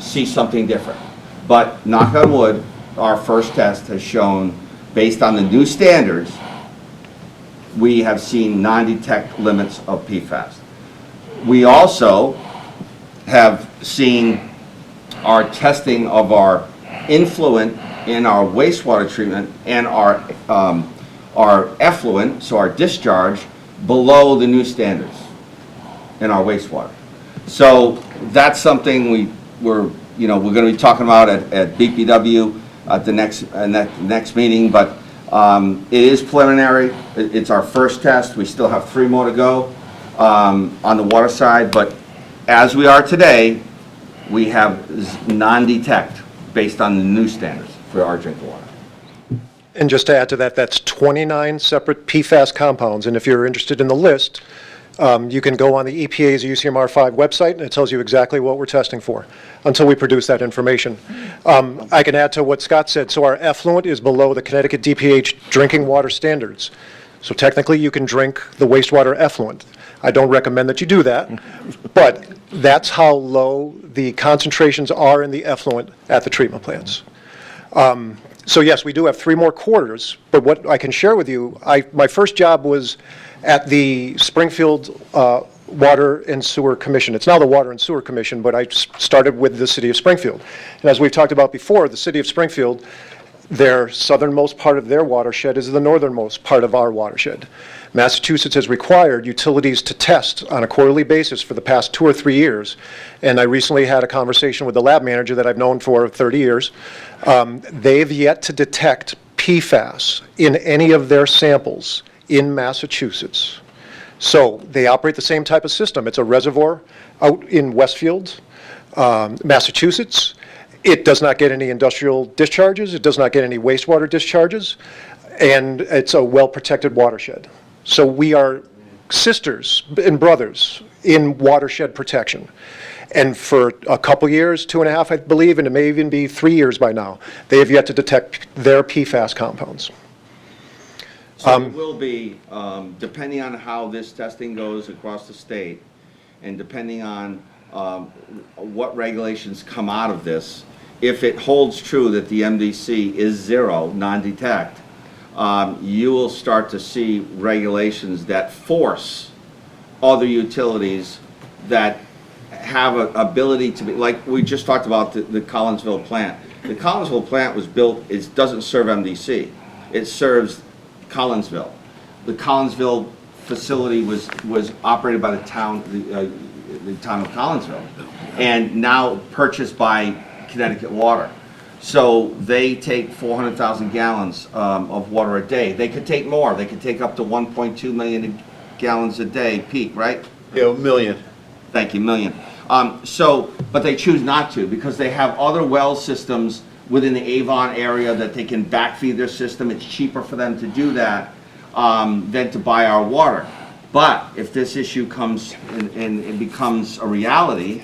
see something different. But knock on wood, our first test has shown, based on the new standards, we have seen non-detect limits of PFAS. We also have seen our testing of our influent in our wastewater treatment and our effluent, so our discharge, below the new standards in our wastewater. So that's something we're going to be talking about at BPW at the next meeting, but it is preliminary. It's our first test. We still have 3 more to go on the water side, but as we are today, we have non-detect based on the new standards for our drinking water. And just to add to that, that's 29 separate PFAS compounds, and if you're interested in the list, you can go on the EPA's UCMR5 website, and it tells you exactly what we're testing for until we produce that information. I can add to what Scott said. So our effluent is below the Connecticut DPH drinking water standards. So technically, you can drink the wastewater effluent. I don't recommend that you do that, but that's how low the concentrations are in the effluent at the treatment plants. So yes, we do have 3 more quarters, but what I can share with you, my first job was at the Springfield Water and Sewer Commission. It's now the Water and Sewer Commission, but I started with the City of Springfield. And as we've talked about before, the City of Springfield Their southernmost part of their watershed is the northernmost part of our watershed. Massachusetts has required utilities to test on a quarterly basis for the past 2 or 3 years, and I recently had a conversation with the lab manager that I've known for 30 years. They've yet to detect PFAS in any of their samples in Massachusetts. So they operate the same type of system. It's a reservoir out in Westfield, Massachusetts. It does not get any industrial discharges. It does not get any wastewater discharges. And it's a well-protected watershed. So we are sisters and brothers in watershed protection. And for a couple years, 2.5, I believe, and it may even be 3 years by now, they have yet to detect their PFAS compounds. So it will be, depending on how this testing goes across the state, and depending on what regulations come out of this, if it holds true that the MDC is 0, non-detect, you will start to see regulations that force other utilities that have an ability to be, like we just talked about the Collinsville plant. The Collinsville plant was built, it doesn't serve MDC, it serves Collinsville. The Collinsville facility was operated by the town of Collinsville, and now purchased by Connecticut Water. So they take 400,000 gallons of water a day. They could take more. They could take up to 1.2 million gallons a day peak, right? Yeah, million. Thank you, million. But they choose not to because they have other well systems within the Avon area that they can backfeed their system. It's cheaper for them to do that than to buy our water. But if this issue comes and it becomes a reality,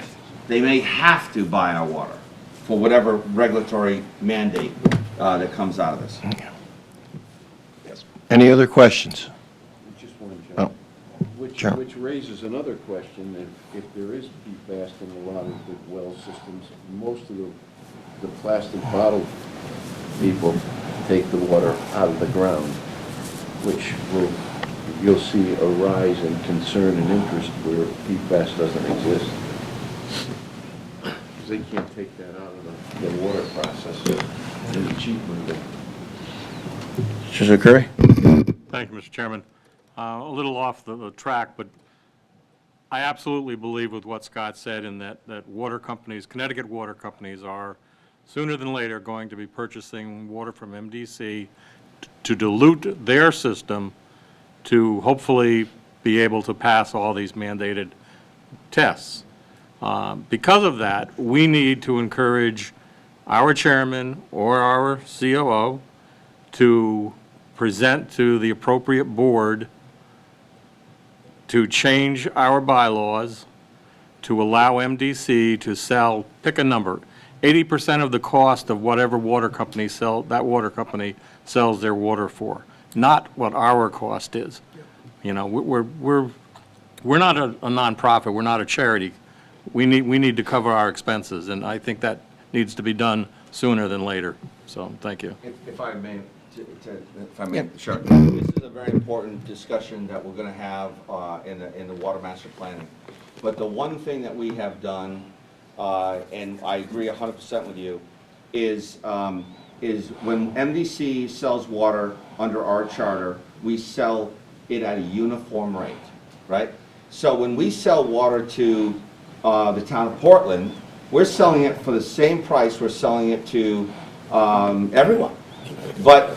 they may have to buy our water for whatever regulatory mandate that comes out of this. Any other questions? Just one, Oh, John. sure. Which raises another question. If there is PFAS in a lot of the well systems, most of the plastic bottle people take the water out of the ground, which you'll see a rise in concern and interest where PFAS doesn't exist. Because they can't take that out of the water process. It's cheaper than. Mr. Curry? Thank you, Mr. Chairman. A little off the track, but I absolutely believe with what Scott said in that water companies, Connecticut water companies are sooner than later going to be purchasing water from MDC to dilute their system to hopefully be able to pass all these mandated tests. Because of that, we need to encourage our chairman or our COO to present to the appropriate board to change our bylaws to allow MDC to sell, pick a number, 80% of the cost of whatever water company that water company sells their water for, not what our cost is. You know, we're not a nonprofit, we're not a charity. We need to cover our expenses, and I think that needs to be done sooner than later. So, thank you. If I may, sure. This is a very important discussion that we're going to have in the water master planning. But the one thing that we have done, and I agree 100% with you, is when MDC sells water under our charter, we sell it at a uniform rate, right? So when we sell water to the town of Portland, we're selling it for the same price we're selling it to everyone. But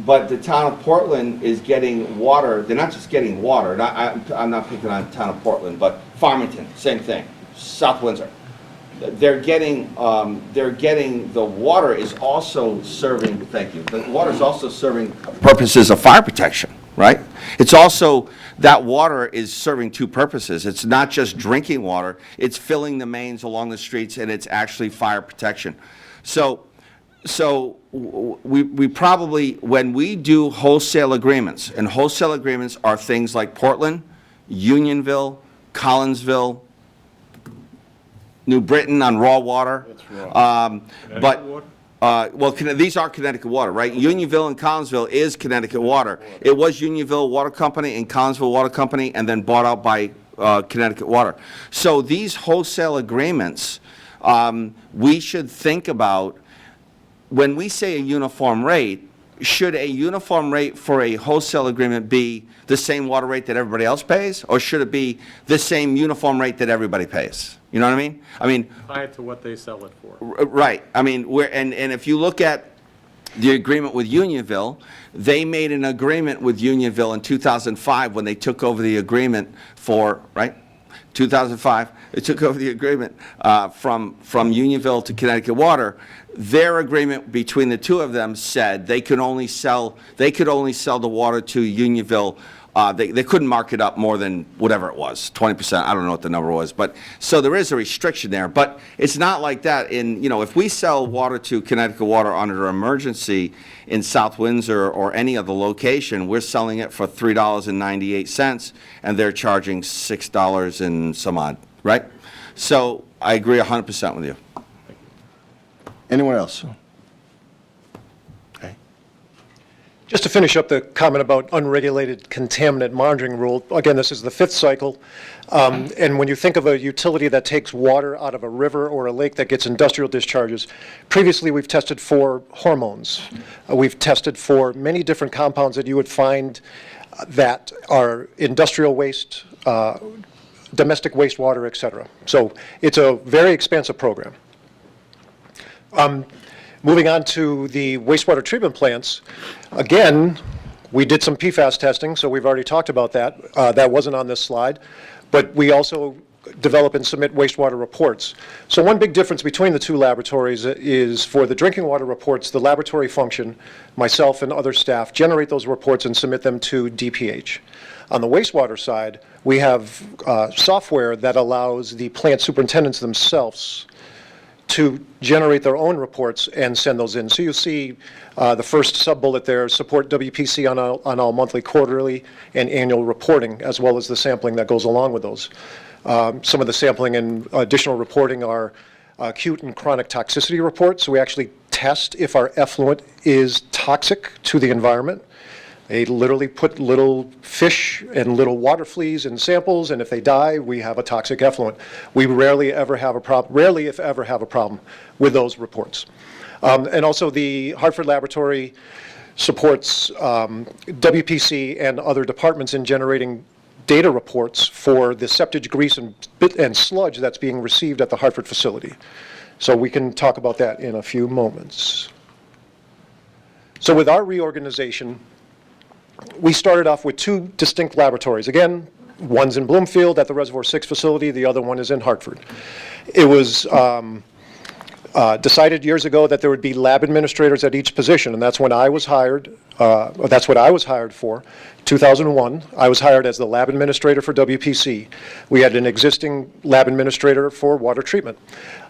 the town of Portland is getting water. They're not just getting water. I'm not picking on the town of Portland, but Farmington, same thing. South Windsor. They're getting the water is also serving. Thank you. The water is also serving purposes of fire protection, right? It's also that water is serving two purposes. It's not just drinking water. It's filling the mains along the streets, and it's actually fire protection. So we probably, when we do wholesale agreements, and wholesale agreements are things like Portland, Unionville, Collinsville, New Britain on raw water. These are Connecticut water, right? Unionville and Collinsville is Connecticut water. It was Unionville Water Company and Collinsville Water Company, and then bought out by Connecticut Water. So these wholesale agreements, we should think about when we say a uniform rate, should a uniform rate for a wholesale agreement be the same water rate that everybody else pays? Or should it be the same uniform rate that everybody pays? You know what I mean? I mean, Tie it to what they sell it for. right. I mean, and if you look at the agreement with Unionville, they made an agreement with Unionville in 2005 when they took over the agreement for, right? 2005, they took over the agreement from Unionville to Connecticut Water. Their agreement between the two of them said they could only sell the water to Unionville. They couldn't mark it up more than whatever it was, 20%. I don't know what the number was, but so there is a restriction there. But it's not like that. If we sell water to Connecticut Water under emergency in South Windsor or any other location, we're selling it for $3.98, and they're charging $6 and some odd, right? So I agree 100% with you. Anyone else? Just to finish up the comment about unregulated contaminant monitoring rule, again, this is the 5th cycle. And when you think of a utility that takes water out of a river or a lake that gets industrial discharges, previously we've tested for hormones. We've tested for many different compounds that you would find that are industrial waste, domestic wastewater, et cetera. So it's a very expansive program. Moving on to the wastewater treatment plants, again, we did some PFAS testing, so we've already talked about that. That wasn't on this slide. But we also develop and submit wastewater reports. So one big difference between the two laboratories is for the drinking water reports, the laboratory function, myself and other staff generate those reports and submit them to DPH. On the wastewater side, we have software that allows the plant superintendents themselves to generate their own reports and send those in. So you see the first sub-bullet there, support WPC on all monthly, quarterly, and annual reporting, as well as the sampling that goes along with those. Some of the sampling and additional reporting are acute and chronic toxicity reports. So we actually test if our effluent is toxic to the environment. They literally put little fish and little water fleas in samples, and if they die, we have a toxic effluent. We rarely, if ever, have a problem with those reports. And also the Hartford Laboratory supports WPC and other departments in generating data reports for the septic grease and sludge that's being received at the Hartford facility. So we can talk about that in a few moments. So with our reorganization, we started off with 2 distinct laboratories. Again, one's in Bloomfield at the Reservoir 6 facility, the other one is in Hartford. It was decided years ago that there would be lab administrators at each position, and that's when I was hired, that's what I was hired for. 2001, I was hired as the lab administrator for WPC. We had an existing lab administrator for water treatment.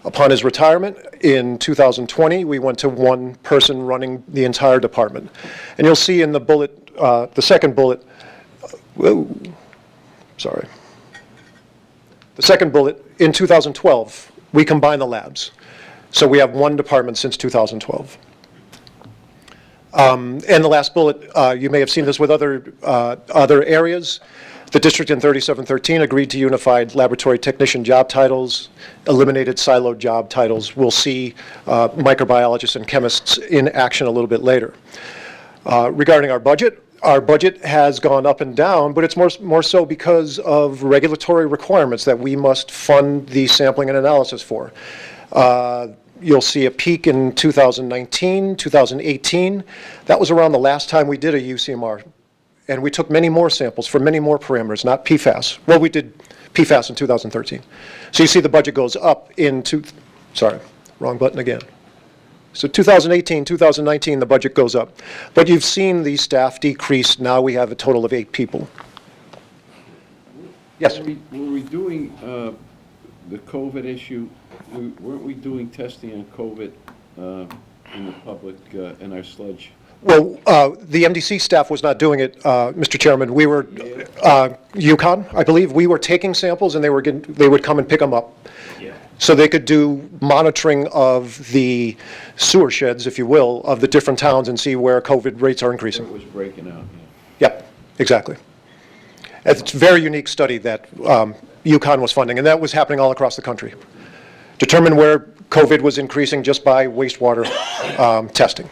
Upon his retirement in 2020, we went to one person running the entire department. And you'll see in the bullet, the second bullet, the second bullet, in 2012, we combined the labs. So we have one department since 2012. And the last bullet, you may have seen this with other areas. The district in 3713 agreed to unified laboratory technician job titles, eliminated siloed job titles. We'll see microbiologists and chemists in action a little bit later. Regarding our budget has gone up and down, but it's more so because of regulatory requirements that we must fund the sampling and analysis for. You'll see a peak in 2019, 2018. That was around the last time we did a UCMR. And we took many more samples for many more parameters, not PFAS. Well, we did PFAS in 2013. So you see the budget goes up sorry, wrong button again. So 2018, 2019, the budget goes up. But you've seen the staff decrease. Now we have a total of 8 people. Yes? Were we doing the COVID issue? Weren't we doing testing on COVID in the public in our sludge? Well, the MDC staff was not doing it, Mr. Chairman. We were, Yukon, I believe, we were taking samples and they would come and pick them up. Yeah. So they could do monitoring of the sewer sheds, if you will, of the different towns and see where COVID rates are increasing. It was breaking out. Yeah. Yep, exactly. It's a very unique study that Yukon was funding, and that was happening all across the country. Determine where COVID was increasing just by wastewater testing.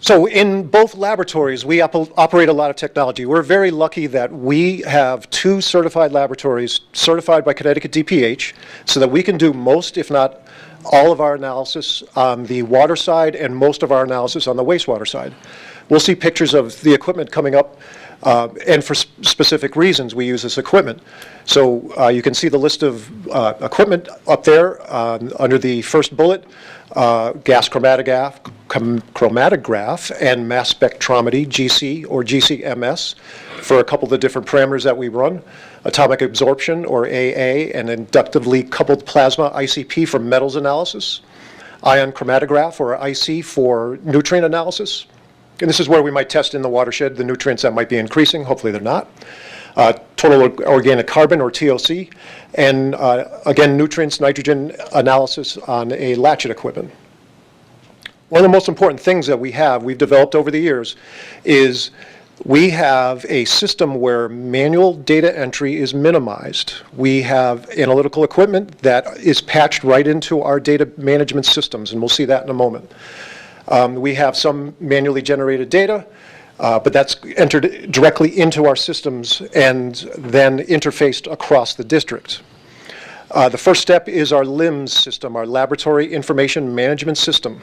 So in both laboratories, we operate a lot of technology. We're very lucky that we have 2 certified laboratories certified by Connecticut DPH so that we can do most, if not all of our analysis on the water side and most of our analysis on the wastewater side. We'll see pictures of the equipment coming up, and for specific reasons we use this equipment. So you can see the list of equipment up there under the first bullet. Gas chromatograph and mass spectrometry, GC or GCMS, for a couple of the different parameters that we run. Atomic absorption, or AA, and inductively coupled plasma, ICP, for metals analysis. Ion chromatograph, or IC, for nutrient analysis. And this is where we might test in the watershed the nutrients that might be increasing. Hopefully they're not. Total organic carbon, or TOC, and again, nutrients, nitrogen analysis on a latchet equipment. One of the most important things that we've developed over the years, is we have a system where manual data entry is minimized. We have analytical equipment that is patched right into our data management systems, and we'll see that in a moment. We have some manually generated data, but that's entered directly into our systems and then interfaced across the district. The first step is our LIMS system, our Laboratory Information Management System.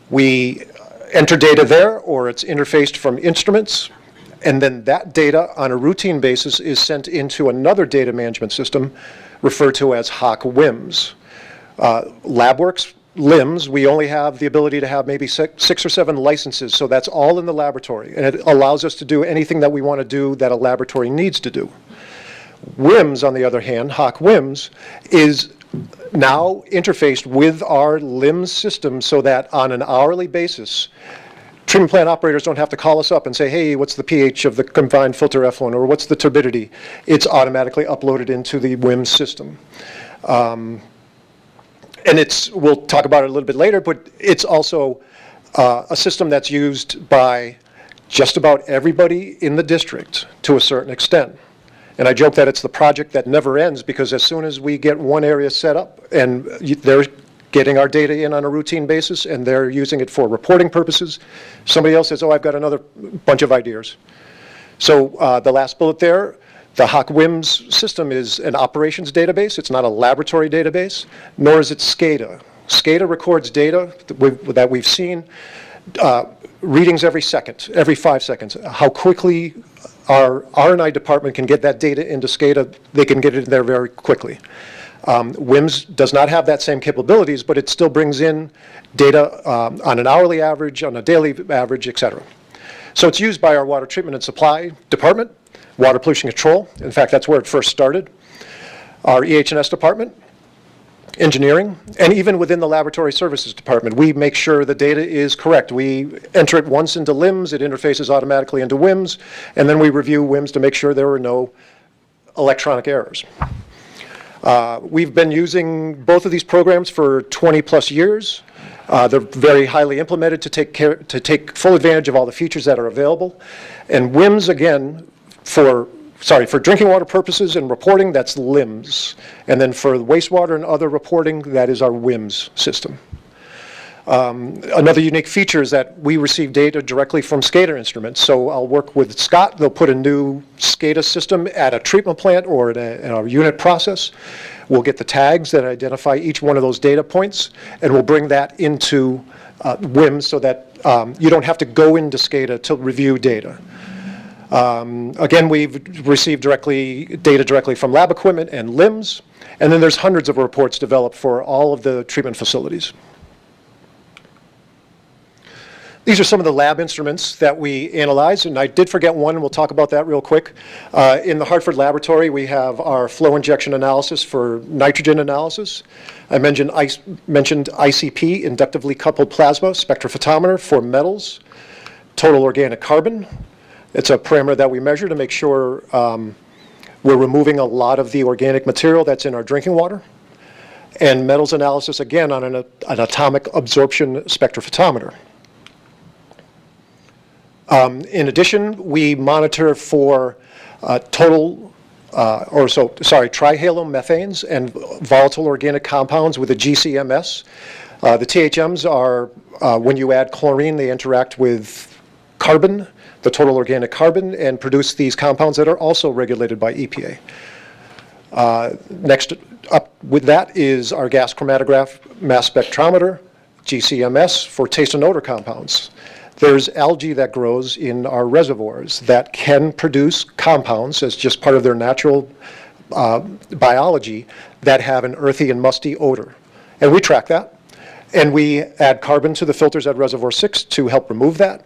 We enter data there, or it's interfaced from instruments, and then that data on a routine basis is sent into another data management system referred to as HOC-WIMS. LabWorks LIMS, we only have the ability to have maybe 6 or 7 licenses, so that's all in the laboratory, and it allows us to do anything that we want to do that a laboratory needs to do. WIMS, on the other hand, HOC-WIMS, is now interfaced with our LIMS system so that on an hourly basis, treatment plant operators don't have to call us up and say, hey, what's the pH of the combined filter effluent, or what's the turbidity? It's automatically uploaded into the WIMS system. And we'll talk about it a little bit later, but it's also a system that's used by just about everybody in the district to a certain extent. And I joke that it's the project that never ends, because as soon as we get one area set up and they're getting our data in on a routine basis and they're using it for reporting purposes, somebody else says, oh, I've got another bunch of ideas. So the last bullet there, the HOC-WIMS system is an operations database. It's not a laboratory database, nor is it SCADA. SCADA records data that we've seen, readings every second, every 5 seconds. How quickly our R&I department can get that data into SCADA, they can get it in there very quickly. WIMS does not have that same capabilities, but it still brings in data on an hourly average, on a daily average, et cetera. So it's used by our water treatment and supply department, water pollution control. In fact, that's where it first started. Our EH&S department, engineering, and even within the laboratory services department, we make sure the data is correct. We enter it once into LIMS, it interfaces automatically into WIMS, and then we review WIMS to make sure there are no electronic errors. We've been using both of these programs for 20 plus years. They're very highly implemented to take full advantage of all the features that are available. And WIMS, again, for drinking water purposes and reporting, that's LIMS. And then for wastewater and other reporting, that is our WIMS system. Another unique feature is that we receive data directly from SCADA instruments. So I'll work with Scott. They'll put a new SCADA system at a treatment plant or in a unit process. We'll get the tags that identify each one of those data points, and we'll bring that into WIMS so that you don't have to go into SCADA to review data. Again, we've received data directly from lab equipment and LIMS, and then there's hundreds of reports developed for all of the treatment facilities. These are some of the lab instruments that we analyze, and I did forget one, and we'll talk about that real quick. In the Hartford laboratory, we have our flow injection analysis for nitrogen analysis. I mentioned ICP, inductively coupled plasma spectrophotometer for metals, total organic carbon. It's a parameter that we measure to make sure we're removing a lot of the organic material that's in our drinking water. And metals analysis, again, on an atomic absorption spectrophotometer. In addition, we monitor for total trihalomethanes and volatile organic compounds with a GCMS. The THMs are, when you add chlorine, they interact with carbon, the total organic carbon, and produce these compounds that are also regulated by EPA. Next up with that is our gas chromatograph mass spectrometer, GCMS, for taste and odor compounds. There's algae that grows in our reservoirs that can produce compounds as just part of their natural biology that have an earthy and musty odor. And we track that. And we add carbon to the filters at Reservoir 6 to help remove that.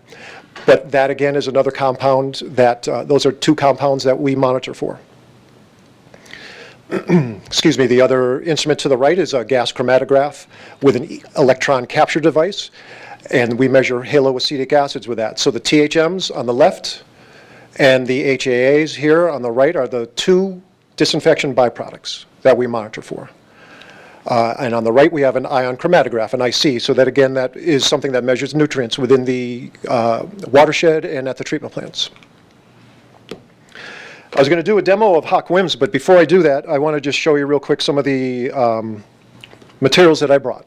But that, again, is another compound that, those are two compounds that we monitor for. Excuse me, the other instrument to the right is a gas chromatograph with an electron capture device. And we measure haloacetic acids with that. So the THMs on the left and the HAAs here on the right are the two disinfection byproducts that we monitor for. And on the right, we have an ion chromatograph, an IC. So that, again, that is something that measures nutrients within the watershed and at the treatment plants. I was going to do a demo of Hawk WIMS, but before I do that, I want to just show you real quick some of the materials that I brought.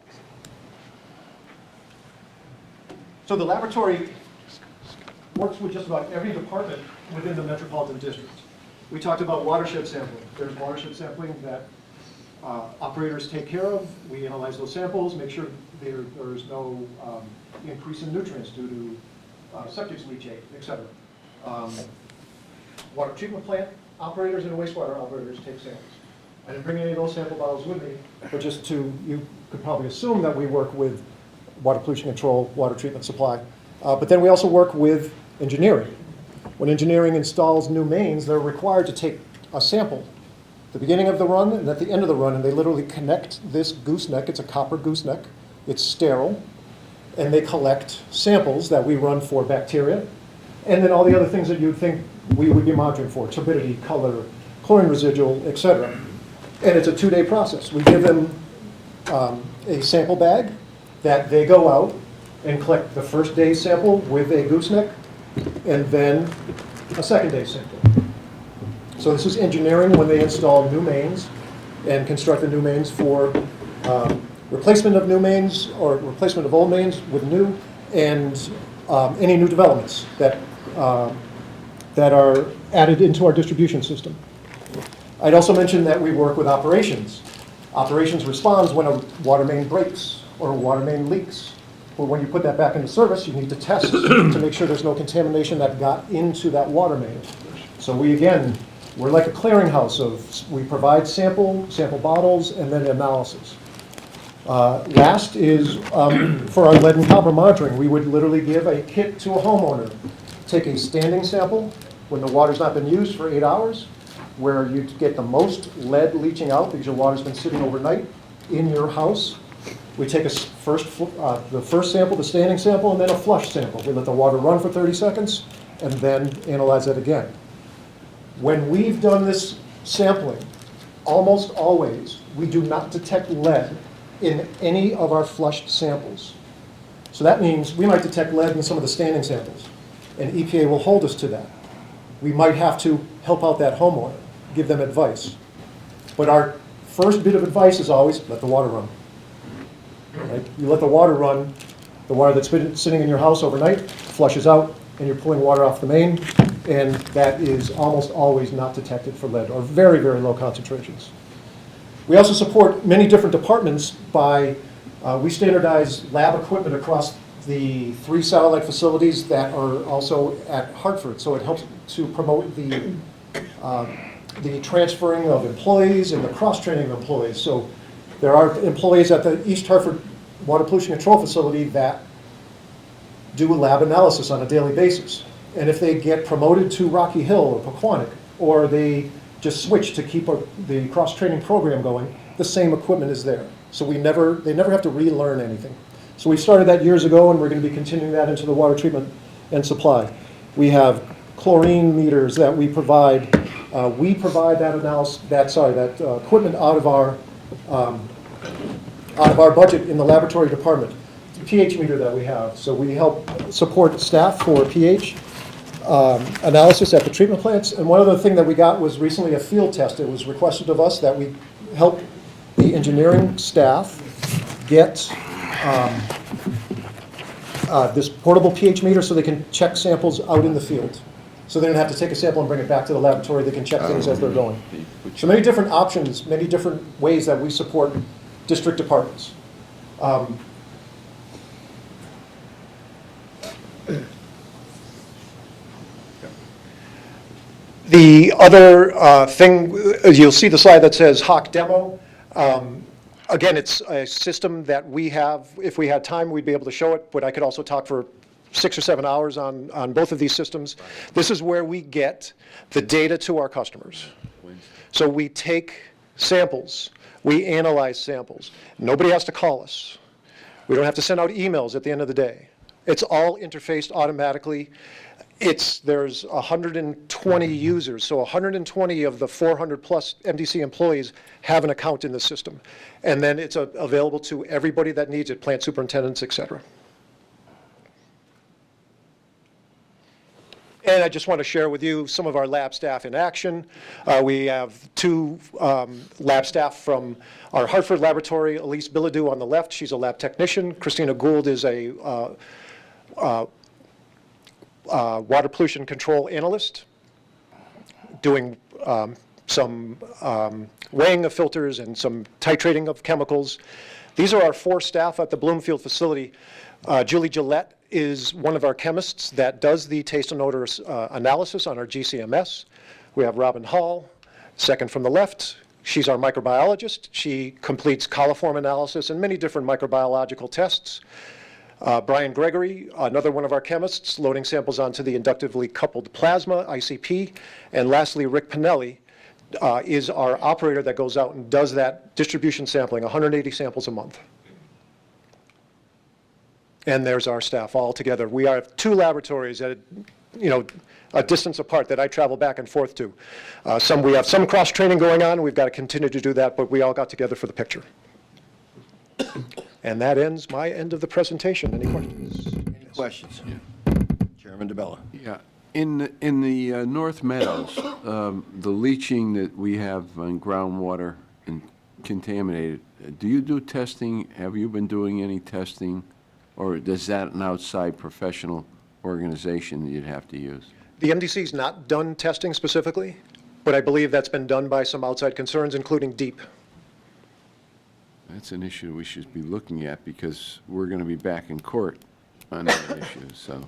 So the laboratory works with just about every department within the Metropolitan District. We talked about watershed sampling. There's watershed sampling that operators take care of. We analyze those samples, make sure there's no increase in nutrients due to septic leachate, et cetera. Water treatment plant operators and wastewater operators take samples. I didn't bring any of those sample bottles with me, but just to, you could probably assume that we work with water pollution control, water treatment supply. But then we also work with engineering. When engineering installs new mains, they're required to take a sample at the beginning of the run and at the end of the run, and they literally connect this gooseneck. It's a copper gooseneck. It's sterile. And they collect samples that we run for bacteria, and then all the other things that you'd think we would be monitoring for, turbidity, color, chlorine residual, et cetera. And it's a 2-day process. We give them a sample bag that they go out and collect the first day's sample with a gooseneck, and then a second day's sample. So this is engineering when they install new mains and construct the new mains for replacement of new mains or replacement of old mains with new, and any new developments that are added into our distribution system. I'd also mention that we work with operations. Operations responds when a water main breaks or a water main leaks. But when you put that back into service, you need to test to make sure there's no contamination that got into that water main. So we're like a clearinghouse we provide sample bottles, and then analysis. Last is for our lead and copper monitoring. We would literally give a kit to a homeowner. Take a standing sample when the water's not been used for 8 hours, where you get the most lead leaching out because your water's been sitting overnight in your house. We take the first sample, the standing sample, and then a flush sample. We let the water run for 30 seconds and then analyze it again. When we've done this sampling, almost always, we do not detect lead in any of our flushed samples. So that means we might detect lead in some of the standing samples, and EPA will hold us to that. We might have to help out that homeowner, give them advice. But our first bit of advice is always let the water run. Right? You let the water run, the water that's been sitting in your house overnight flushes out, and you're pulling water off the main, and that is almost always not detected for lead, or very, very low concentrations. We also support many different departments by, we standardize lab equipment across the 3 satellite facilities that are also at Hartford. So it helps to promote the transferring of employees and the cross-training of employees. So there are employees at the East Hartford Water Pollution Control Facility that do a lab analysis on a daily basis. And if they get promoted to Rocky Hill or Pequannock, or they just switch to keep the cross-training program going, the same equipment is there. So they never have to relearn anything. So we started that years ago, and we're going to be continuing that into the water treatment and supply. We have chlorine meters that we provide. We provide that equipment out of our budget in the laboratory department. It's a pH meter that we have, so we help support staff for pH. analysis at the treatment plants. And one other thing that we got was recently a field test. It was requested of us that we help the engineering staff get this portable pH meter so they can check samples out in the field. So they don't have to take a sample and bring it back to the laboratory. They can check things as they're going. So many different options, many different ways that we support district departments. The other thing, you'll see the slide that says Hawk Demo. Again, it's a system that we have. If we had time, we'd be able to show it, but I could also talk for 6 or 7 hours on both of these systems. This is where we get the data to our customers. So we take samples, we analyze samples. Nobody has to call us. We don't have to send out emails at the end of the day. It's all interfaced automatically. There's 120 users, so 120 of the 400 plus MDC employees have an account in the system. And then it's available to everybody that needs it, plant superintendents, et cetera. And I just want to share with you some of our lab staff in action. We have 2 lab staff from our Hartford laboratory, Elise Bilodeau on the left, she's a lab technician. Christina Gould is a water pollution control analyst, doing some weighing of filters and some titrating of chemicals. These are our 4 staff at the Bloomfield facility. Julie Gillette is one of our chemists that does the taste and odor analysis on our GCMS. We have Robin Hall, second from the left. She's our microbiologist. She completes coliform analysis and many different microbiological tests. Brian Gregory, another one of our chemists, loading samples onto the inductively coupled plasma, ICP. And lastly, Rick Pinelli is our operator that goes out and does that distribution sampling, 180 samples a month. And there's our staff all together. We have 2 laboratories at a distance apart that I travel back and forth to. We have some cross-training going on. We've got to continue to do that, but we all got together for the picture. And that ends my end of the presentation. Any questions? Any questions? Chairman DeBella. Yeah, in the North Meadows, the leaching that we have on groundwater and contaminated, do you do testing? Have you been doing any testing? Or is that an outside professional organization that you'd have to use? The MDC's not done testing specifically, but I believe that's been done by some outside concerns, including DEEP. That's an issue we should be looking at because we're going to be back in court on that issue, so.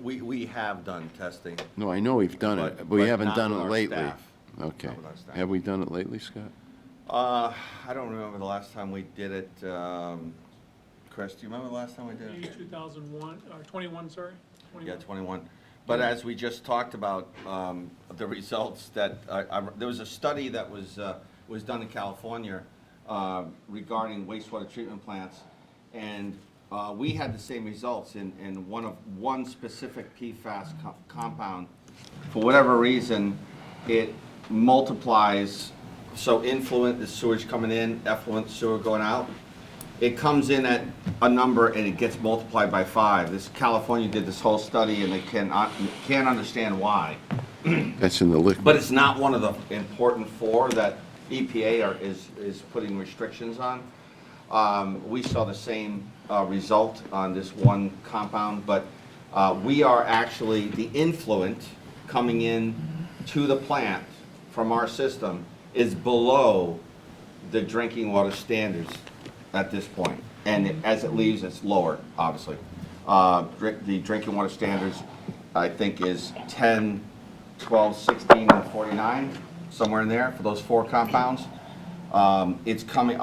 We have done testing. No, I know we've done it, but we haven't not done with it our lately. staff. Okay. Not with our staff. Have we done it lately, Scott? I don't remember the last time we did it. Chris, do you remember the last time we did it? 2001, or 21, sorry? 21. Yeah, 21. But as we just talked about, the results that, there was a study that was done in California regarding wastewater treatment plants, and we had the same results in one specific PFAS compound. For whatever reason, it multiplies, so influent is sewage coming in, effluent sewer going out. It comes in at a number and it gets multiplied by 5. California did this whole study and they can't understand why. That's in the liquid. But it's not one of the important 4 that EPA is putting restrictions on. We saw the same result on this one compound, but we are actually, the influent coming in to the plant from our system is below the drinking water standards at this point. And as it leaves, it's lower, obviously. The drinking water standards, I think, is 10, 12, 16, and 49, somewhere in there for those 4 compounds. It's coming,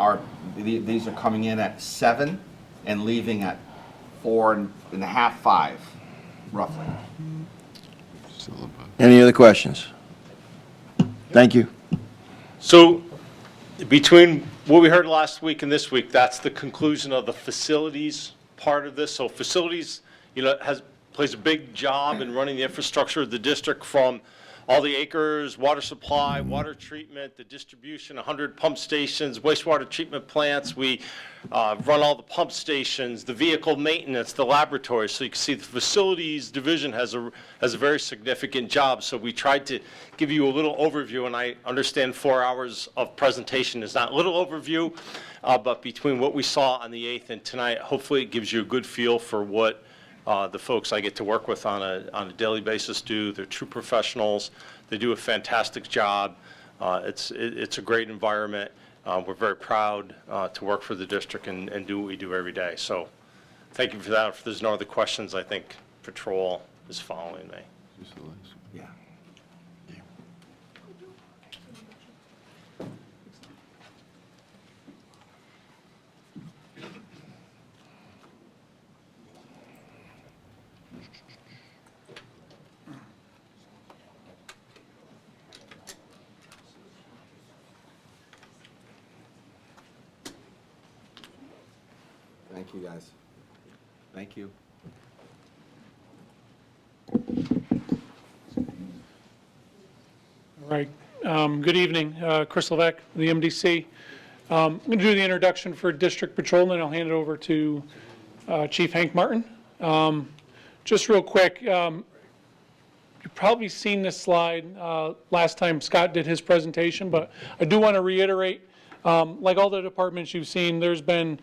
these are coming in at 7 and leaving at 4.5, 5, roughly. Any other questions? Thank you. So between what we heard last week and this week, that's the conclusion of the facilities part of this. So facilities, plays a big job in running the infrastructure of the district from all the acres, water supply, water treatment, the distribution, 100 pump stations, wastewater treatment plants. We run all the pump stations, the vehicle maintenance, the laboratory. So you can see the facilities division has a very significant job. So we tried to give you a little overview, and I understand 4 hours of presentation is not a little overview, but between what we saw on the 8th and tonight, hopefully it gives you a good feel for what the folks I get to work with on a daily basis do. They're true professionals. They do a fantastic job. It's a great environment. We're very proud to work for the district and do what we do every day. So thank you for that. If there's no other questions, I think Patrol is following me. Yeah. Thank you, guys. Thank you. All right. Good evening. Chris Levesque, the MDC. I'm going to do the introduction for District Patrol, and then I'll hand it over to Chief Hank Martin. Just real quick, you've probably seen this slide last time Scott did his presentation, but I do want to reiterate, like all the departments you've seen, there's been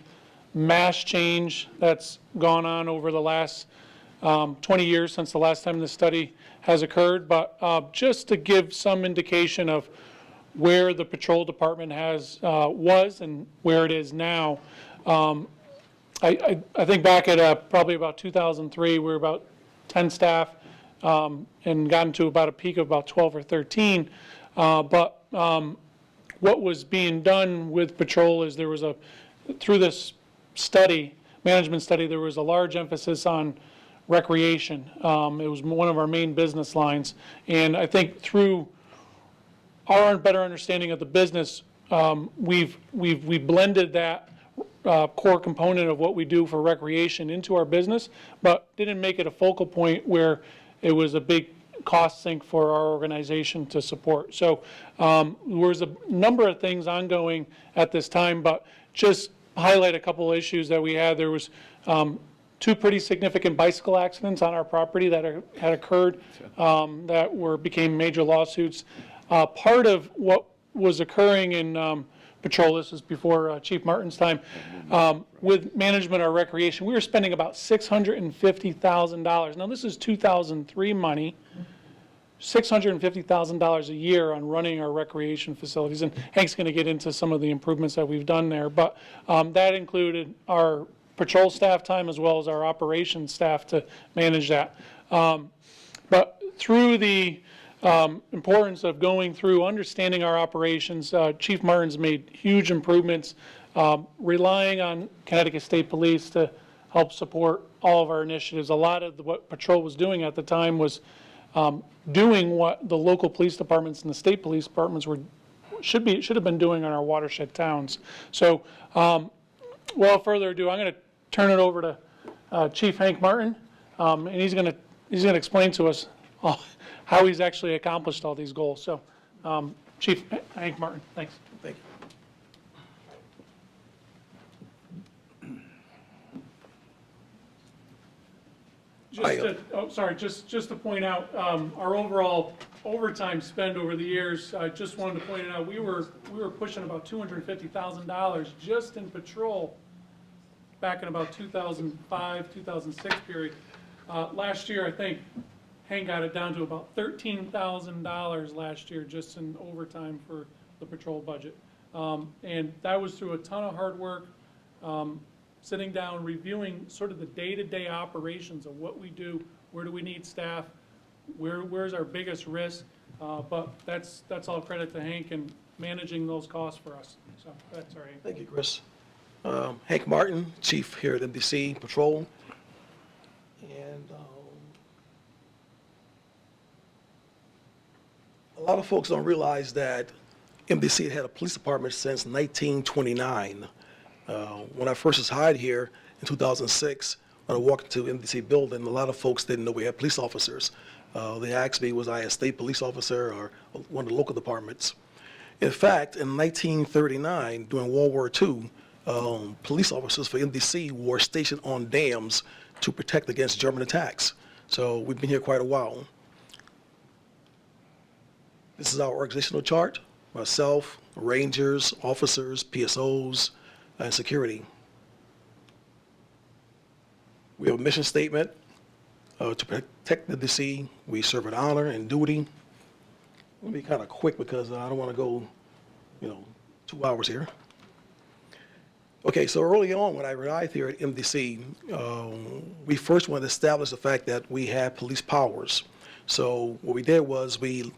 mass change that's gone on over the last 20 years since the last time this study has occurred. But just to give some indication of where the patrol department was and where it is now, I think back at probably about 2003, we were about 10 staff and gotten to about a peak of about 12 or 13. But what was being done with patrol is there was through this management study, there was a large emphasis on recreation. It was one of our main business lines. And I think through our better understanding of the business, we blended that core component of what we do for recreation into our business, but didn't make it a focal point where it was a big cost sink for our organization to support. So there was a number of things ongoing at this time, but just highlight a couple of issues that we had. There was 2 pretty significant bicycle accidents on our property that had occurred that became major lawsuits. Part of what was occurring in patrol, this is before Chief Martin's time, with management or recreation, we were spending about $650,000. Now this is 2003 money. $650,000 a year on running our recreation facilities, and Hank's going to get into some of the improvements that we've done there, but that included our patrol staff time as well as our operations staff to manage that. But through the importance of going through understanding our operations, Chief Martin's made huge improvements, relying on Connecticut State Police to help support all of our initiatives. A lot of what patrol was doing at the time was doing what the local police departments and the state police departments should have been doing in our watershed towns. So, without further ado, I'm going to turn it over to Chief Hank Martin, and he's going to explain to us how he's actually accomplished all these goals. So, Chief Hank Martin, thanks. Thank you. Just to point out, our overall overtime spend over the years, I just wanted to point it out, we were pushing about $250,000 just in patrol back in about 2005, 2006 period. Last year, I think Hank got it down to about $13,000 last year just in overtime for the patrol budget. And that was through a ton of hard work, sitting down, reviewing sort of the day-to-day operations of what we do, where do we need staff, where's our biggest risk, but that's all credit to Hank and managing those costs for us. So that's all right. Thank you, Chris. Hank Martin, Chief here at MDC Patrol. And a lot of folks don't realize that MDC had a police department since 1929. When I first was hired here in 2006, when I walked into MDC building, a lot of folks didn't know we had police officers. They asked me, was I a state police officer or one of the local departments? In fact, in 1939, during World War II, police officers for MDC were stationed on dams to protect against German attacks. So we've been here quite a while. This is our organizational chart. Myself, rangers, officers, PSOs, and security. We have a mission statement to protect the MDC. We serve with honor and duty. Let me be kind of quick because I don't want to go, 2 hours here. Okay, so early on when I arrived here at MDC, we first wanted to establish the fact that we had police powers. So what we did was we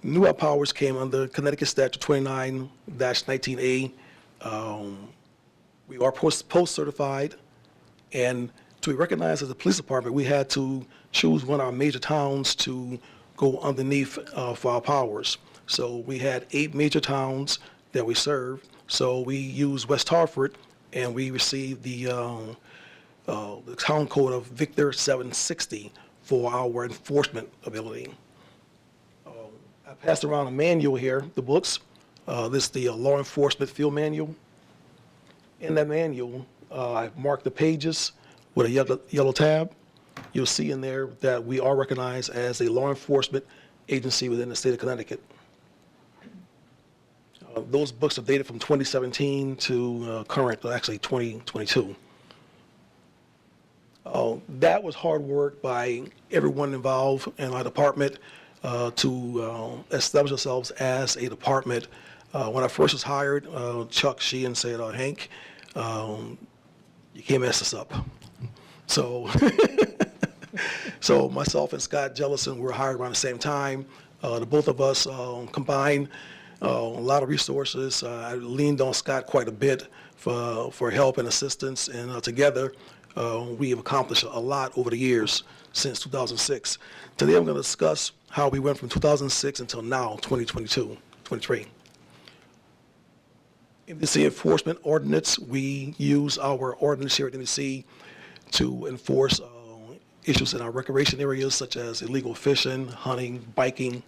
knew our powers came under Connecticut Statute 29-19A. We are post-certified, and to be recognized as a police department, we had to choose one of our major towns to go underneath for our powers. So we had 8 major towns that we served. So we used West Hartford, and we received the town code of Victor 760 for our enforcement ability. I passed around a manual here, the books. This is the law enforcement field manual. In that manual, I've marked the pages with a yellow tab. You'll see in there that we are recognized as a law enforcement agency within the state of Connecticut. Those books are dated from 2017 to current, actually 2022. That was hard work by everyone involved in our department to establish ourselves as a department. When I first was hired, Chuck Sheehan said, Hank, you can't mess this up. So, so myself and Scott Jellison were hired around the same time. The both of us combined a lot of resources. I leaned on Scott quite a bit for help and assistance, and together we have accomplished a lot over the years since 2006. Today I'm going to discuss how we went from 2006 until now, 2022, 23. MDC enforcement ordinance, we use our ordinance here at MDC to enforce issues in our recreation areas such as illegal fishing, hunting, biking.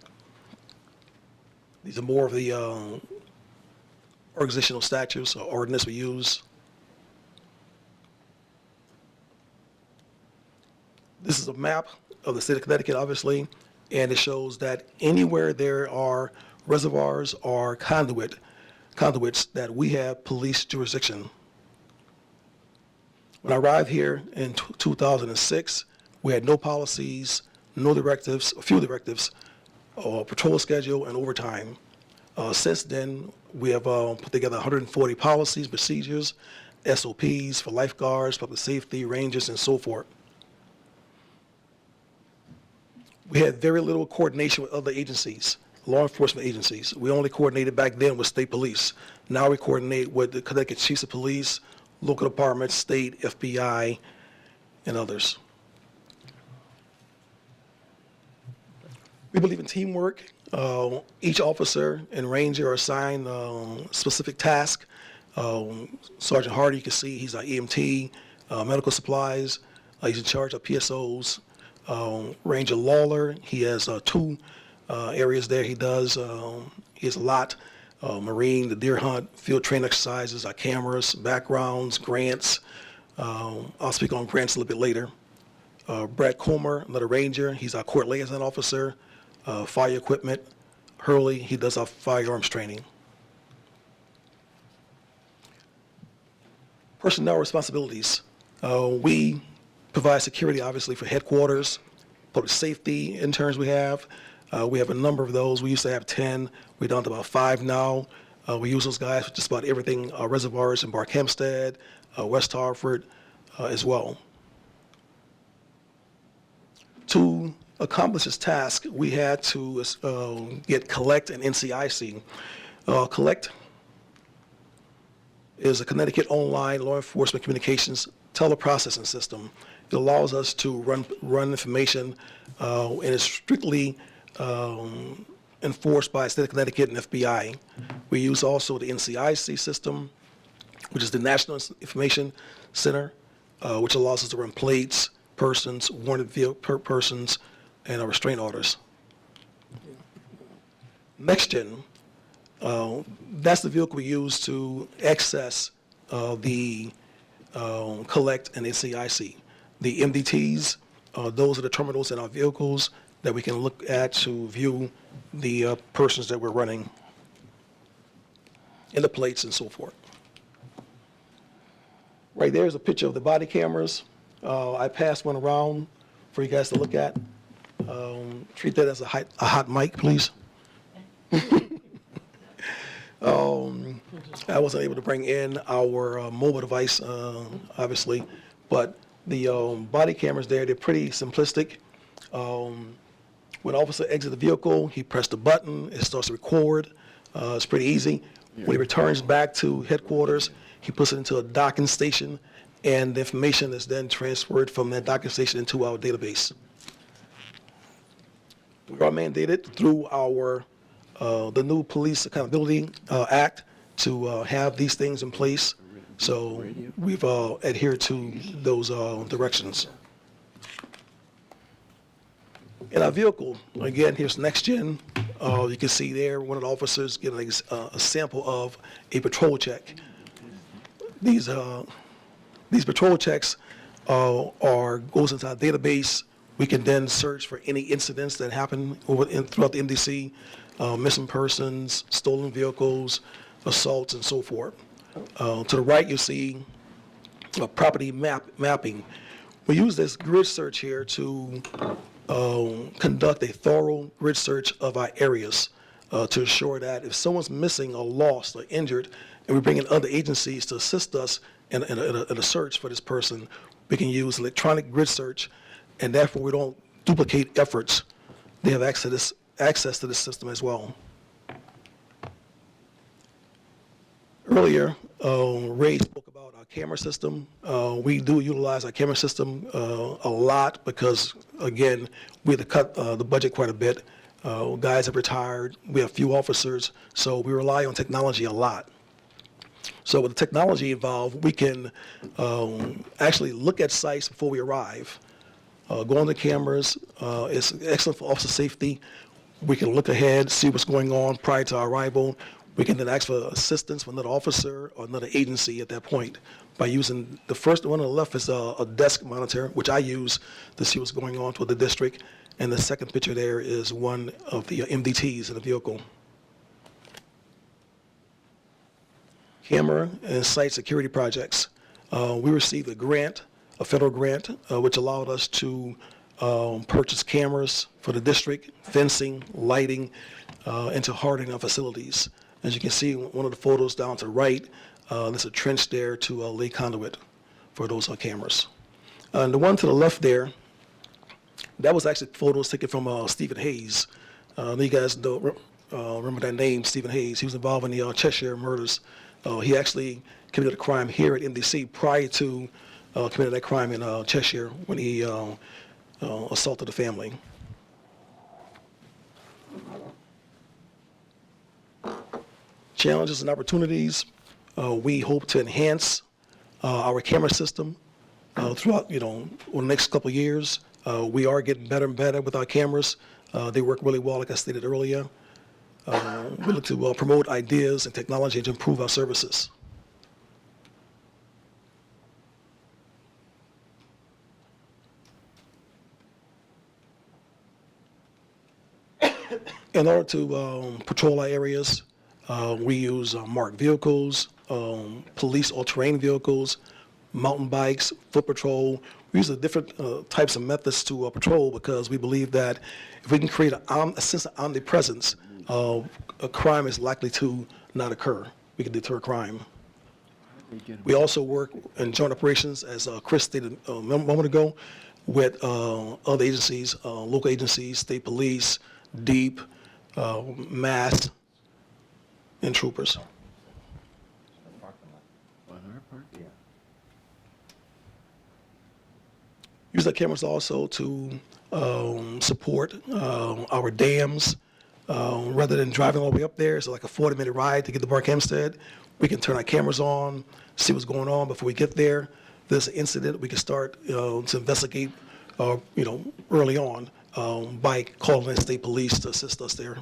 These are more of the organizational statutes or ordinance we use. This is a map of the state of Connecticut, obviously, and it shows that anywhere there are reservoirs or conduits that we have police jurisdiction. When I arrived here in 2006, we had no policies, no directives, a few directives, patrol schedule, and overtime. Since then, we have put together 140 policies, procedures, SOPs for lifeguards, public safety, rangers, and so forth. We had very little coordination with other agencies, law enforcement agencies. We only coordinated back then with state police. Now we coordinate with the Connecticut Chiefs of Police, local departments, state, FBI, and others. We believe in teamwork. Each officer and ranger are assigned specific tasks. Sergeant Hardy, you can see he's our EMT, medical supplies. He's in charge of PSOs. Ranger Lawler, he has 2 areas there he does. He has a lot. Marine, the deer hunt, field training exercises, our cameras, backgrounds, grants. I'll speak on grants a little bit later. Brad Comer, another ranger, he's our court liaison officer. Fire equipment. Hurley, he does our firearms training. Personnel responsibilities. We provide security, obviously, for headquarters, public safety interns we have. We have a number of those. We used to have 10. We're down to about 5 now. We use those guys for just about everything, reservoirs in Barkhamsted, West Hartford as well. To accomplish this task, we had to get Collect and NCIC. Collect is a Connecticut online law enforcement communications teleprocessing system. It allows us to run information and is strictly enforced by state of Connecticut and FBI. We use also the NCIC system, which is the National Information Center, which allows us to run plates, persons, warranted vehicle persons, and restraint orders. Next Gen, that's the vehicle we use to access the collect and NCIC. The MDTs, those are the terminals in our vehicles that we can look at to view the persons that we're running and the plates and so forth. Right there is a picture of the body cameras. I passed one around for you guys to look at. Treat that as a hot mic, please. I wasn't able to bring in our mobile device, obviously, but the body cameras there, they're pretty simplistic. When the officer exits the vehicle, he presses the button, it starts to record. It's pretty easy. When he returns back to headquarters, he puts it into a docking station, and the information is then transferred from that docking station into our database. We are mandated through our the new Police Accountability Act to have these things in place. So we've adhered to those directions. In our vehicle, again, here's Next Gen. You can see there one of the officers getting a sample of a patrol check. These patrol checks goes into our database. We can then search for any incidents that happen throughout the MDC, missing persons, stolen vehicles, assaults, and so forth. To the right, you see property mapping. We use this grid search here to conduct a thorough grid search of our areas to ensure that if someone's missing or lost or injured, and we bring in other agencies to assist us in a search for this person, we can use electronic grid search, and therefore we don't duplicate efforts. They have access to this system as well. Earlier, Ray spoke about our camera system. We do utilize our camera system a lot because, again, we had to cut the budget quite a bit. Guys have retired. We have few officers, so we rely on technology a lot. So with the technology involved, we can actually look at sites before we arrive. Go on the cameras. It's excellent for officer safety. We can look ahead, see what's going on prior to our arrival. We can then ask for assistance from another officer or another agency at that point by using the first one on the left is a desk monitor, which I use to see what's going on with the district. And the second picture there is one of the MDTs in the vehicle. Camera and site security projects. We received a grant, a federal grant, which allowed us to purchase cameras for the district, fencing, lighting, and to hardening our facilities. As you can see, one of the photos down to the right, there's a trench there to lay conduit for those cameras. And the one to the left there, that was actually photos taken from Stephen Hayes. You guys don't remember that name, Stephen Hayes. He was involved in the Cheshire murders. He actually committed a crime here at MDC prior to committing that crime in Cheshire when he assaulted a family. Challenges and opportunities. We hope to enhance our camera system throughout, over the next couple of years. We are getting better and better with our cameras. They work really well, like I stated earlier. We look to promote ideas and technology to improve our services. In order to patrol our areas, we use marked vehicles, police all-terrain vehicles, mountain bikes, foot patrol. We use the different types of methods to patrol because we believe that if we can create a sense of omnipresence, a crime is likely to not occur. We can deter crime. We also work in joint operations, as Chris stated a moment ago, with other agencies, local agencies, state police, DEEP, MASS, and troopers. Use our cameras also to support our dams. Rather than driving all the way up there, it's like a 40-minute ride to get to Barkhamsted. We can turn our cameras on, see what's going on before we get there. If there's an incident, we can start to investigate, early on. by calling in state police to assist us there.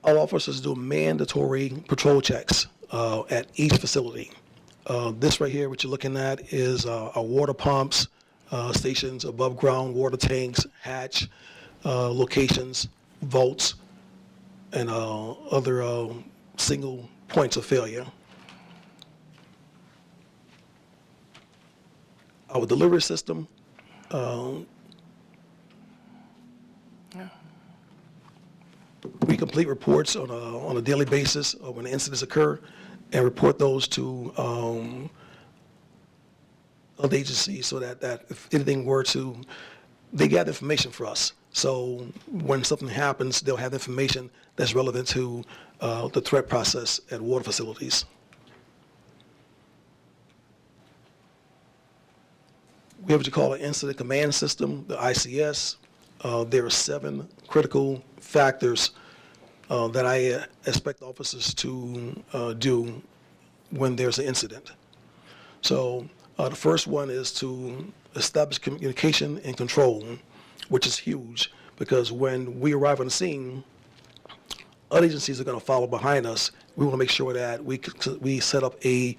Our officers do mandatory patrol checks at each facility. This right here, what you're looking at, is our water pumps, stations, above ground water tanks, hatch locations, vaults, and other single points of failure. Our delivery system, we complete reports on a daily basis when incidents occur and report those to other agencies so that if anything were to, they gather information for us. So when something happens, they'll have information that's relevant to the threat process at water facilities. We have what you call an incident command system, the ICS. There are 7 critical factors that I expect officers to do when there's an incident. So the first one is to establish communication and control, which is huge because when we arrive on the scene, other agencies are going to follow behind us. We want to make sure that we set up a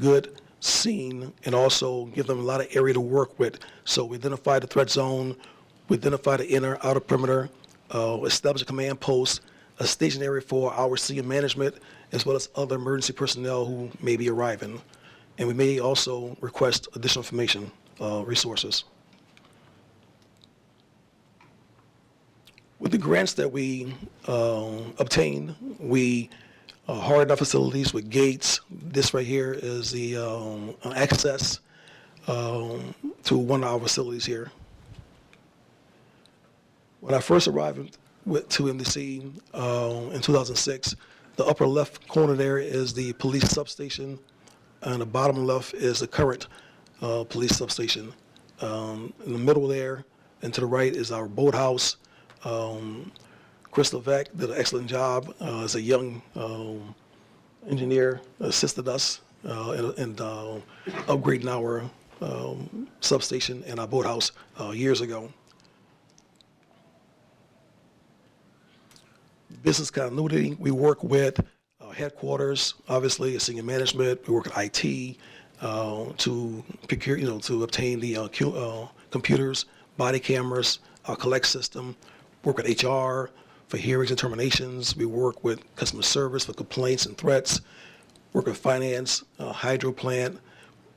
good scene and also give them a lot of area to work with. So we identify the threat zone, we identify the inner, outer perimeter, establish a command post, a staging area for our senior management, as well as other emergency personnel who may be arriving. And we may also request additional information, resources. With the grants that we obtain, we harden our facilities with gates. This right here is the access to one of our facilities here. When I first arrived to MDC in 2006, the upper left corner there is the police substation, and the bottom left is the current police substation. In the middle there and to the right is our boathouse. Chris Levesque did an excellent job as a young engineer, assisted us in upgrading our substation and our boathouse years ago. Business continuity, we work with headquarters, obviously, senior management. We work at IT to procure, to obtain the computers, body cameras, our collect system. Work with HR for hearings and terminations. We work with customer service for complaints and threats. Work with finance, hydro plant,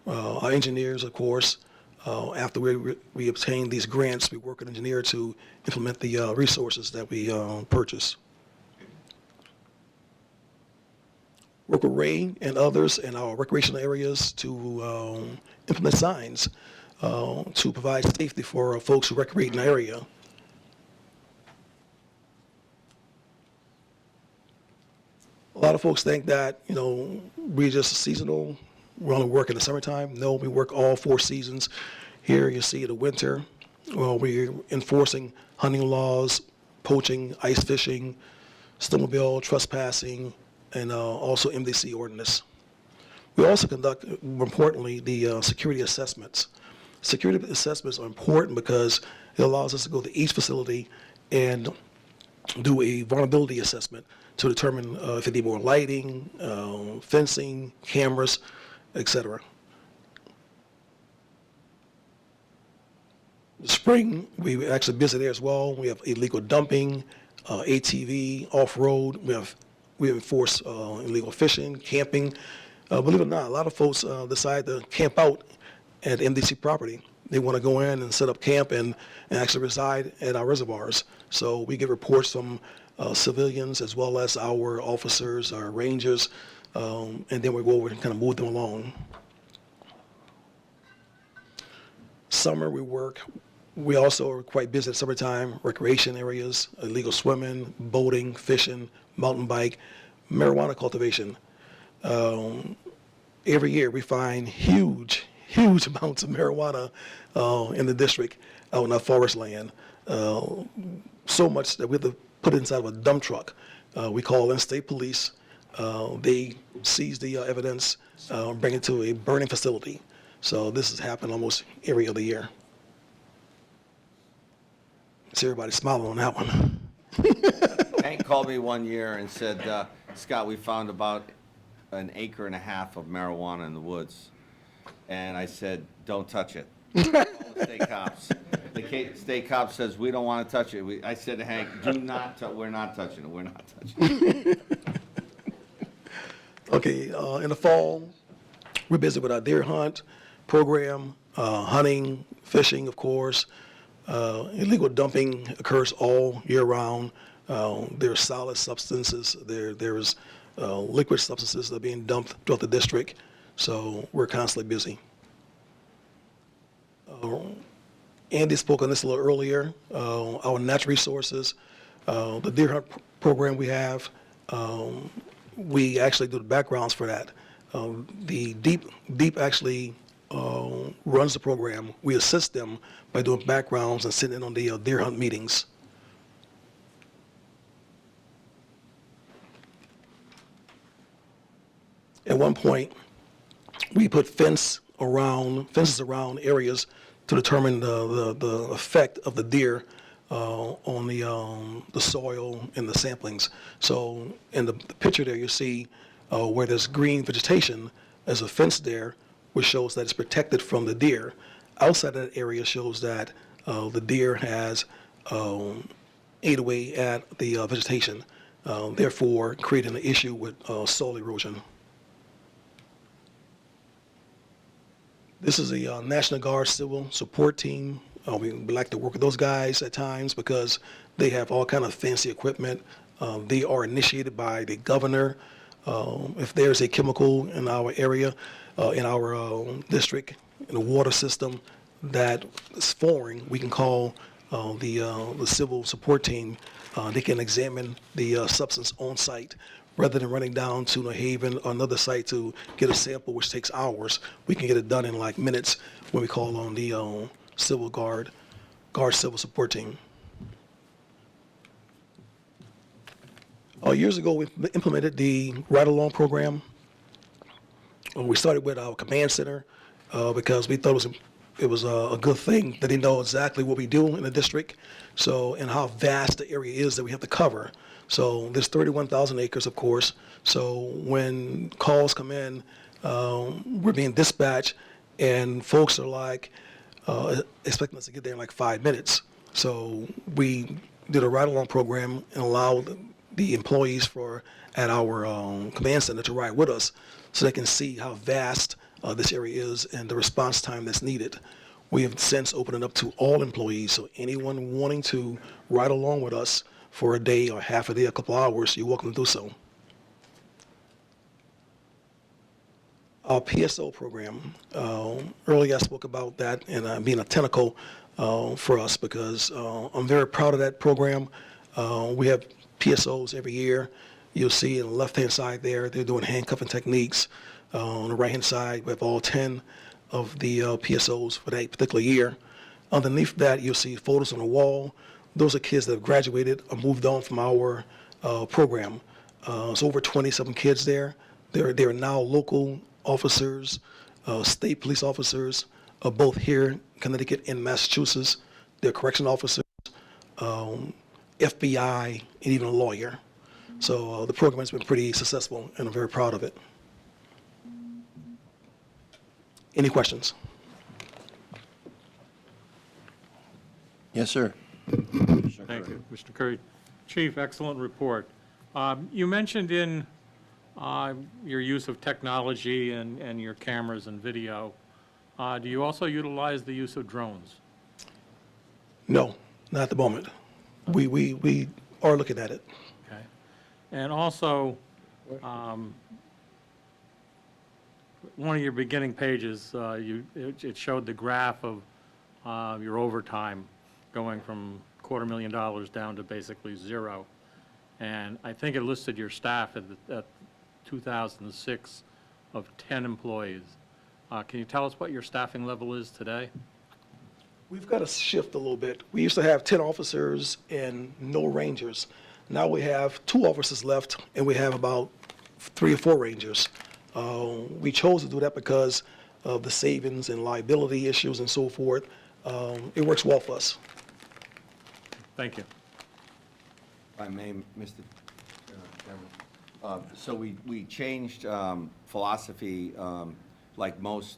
our engineers, of course. After we obtain these grants, we work with an engineer to implement the resources that we purchase. Work with Ray and others in our recreational areas to implement signs to provide safety for folks who recreate in the area. A lot of folks think that, we're just seasonal. We only work in the summertime. No, we work all 4 seasons. Here you see the winter. Well, we're enforcing hunting laws, poaching, ice fishing, snowmobile, trespassing, and also MDC ordinance. We also conduct, more importantly, the security assessments. Security assessments are important because it allows us to go to each facility and do a vulnerability assessment to determine if they need more lighting, fencing, cameras, etc. Spring, we actually busy there as well. We have illegal dumping, ATV, off-road. We enforce illegal fishing, camping. Believe it or not, a lot of folks decide to camp out at MDC property. They want to go in and set up camp and actually reside at our reservoirs. So we get reports from civilians as well as our officers, our rangers, and then we go over and kind of move them along. Summer we also are quite busy at summertime, recreation areas, illegal swimming, boating, fishing, mountain bike, marijuana cultivation. Every year we find huge amounts of marijuana in the district out in our forest land. So much that we have to put it inside of a dump truck. We call in state police. They seize the evidence, bring it to a burning facility. So this has happened almost every other year. See everybody smiling on that one. Hank called me one year and said, Scott, we found about an acre and a half of marijuana in the woods. And I said, don't touch it. Call the state cops. The state cop says, we don't want to touch it. I said to Hank, we're not touching it. We're not touching it. Okay, in the fall, we're busy with our deer hunt program, hunting, fishing, of course. Illegal dumping occurs all year round. There's solid substances. There's liquid substances that are being dumped throughout the district. So we're constantly busy. Andy spoke on this a little earlier. Our natural resources, the deer hunt program we have, we actually do the backgrounds for that. The Deep actually runs the program. We assist them by doing backgrounds and sitting in on the deer hunt meetings. At one point, we put fences around areas to determine the effect of the deer on the soil and the samplings. So in the picture there, you see where there's green vegetation, there's a fence there, which shows that it's protected from the deer. Outside of that area shows that the deer has ate away at the vegetation, therefore creating an issue with soil erosion. This is a National Guard civil support team. We like to work with those guys at times because they have all kind of fancy equipment. They are initiated by the governor. If there's a chemical in our area, in our district, in the water system that is foreign, we can call the civil support team. They can examine the substance on site. Rather than running down to New Haven or another site to get a sample, which takes hours, we can get it done in like minutes when we call on the civil guard civil support team. Years ago, we implemented the ride-along program. We started with our command center because we thought it was a good thing that they know exactly what we do in the district, and how vast the area is that we have to cover. So there's 31,000 acres, of course. So when calls come in, we're being dispatched, and folks are like expecting us to get there in like 5 minutes. So we did a ride-along program and allowed the employees at our command center to ride with us, so they can see how vast this area is and the response time that's needed. We have since opened it up to all employees, so anyone wanting to ride along with us for a day or half a day, a couple hours, you're welcome to do so. Our PSO program, earlier I spoke about that and being a tentacle for us because I'm very proud of that program. We have PSOs every year. You'll see on the left-hand side there, they're doing handcuffing techniques. On the right-hand side, we have all 10 of the PSOs for that particular year. Underneath that, you'll see photos on the wall. Those are kids that have graduated or moved on from our program. It's over 27 kids there. They're now local officers, state police officers, both here in Connecticut and Massachusetts. They're correction officers, FBI, and even a lawyer. So the program has been pretty successful, and I'm very proud of it. Any questions? Yes, sir. Thank you, Mr. Curry. Chief, excellent report. You mentioned in your use of technology and your cameras and video. Do you also utilize the use of drones? No, not at the moment. We are looking at it. Okay. And also, one of your beginning pages, it showed the graph of your overtime going from $250,000 down to basically zero. And I think it listed your staff at 2006 of 10 employees. Can you tell us what your staffing level is today? We've got to shift a little bit. We used to have 10 officers and no rangers. Now we have 2 officers left, and we have about 3 or 4 rangers. We chose to do that because of the savings and liability issues and so forth. It works well for us. Thank you. If I may, Mr. Chairman. So we changed philosophy, like most.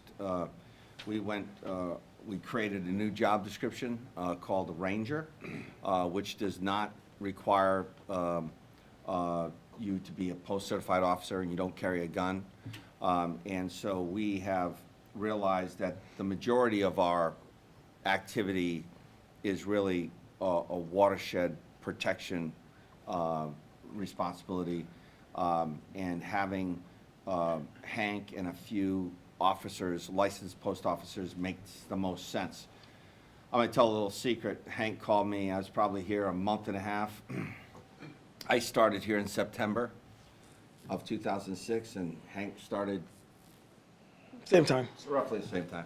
We created a new job description called a ranger, which does not require you to be a post-certified officer and you don't carry a gun. And so we have realized that the majority of our activity is really a watershed protection responsibility, and having Hank and a few officers, licensed post officers, makes the most sense. I'm going to tell a little secret. Hank called me. I was probably here a month and a half. I started here in September of 2006, and Hank started Same time. roughly the same time.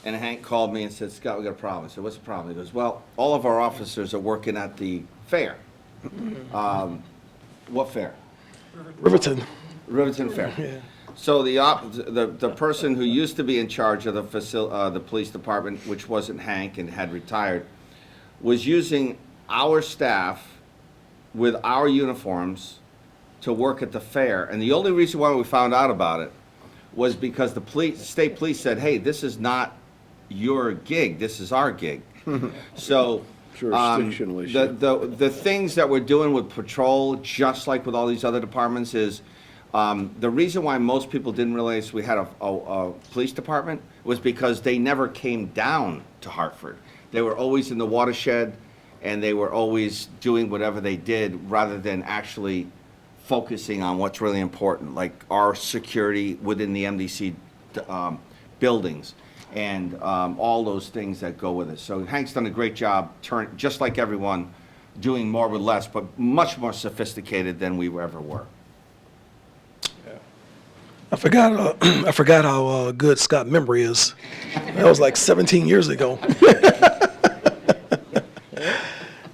And Hank called me and said, Scott, we got a problem. I said, what's the problem? He goes, well, all of our officers are working at the fair. What fair? Riverton. Riverton Fair. Yeah. So the person who used to be in charge of the police department, which wasn't Hank and had retired, was using our staff with our uniforms to work at the fair. And the only reason why we found out about it was because the state police said, hey, this is not your gig, this is our gig. So Jurisdictional issue. the things that we're doing with patrol, just like with all these other departments, is the reason why most people didn't realize we had a police department was because they never came down to Hartford. They were always in the watershed, and they were always doing whatever they did rather than actually focusing on what's really important, like our security within the MDC buildings and all those things that go with it. So Hank's done a great job, just like everyone, doing more with less, but much more sophisticated than we ever were. I forgot how good Scott's memory is. That was like 17 years ago.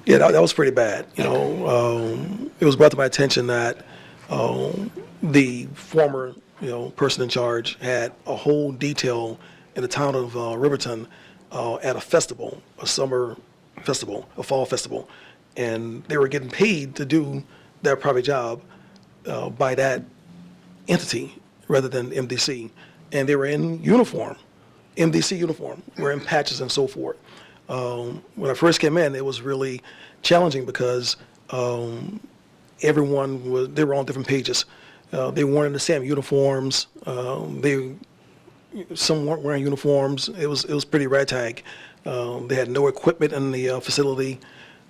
Yeah, that was pretty bad. You know, it was brought to my attention that the former, person in charge had a whole detail in the town of Riverton at a festival, a summer festival, a fall festival, and they were getting paid to do their private job by that entity rather than MDC, and they were in uniform, MDC uniform, wearing patches and so forth. When I first came in, it was really challenging because they were on different pages. They weren't in the same uniforms. Some weren't wearing uniforms. It was pretty ragtag. They had no equipment in the facility.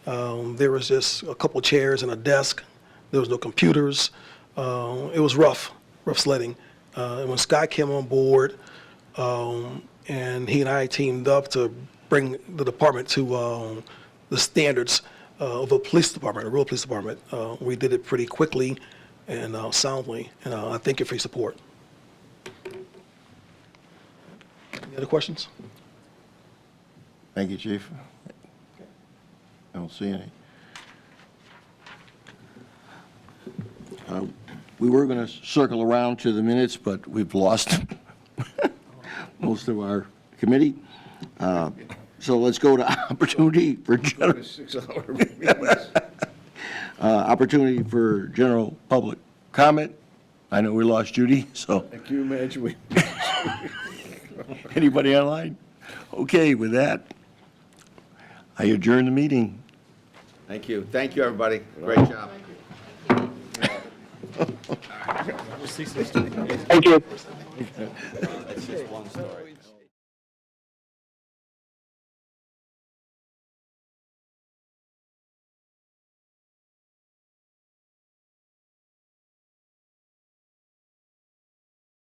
There was just a couple chairs and a desk. There was no computers. It was rough sledding. And when Scott came on board, and he and I teamed up to bring the department to the standards of a police department, a real police department, we did it pretty quickly and soundly, and I thank you for your support. Any other questions? Thank you, Chief. I don't see any. We were going to circle around to the minutes, but we've lost most of our committee. So let's go to opportunity for opportunity for general public comment. I know we lost Judy, so. Can you imagine Anybody online? Okay, with that, I adjourn the meeting. Thank you. Thank you, everybody. Great job. Thank you. That's just one story.